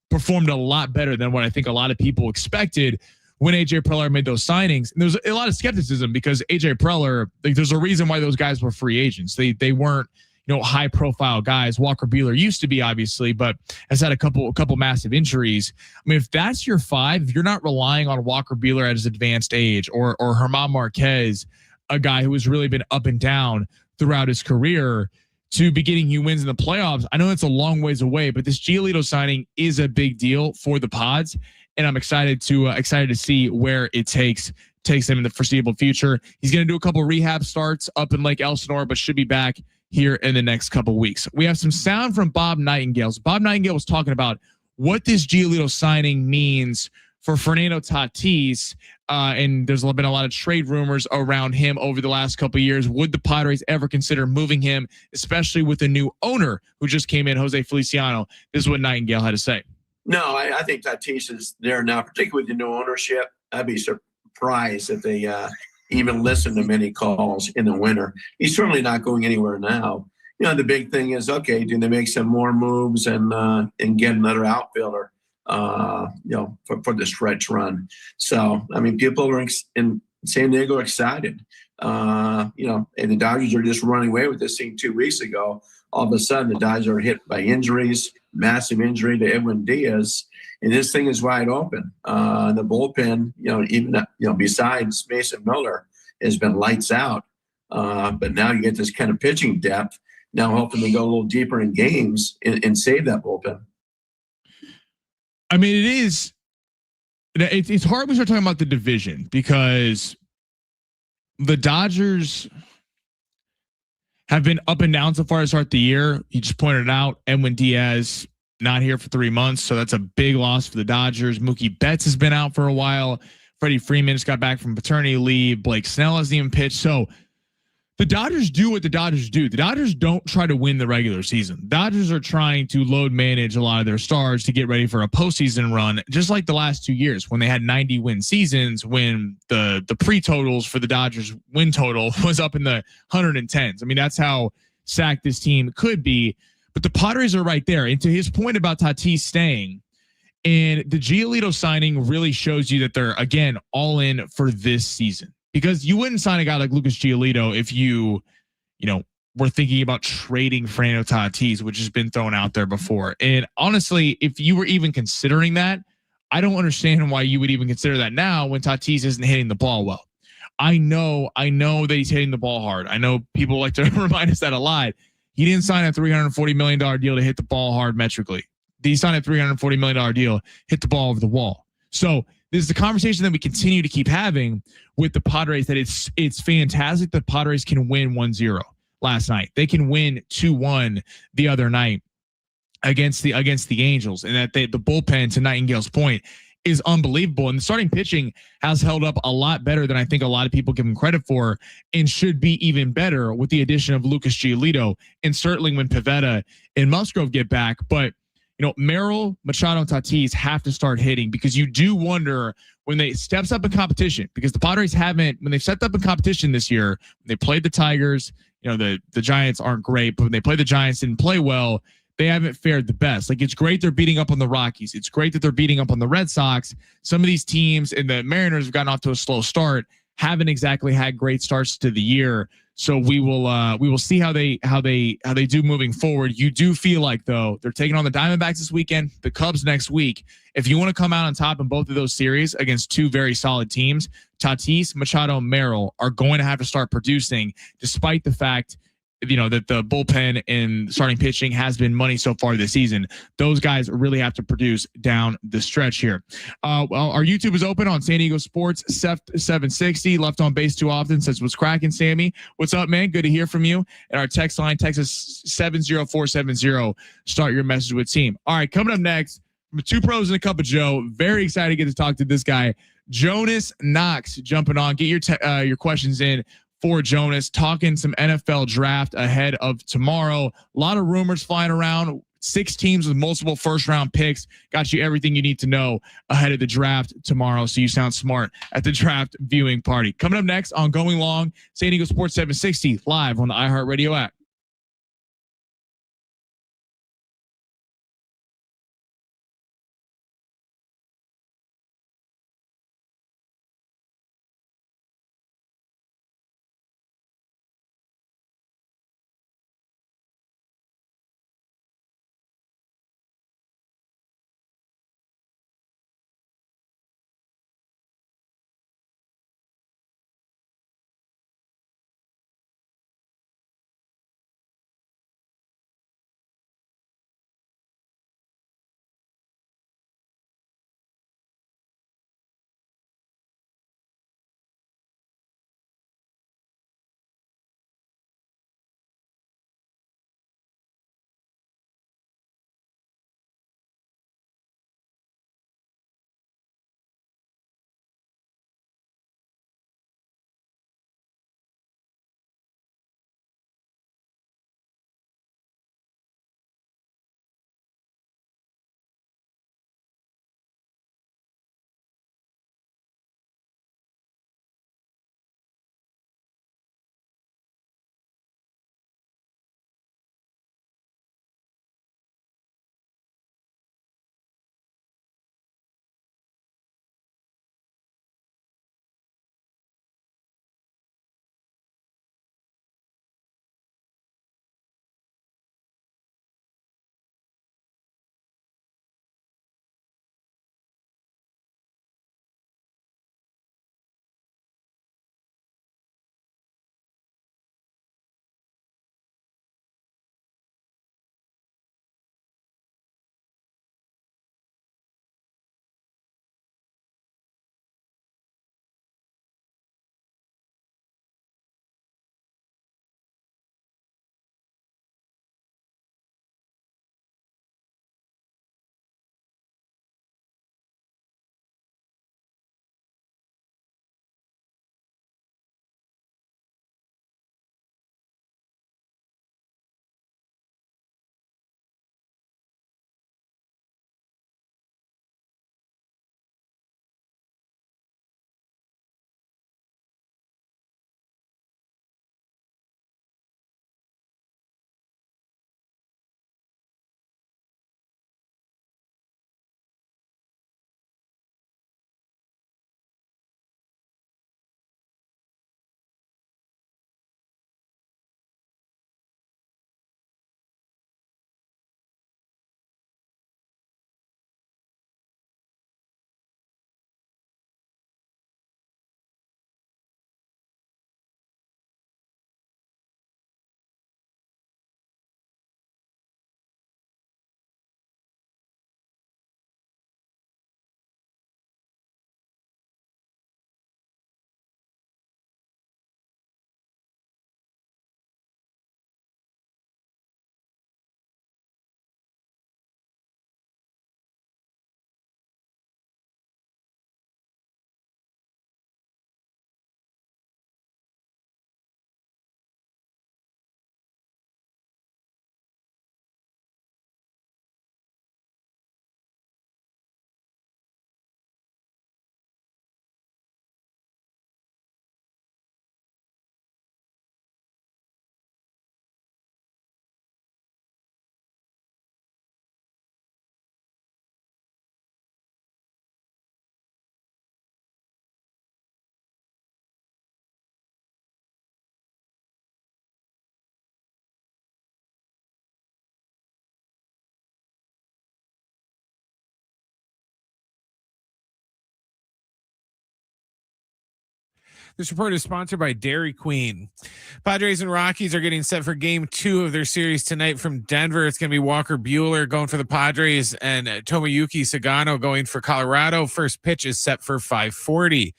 performed a lot better than what I think a lot of people expected when AJ Preller made those signings. And there's a lot of skepticism, because AJ Preller, there's a reason why those guys were free agents. They weren't, high profile guys. Walker Buehler used to be, obviously, but has had a couple massive injuries. I mean, if that's your 5, if you're not relying on Walker Buehler at his advanced age, or German Marquez, a guy who has really been up and down throughout his career, to be getting you wins in the playoffs, I know it's a long ways away, but this Giolito signing is a big deal for the Pods, and I'm excited to see where it takes him in the foreseeable future. He's going to do a couple rehab starts up in Lake Elsinore, but should be back here in the next couple weeks. We have some sound from Bob Nightingale. So Bob Nightingale was talking about what this Giolito signing means for Fernando Tatis. And there's been a lot of trade rumors around him over the last couple of years. Would the Padres ever consider moving him, especially with the new owner who just came in, Jose Feliciano? This is what Nightingale had to say. No, I think Tatis is there now, particularly with the new ownership. I'd be surprised if they even listen to many calls in the winter. He's certainly not going anywhere now. The big thing is, okay, do they make some more moves and get another outfielder? For the stretch run. So, I mean, people are in San Diego excited. And the Dodgers are just running away with this thing 2 weeks ago. All of a sudden, the Dodgers are hit by injuries, massive injury to Edwin Diaz, and this thing is wide open. The bullpen, besides Mason Miller, has been lights out. But now you get this kind of pitching depth. Now hoping to go a little deeper in games and save that bullpen. I mean, it's hard when we start talking about the division because the Dodgers have been up and down so far to start the year. You just pointed out Edwin Diaz not here for 3 months, so that's a big loss for the Dodgers. Mookie Betts has been out for a while. Freddie Freeman just got back from paternity leave. Blake Snell hasn't even pitched. So the Dodgers do what the Dodgers do. The Dodgers don't try to win the regular season. Dodgers are trying to load manage a lot of their stars to get ready for a postseason run, just like the last 2 years when they had 90 win seasons, when the pre-totals for the Dodgers win total was up in the 110s. I mean, that's how stacked this team could be. But the Padres are right there. And to his point about Tatis staying, and the Giolito signing really shows you that they're, again, all in for this season. Because you wouldn't sign a guy like Lucas Giolito if you were thinking about trading Fernando Tatis, which has been thrown out there before. And honestly, if you were even considering that, I don't understand why you would even consider that now when Tatis isn't hitting the ball well. I know that he's hitting the ball hard. I know people like to remind us that a lot. He didn't sign a $340 million deal to hit the ball hard metrically. He signed a $340 million deal, hit the ball over the wall. So this is the conversation that we continue to keep having with the Padres, that it's fantastic that Padres can win 1-0 last night. They can win 2-1 the other night against the Angels, and that the bullpen, to Nightingale's point, is unbelievable. And the starting pitching has held up a lot better than I think a lot of people give him credit for, and should be even better with the addition of Lucas Giolito, and certainly when Pivetta and Musgrove get back. But Merrill, Machado, and Tatis have to start hitting, because you do wonder when they steps up in competition, because the Padres haven't, when they've stepped up in competition this year, when they played the Tigers, the Giants aren't great, but when they play the Giants, didn't play well, they haven't fared the best. Like, it's great they're beating up on the Rockies. It's great that they're beating up on the Red Sox. Some of these teams, and the Mariners have gotten off to a slow start, haven't exactly had great starts to the year. So we will see how they do moving forward. You do feel like, though, they're taking on the Diamondbacks this weekend, the Cubs next week. If you want to come out on top in both of those series against two very solid teams, Tatis, Machado, and Merrill are going to have to start producing, despite the fact that the bullpen and starting pitching has been money so far this season. Those guys really have to produce down the stretch here. Well, our YouTube is open on San Diego Sports 760. Left on base too often says, "What's cracking, Sammy? What's up, man? Good to hear from you." And our text line, Texas 70470. Start your message with team. All right, coming up next, from Two Pros and a Cup of Joe. Very excited to get to talk to this guy, Jonas Knox, jumping on. Get your questions in for Jonas, talking some NFL draft ahead of tomorrow. A lot of rumors flying around. 6 teams with multiple first-round picks. Got you everything you need to know ahead of the draft tomorrow, so you sound smart at the draft viewing party. Coming up next on Going Long, San Diego Sports 760, live on the iHeartRadio app. This report is sponsored by Dairy Queen. Padres and Rockies are getting set for game 2 of their series tonight from Denver. It's going to be Walker Buehler going for the Padres and Tomoyuki Sagano going for Colorado. First pitch is set for 5:40.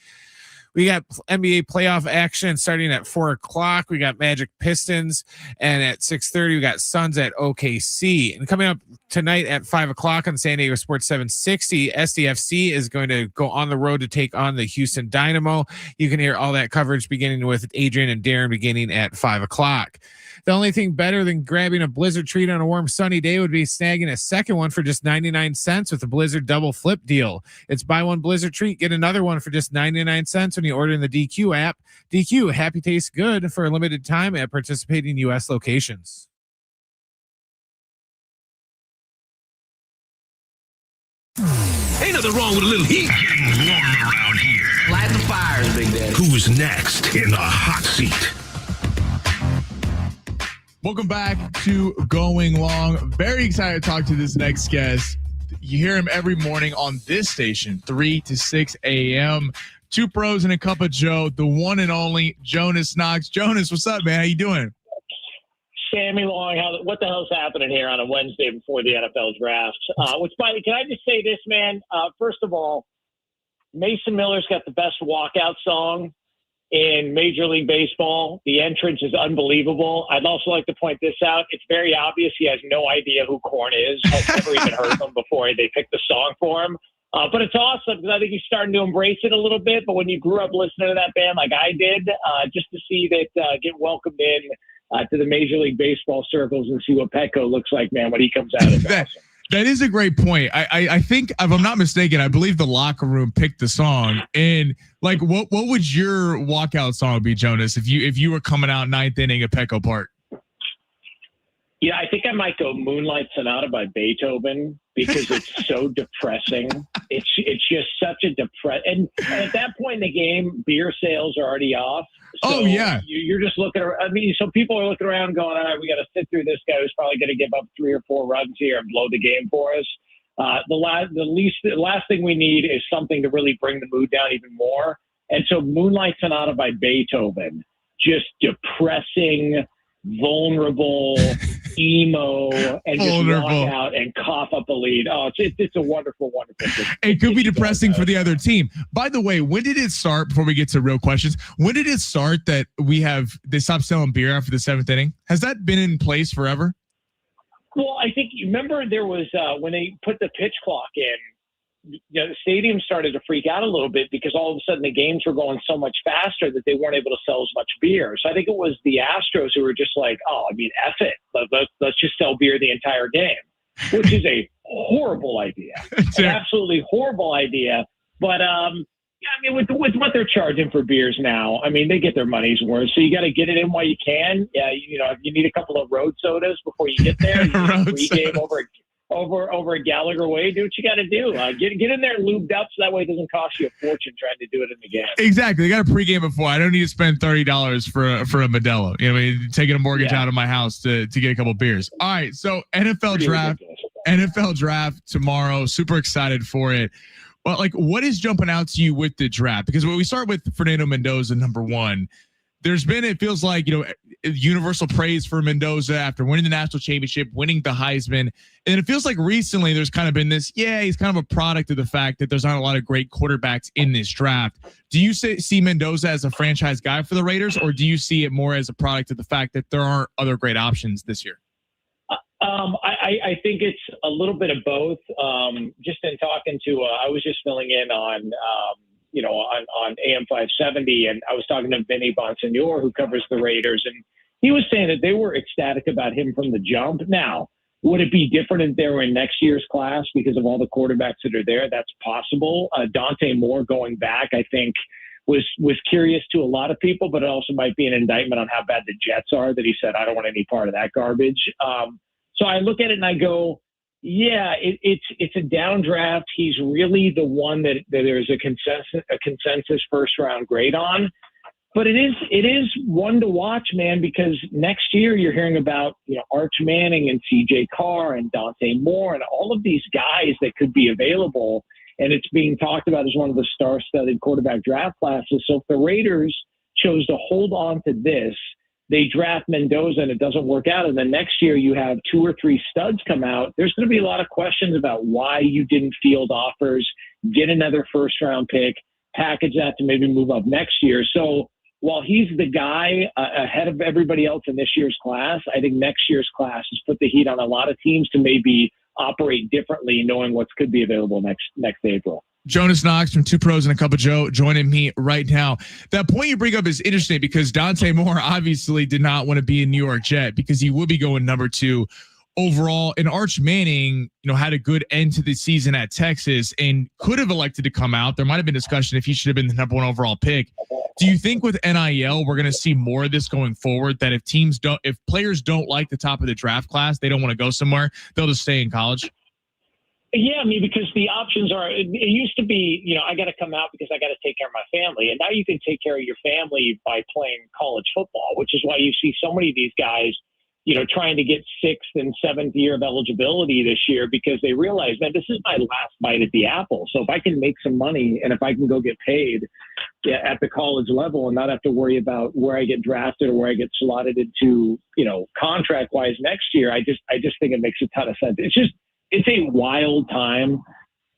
We got NBA playoff action starting at 4:00. We got Magic Pistons, and at 6:30 we got Suns at OKC. And coming up tonight at 5:00 on San Diego Sports 760, SDFC is going to go on the road to take on the Houston Dynamo. You can hear all that coverage beginning with Adrian and Darren beginning at 5:00. The only thing better than grabbing a Blizzard treat on a warm sunny day would be snagging a second one for just 99 cents with the Blizzard double flip deal. It's buy one Blizzard treat, get another one for just 99 cents when you order in the DQ app. DQ, happy tastes good, for a limited time at participating U.S. locations. Ain't nothing wrong with a little heat. Getting warm around here. Light the fires, Big Daddy. Who's next in the hot seat? Welcome back to Going Long. Very excited to talk to this next guest. You hear him every morning on this station, 3 to 6 a.m. Two pros and a cup of Joe, the one and only Jonas Knox. Jonas, what's up, man? How you doing? Sammy Long, what the hell's happening here on a Wednesday before the NFL draft? Can I just say this, man? First of all, Mason Miller's got the best walkout song in Major League Baseball. The entrance is unbelievable. I'd also like to point this out. It's very obvious he has no idea who Korn is. I've never even heard of him before they picked the song for him. But it's awesome because I think he's starting to embrace it a little bit. But when you grew up listening to that band like I did, just to see that get welcomed in to the Major League Baseball circles and see what Petco looks like, man, when he comes out of that. Awesome. That is a great point. I think, if I'm not mistaken, I believe the locker room picked the song. And like, what would your walkout song be, Jonas, if you were coming out ninth inning at Petco Park? Yeah, I think I might go Moonlight Sonata by Beethoven because it's so depressing. It's just such a and at that point in the game, beer sales are already off. So you're just looking around. I mean, so people are looking around going, all right, we got to sit through this guy who's probably going to give up 3 or 4 runs here and blow the game for us. The last thing we need is something to really bring the mood down even more. And so Moonlight Sonata by Beethoven, just depressing, vulnerable, emo, and just walk out and cough up a lead. Oh, it's a wonderful, wonderful thing. It could be depressing for the other team. By the way, when did it start, before we get to real questions, when did it start that they stopped selling beer after the 7th inning? Has that been in place forever? Well, I think, remember there was, when they put the pitch clock in, the stadium started to freak out a little bit because all of a sudden the games were going so much faster that they weren't able to sell as much beer. So I think it was the Astros who were just like, oh, I mean, F it. Let's just sell beer the entire game, which is a horrible idea. An absolutely horrible idea. But, I mean, with what they're charging for beers now, I mean, they get their money's worth. So you got to get it in while you can. Yeah, if you need a couple of road sodas before you get there, you pregame over a Gallagher Way, do what you got to do. Get in there lubed up so that way it doesn't cost you a fortune trying to do it in the game. Exactly. They got a pregame before. I don't need to spend $30 for a Modelo. I mean, taking a mortgage out of my house to get a couple of beers. All right. So NFL draft tomorrow. Super excited for it. But like, what is jumping out to you with the draft? Because when we start with Fernando Mendoza, number 1, there's been, it feels like, universal praise for Mendoza after winning the national championship, winning the Heisman. And it feels like recently there's kind of been this, he's kind of a product of the fact that there's not a lot of great quarterbacks in this draft. Do you see Mendoza as a franchise guy for the Raiders, or do you see it more as a product of the fact that there aren't other great options this year? I think it's a little bit of both. Just in talking to, I was just filling in on AM 570, and I was talking to Vinny Bonsignor, who covers the Raiders, and he was saying that they were ecstatic about him from the jump. Now, would it be different if they were in next year's class because of all the quarterbacks that are there? That's possible. Dante Moore going back, I think, was curious to a lot of people, but it also might be an indictment on how bad the Jets are that he said, I don't want any part of that garbage. So I look at it and I go, yeah, it's a down draft. He's really the one that there's a consensus first round grade on. But it is one to watch, man, because next year you're hearing about Arch Manning and CJ Carr and Dante Moore and all of these guys that could be available. and it's being talked about as one of the star-studded quarterback draft classes. So if the Raiders chose to hold on to this, they draft Mendoza and it doesn't work out, and then next year you have 2 or 3 studs come out, there's going to be a lot of questions about why you didn't field offers, get another first-round pick, package that to maybe move up next year. So while he's the guy ahead of everybody else in this year's class, I think next year's class has put the heat on a lot of teams to maybe operate differently, knowing what could be available next April. Jonas Knox from Two Pros and a Cup of Joe joining me right now. That point you bring up is interesting because Dante Moore obviously did not want to be a New York Jet because he would be going number 2 overall. And Arch Manning, had a good end to the season at Texas and could have elected to come out. There might have been discussion if he should have been the number 1 overall pick. Do you think with NIL, we're going to see more of this going forward, that if players don't like the top of the draft class, they don't want to go somewhere, they'll just stay in college? Yeah, because the options are, it used to be, I got to come out because I got to take care of my family. And now you can take care of your family by playing college football, which is why you see so many of these guys, trying to get 6th and 7th year of eligibility this year because they realize, man, this is my last bite at the apple. So if I can make some money and if I can go get paid at the college level and not have to worry about where I get drafted or where I get slotted into, contract wise next year, I just think it makes a ton of sense. It's a wild time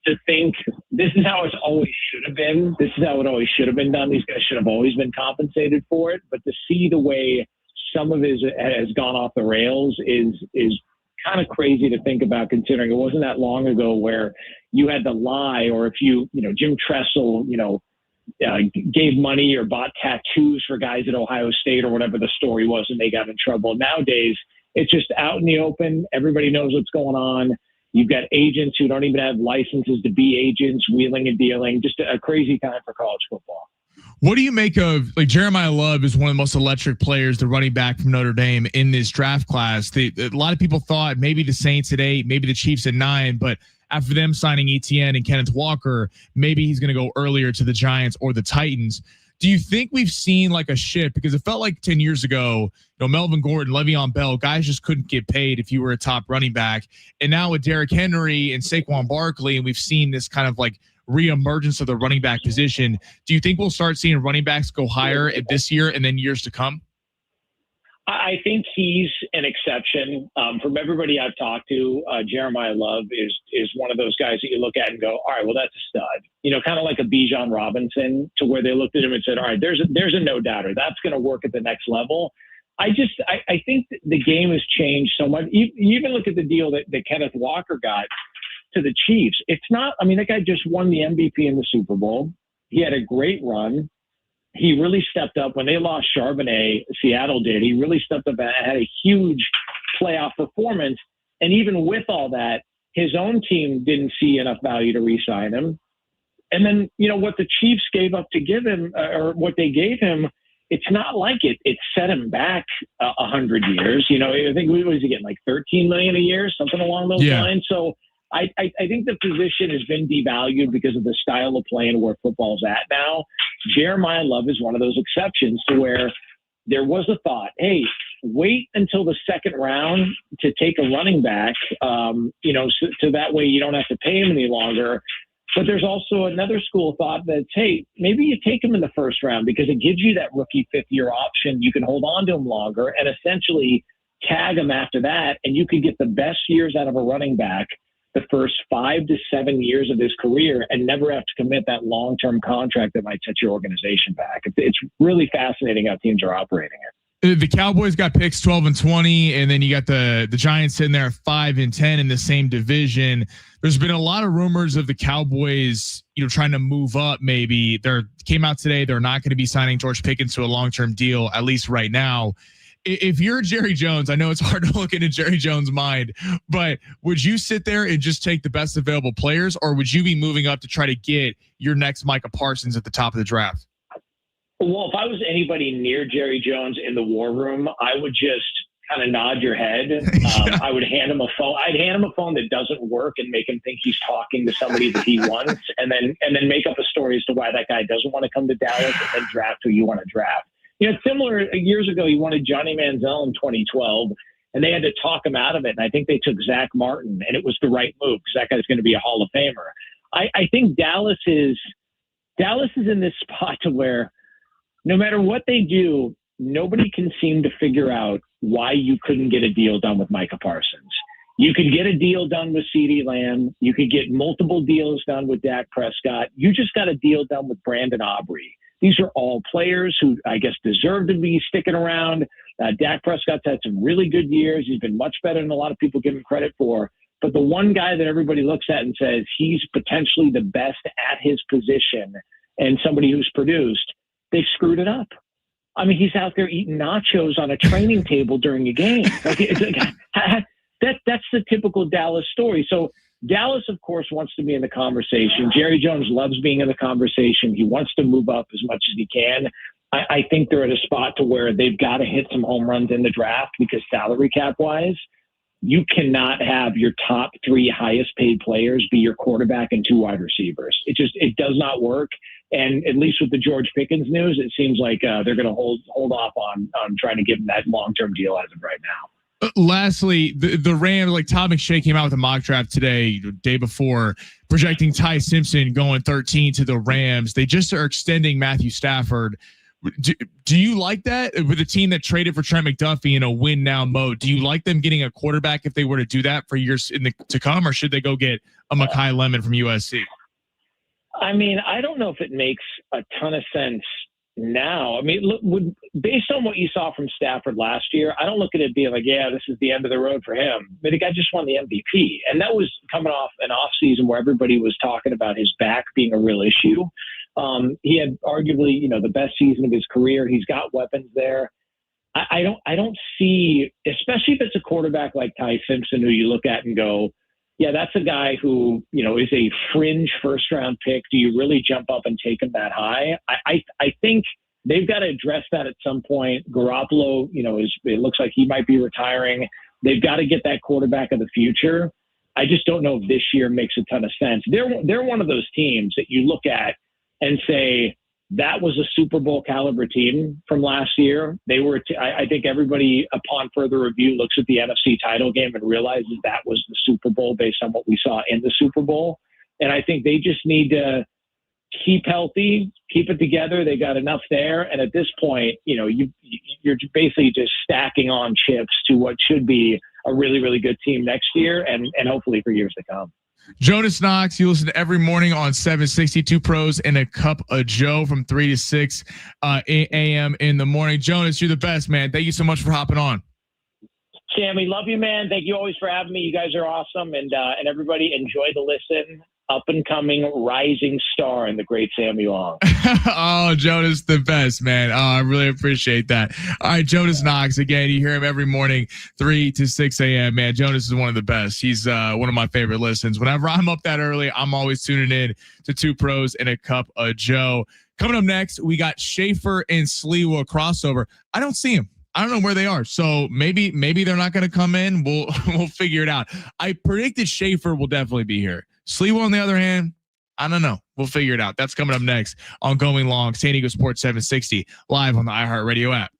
to think this is how it always should have been. This is how it always should have been done. These guys should have always been compensated for it. But to see the way some of it has gone off the rails is kind of crazy to think about, considering it wasn't that long ago where you had to lie, or if Jim Tressel, gave money or bought tattoos for guys at Ohio State or whatever the story was and they got in trouble. Nowadays, it's just out in the open. Everybody knows what's going on. You've got agents who don't even have licenses to be agents, wheeling and dealing. Just a crazy time for college football. What do you make of, Jeremiah Love is one of the most electric players, the running back from Notre Dame in this draft class. A lot of people thought maybe the Saints at 8, maybe the Chiefs at 9, but after them signing Etienne and Kenneth Walker, maybe he's going to go earlier to the Giants or the Titans. Do you think we've seen a shift? Because it felt like 10 years ago, Melvin Gordon, Le'Veon Bell, guys just couldn't get paid if you were a top running back. And now with Derrick Henry and Saquon Barkley, and we've seen this kind of reemergence of the running back position. Do you think we'll start seeing running backs go higher this year and then years to come? I think he's an exception. From everybody I've talked to, Jeremiah Love is one of those guys that you look at and go, all right, well, that's a stud. Kind of like a Bijan Robinson, to where they looked at him and said, all right, there's a no-doubter. That's going to work at the next level. I think the game has changed so much. You even look at the deal that Kenneth Walker got to the Chiefs. It's not, that guy just won the MVP in the Super Bowl. He had a great run. He really stepped up when they lost Charbonnet. Seattle did. He really stepped up and had a huge playoff performance. And even with all that, his own team didn't see enough value to re-sign him. And then, what the Chiefs gave up to give him, or what they gave him, it's not like it set him back 100 years. I think we was getting $13 million a year, something along those lines. So I think the position has been devalued because of the style of play and where football's at now. Jeremiah Love is one of those exceptions to where there was a thought, hey, wait until the second round to take a running back, so that way you don't have to pay him any longer. But there's also another school of thought that, hey, maybe you take him in the first round because it gives you that rookie 5th-year option. You can hold on to him longer and essentially tag him after that, and you could get the best years out of a running back the first 5 to 7 years of his career and never have to commit that long-term contract that might set your organization back. It's really fascinating how teams are operating it. The Cowboys got picks 12 and 20, and then you got the Giants sitting there at 5 and 10 in the same division. There's been a lot of rumors of the Cowboys, trying to move up. Maybe came out today. They're not going to be signing George Pickens to a long-term deal, at least right now. If you're Jerry Jones, I know it's hard to look into Jerry Jones' mind, but would you sit there and just take the best available players, or would you be moving up to try to get your next Micah Parsons at the top of the draft? Well, if I was anybody near Jerry Jones in the war room, I would just kind of nod your head. I would hand him a phone. I'd hand him a phone that doesn't work and make him think he's talking to somebody that he wants, and then make up a story as to why that guy doesn't want to come to Dallas, and then draft who you want to draft. Similar years ago, he wanted Johnny Manziel in 2012, and they had to talk him out of it. And I think they took Zach Martin, and it was the right move because that guy's going to be a Hall of Famer. I think Dallas is in this spot to where no matter what they do, nobody can seem to figure out why you couldn't get a deal done with Micah Parsons. You could get a deal done with CeeDee Lamb. You could get multiple deals done with Dak Prescott. You just got a deal done with Brandon Aubrey. These are all players who I guess deserve to be sticking around. Dak Prescott's had some really good years. He's been much better than a lot of people give him credit for. But the one guy that everybody looks at and says he's potentially the best at his position and somebody who's produced, they screwed it up. I mean, he's out there eating nachos on a training table during a game. That's the typical Dallas story. So Dallas, of course, wants to be in the conversation. Jerry Jones loves being in the conversation. He wants to move up as much as he can. I think they're at a spot to where they've got to hit some home runs in the draft because salary cap wise, you cannot have your top 3 highest paid players be your quarterback and 2 wide receivers. It does not work. And at least with the George Pickens news, it seems like they're going to hold off on trying to give him that long-term deal as of right now. Lastly, the Rams, like Todd McShay came out with a mock draft today, day before, projecting Ty Simpson going 13 to the Rams. They just are extending Matthew Stafford. Do you like that with a team that traded for Trent McDuffie in a win now mode? Do you like them getting a quarterback if they were to do that for years to come, or should they go get a Mekhi Lemon from USC? I mean, I don't know if it makes a ton of sense now. I mean, look, based on what you saw from Stafford last year, I don't look at it being like, yeah, this is the end of the road for him. But the guy just won the MVP. And that was coming off an offseason where everybody was talking about his back being a real issue. He had arguably, the best season of his career. He's got weapons there. I don't see, especially if it's a quarterback like Ty Simpson, who you look at and go, yeah, that's a guy who, is a fringe first round pick. Do you really jump up and take him that high? I think they've got to address that at some point. Garoppolo, it looks like he might be retiring. They've got to get that quarterback of the future. I just don't know if this year makes a ton of sense. They're one of those teams that you look at and say, that was a Super Bowl caliber team from last year. They were, I think everybody upon further review looks at the NFC title game and realizes that was the Super Bowl based on what we saw in the Super Bowl. And I think they just need to keep healthy, keep it together. They got enough there. And at this point, you're basically just stacking on chips to what should be a really, really good team next year and hopefully for years to come. Jonas Knox, you listen every morning on 762 Pros and a Cup of Joe from 3 to 6 a.m. in the morning. Jonas, you're the best, man. Thank you so much for hopping on. Sammy, love you, man. Thank you always for having me. You guys are awesome. And everybody enjoy the listen. Up and coming rising star in the great Sammy Long. Oh, Jonas, the best, man. Oh, I really appreciate that. All right, Jonas Knox, again, you hear him every morning, 3 to 6 a.m. Man, Jonas is one of the best. He's one of my favorite listens. Whenever I'm up that early, I'm always tuning in to 2 Pros and a Cup of Joe. Coming up next, we got Schaefer and Sliwa crossover. I don't see him. I don't know where they are. So maybe they're not going to come in. We'll figure it out. I predicted Schaefer will definitely be here. Sliwa, on the other hand, I don't know. We'll figure it out. That's coming up next on Going Long, San Diego Sports 760, live on the iHeartRadio app.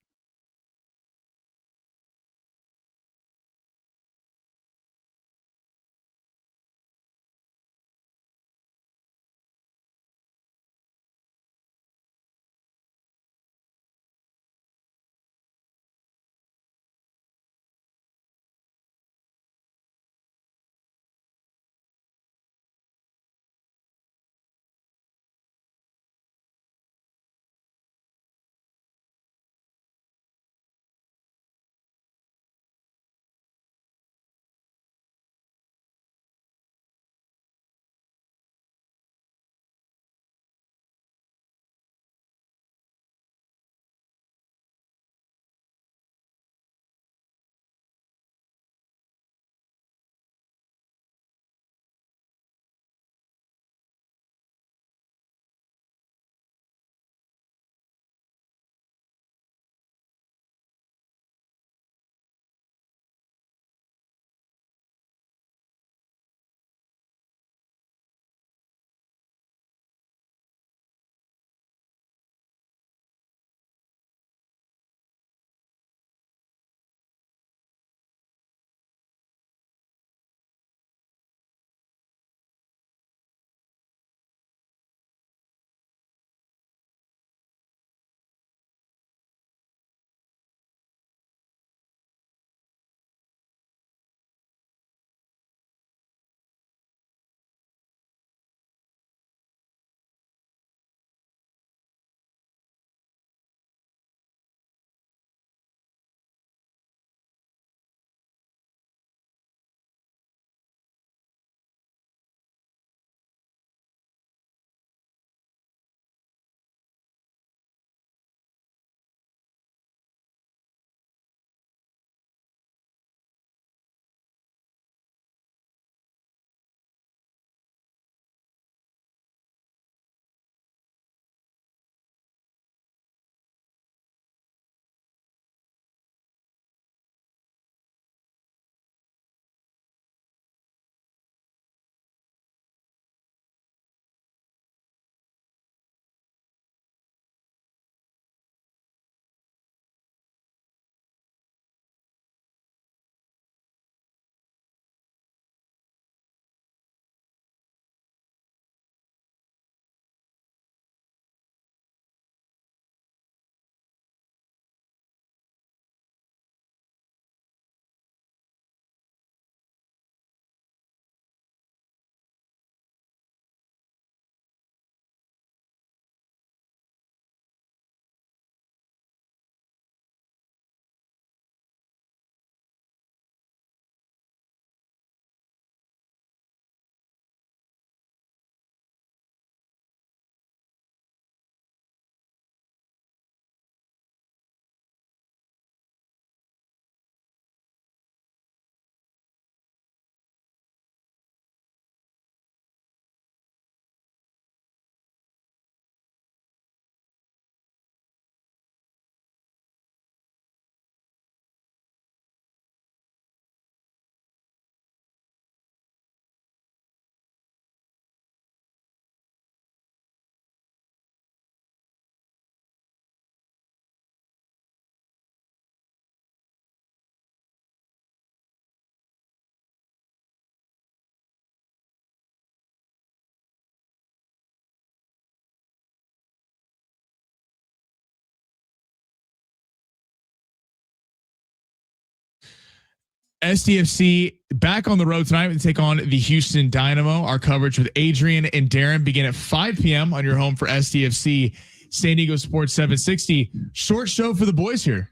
SDFC back on the road tonight to take on the Houston Dynamo. Our coverage with Adrian and Darren begin at 5 p.m. on your home for SDFC, San Diego Sports 760. Short show for the boys here.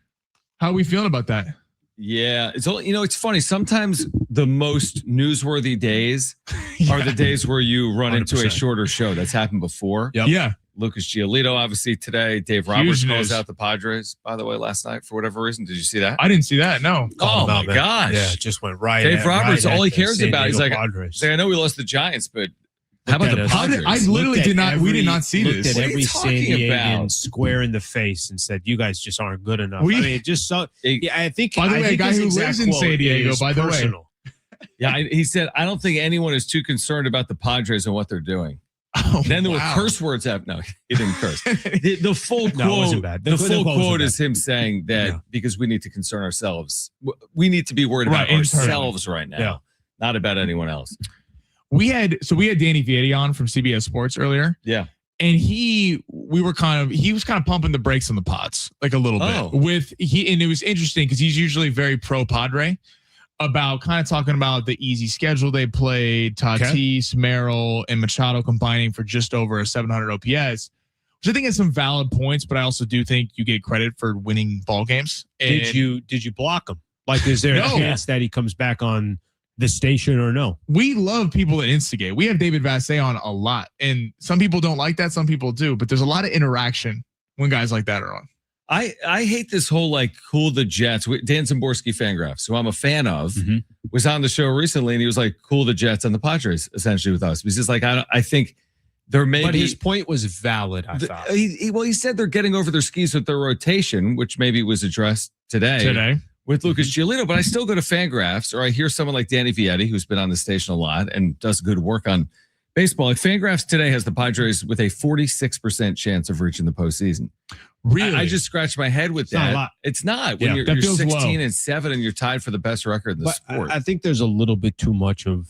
How are we feeling about that? Yeah, it's all, it's funny. Sometimes the most newsworthy days are the days where you run 100%. Into a shorter show. That's happened before. Yep. Yeah. Lucas Giolito, obviously today. Dave Roberts calls out the Padres, by the way, last night for whatever reason. Did you see that? I didn't see that. No. Oh my gosh. Yeah, it just went right. Dave Roberts, right all he cares about, he's like, Padres. I know we lost the Giants, but how about the Padres? I literally did not. We did not see this. Looked at every San Diegan about? square in the face and said, "You guys just aren't good enough." I mean, it just so. Yeah, I think. By the way, a guy who lives in San Diego. By the way, yeah, he said, "I don't think anyone is too concerned about the Padres and what they're doing." Oh, then there were curse words. No, he didn't curse. The full quote. No, it wasn't bad. The full quote is him saying that because we need to concern ourselves. We need to be worried about ourselves right now, not about anyone else. We had Danny Vietti on from CBS Sports earlier. Yeah. And he was kind of pumping the brakes on the Pods like a little bit and it was interesting because he's usually very pro Padre about kind of talking about the easy schedule they played, Tatis, Merrill, and Machado combining for just over a 700 OPS, which I think has some valid points, but I also do think you get credit for winning ball games. And did you block him? Like, is there a chance that he comes back on the station or no? We love people that instigate. We have David Vassay on a lot, and some people don't like that, some people do, but there's a lot of interaction when guys like that are on. I hate this whole like cool the Jets. Dan Zimborski Fangraphs, who I'm a fan of, was on the show recently, and he was like, cool the Jets and the Padres essentially with us. He's just like, I think there may but be. His point was valid, I thought. He said they're getting over their skis with their rotation, which maybe was addressed today with Lucas Giolito. But I still go to Fangraphs, or I hear someone like Danny Vietti, who's been on the station a lot and does good work on baseball. Like Fangraphs today has the Padres with a 46% chance of reaching the postseason. Really? I just scratched my head with that. It's not when you're 16-7 and you're tied for the best record in the sport. I think there's a little bit too much of.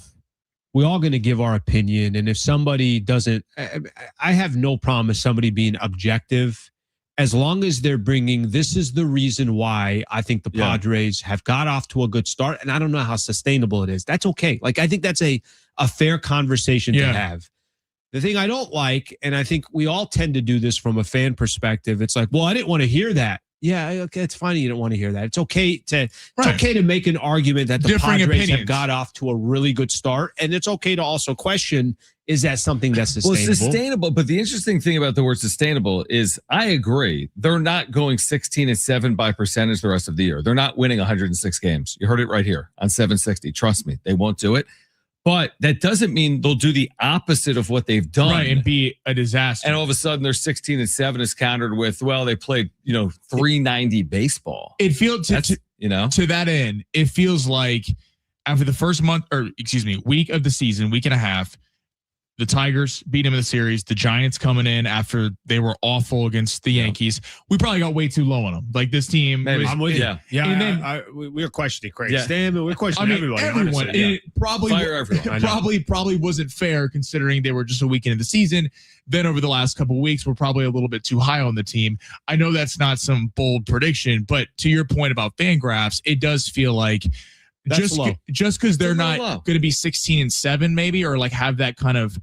We're all going to give our opinion, and if somebody doesn't, I have no problem with somebody being objective, as long as they're bringing. This is the reason why I think the Padres have got off to a good start, and I don't know how sustainable it is. That's okay. Like I think that's a fair conversation to have. The thing I don't like, and I think we all tend to do this from a fan perspective, it's like, well, I didn't want to hear that. Yeah, okay, it's funny you don't want to hear that. It's okay to make an argument that the Padres have got off to a really good start, and it's okay to also question, is that something that's sustainable? Well, sustainable, but the interesting thing about the word sustainable is I agree. They're not going 16-7 by percentage the rest of the year. They're not winning 106 games. You heard it right here on 760. Trust me, they won't do it. But that doesn't mean they'll do the opposite of what they've done. Right, and be a disaster. And all of a sudden, their 16-7 is countered with, well, they played, 390 baseball. It feels, to that end, it feels like after the first week of the season, week and a half, the Tigers beat them in the series. The Giants coming in after they were awful against the Yankees. We probably got way too low on them. Like this team. I'm with you. Yeah. And then we were questioning Craig Stammen. We're questioning everybody. Everyone. Honestly, It probably wasn't fair considering they were just a week into the season. Then over the last couple of weeks, we're probably a little bit too high on the team. I know that's not some bold prediction, but to your point about Fangraphs, it does feel like just because they're not going to be 16-7 maybe, or like have that kind of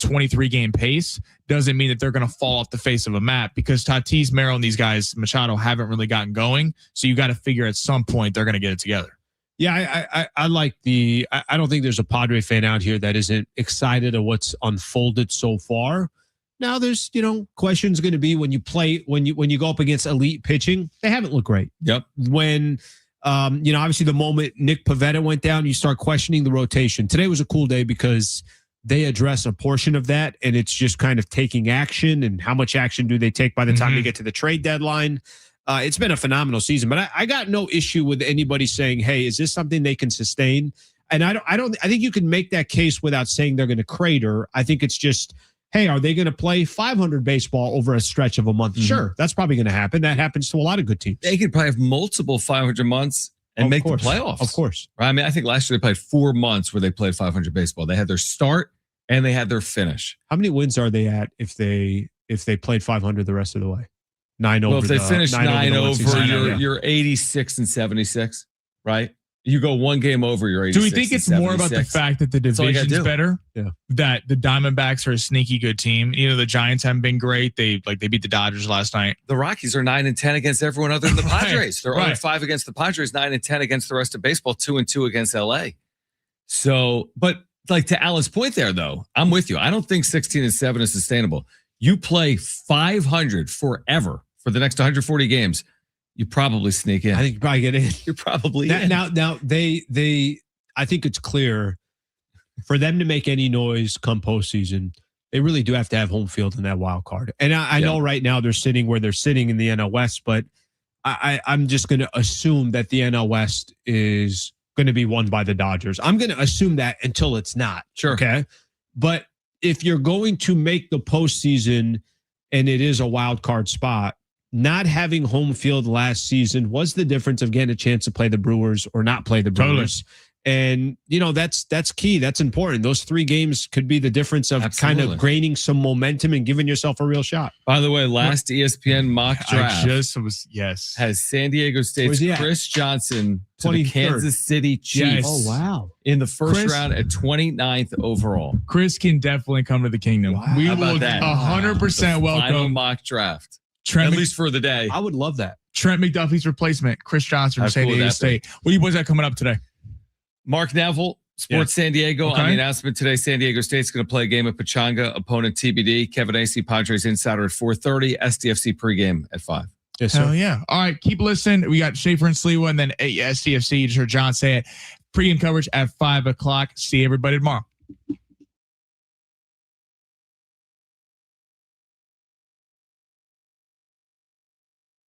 23 game pace, doesn't mean that they're going to fall off the face of a map, because Tatis, Merrill, and these guys, Machado, haven't really gotten going. So you got to figure at some point they're going to get it together. Yeah, I like I don't think there's a Padre fan out here that isn't excited at what's unfolded so far. Now there's questions going to be when you go up against elite pitching, they haven't looked great. Yep. When obviously the moment Nick Pivetta went down, you start questioning the rotation. Today was a cool day because they address a portion of that, and it's just kind of taking action, and how much action do they take by the time they get to the trade deadline. It's been a phenomenal season, but I got no issue with anybody saying, hey, is this something they can sustain? And I think you can make that case without saying they're going to crater. I think it's just, hey, are they going to play 500 baseball over a stretch of a month? Sure, that's probably going to happen. That happens to a lot of good teams. They could probably have multiple 500 months and make the playoffs. Of course. Right? I mean, I think last year they played 4 months where they played 500 baseball. They had their start and they had their finish. How many wins are they at if they played 500 the rest of the way? 9 over. Well, if they finish 9 over, you're 86 and 76, right? You go one game over your 86. Do we think it's more about the fact that the division's better? Yeah. That the Diamondbacks are a sneaky good team. You know, the Giants haven't been great. They beat the Dodgers last night. The Rockies are 9-10 against everyone other than the Padres. They're Right. 0-5 against the Padres, 9-10 against the rest of baseball, 2-2 against LA. So, but like to Alan's point there, though, I'm with you. I don't think 16-7 is sustainable. You play 500 forever for the next 140 games. You probably sneak in. I think you probably get in. You're probably in. Now they I think it's clear for them to make any noise come postseason, they really do have to have home field in that wild card. And I know right now they're sitting where they're sitting in the NL West, but I'm just going to assume that the NL West is going to be won by the Dodgers. I'm going to assume that until it's not. Sure. Okay. But if you're going to make the postseason and it is a wild card spot, not having home field last season was the difference of getting a chance to play the Brewers or not play the Brewers. And, you know, that's key. That's important. Those 3 games could be the difference of kind of gaining some momentum and giving yourself a real shot. By the way, last ESPN mock draft has San Diego State's Chris Johnson to the Kansas City Chiefs. Oh, wow. In the first round at 29th overall. Chris can definitely come to the kingdom. Wow. We How will about that? 100% welcome. Final mock draft. Trent at least for the day. I would love that. Trent McDuffie's replacement, Chris Johnson from San cool would Diego that State. What do you boys got coming up today? Mark Neville, Sports San Diego. Okay. On the announcement today, San Diego State's going to play a game at Pachanga. Opponent TBD. Kevin AC, Padres Insider at 4:30. SDFC pregame at 5. Yes, sir. Hell yeah. All right, keep listening. We got Schaefer and Sliwa, and then SDFC. You just heard John say it. Pregame coverage at 5 o'clock. See everybody tomorrow.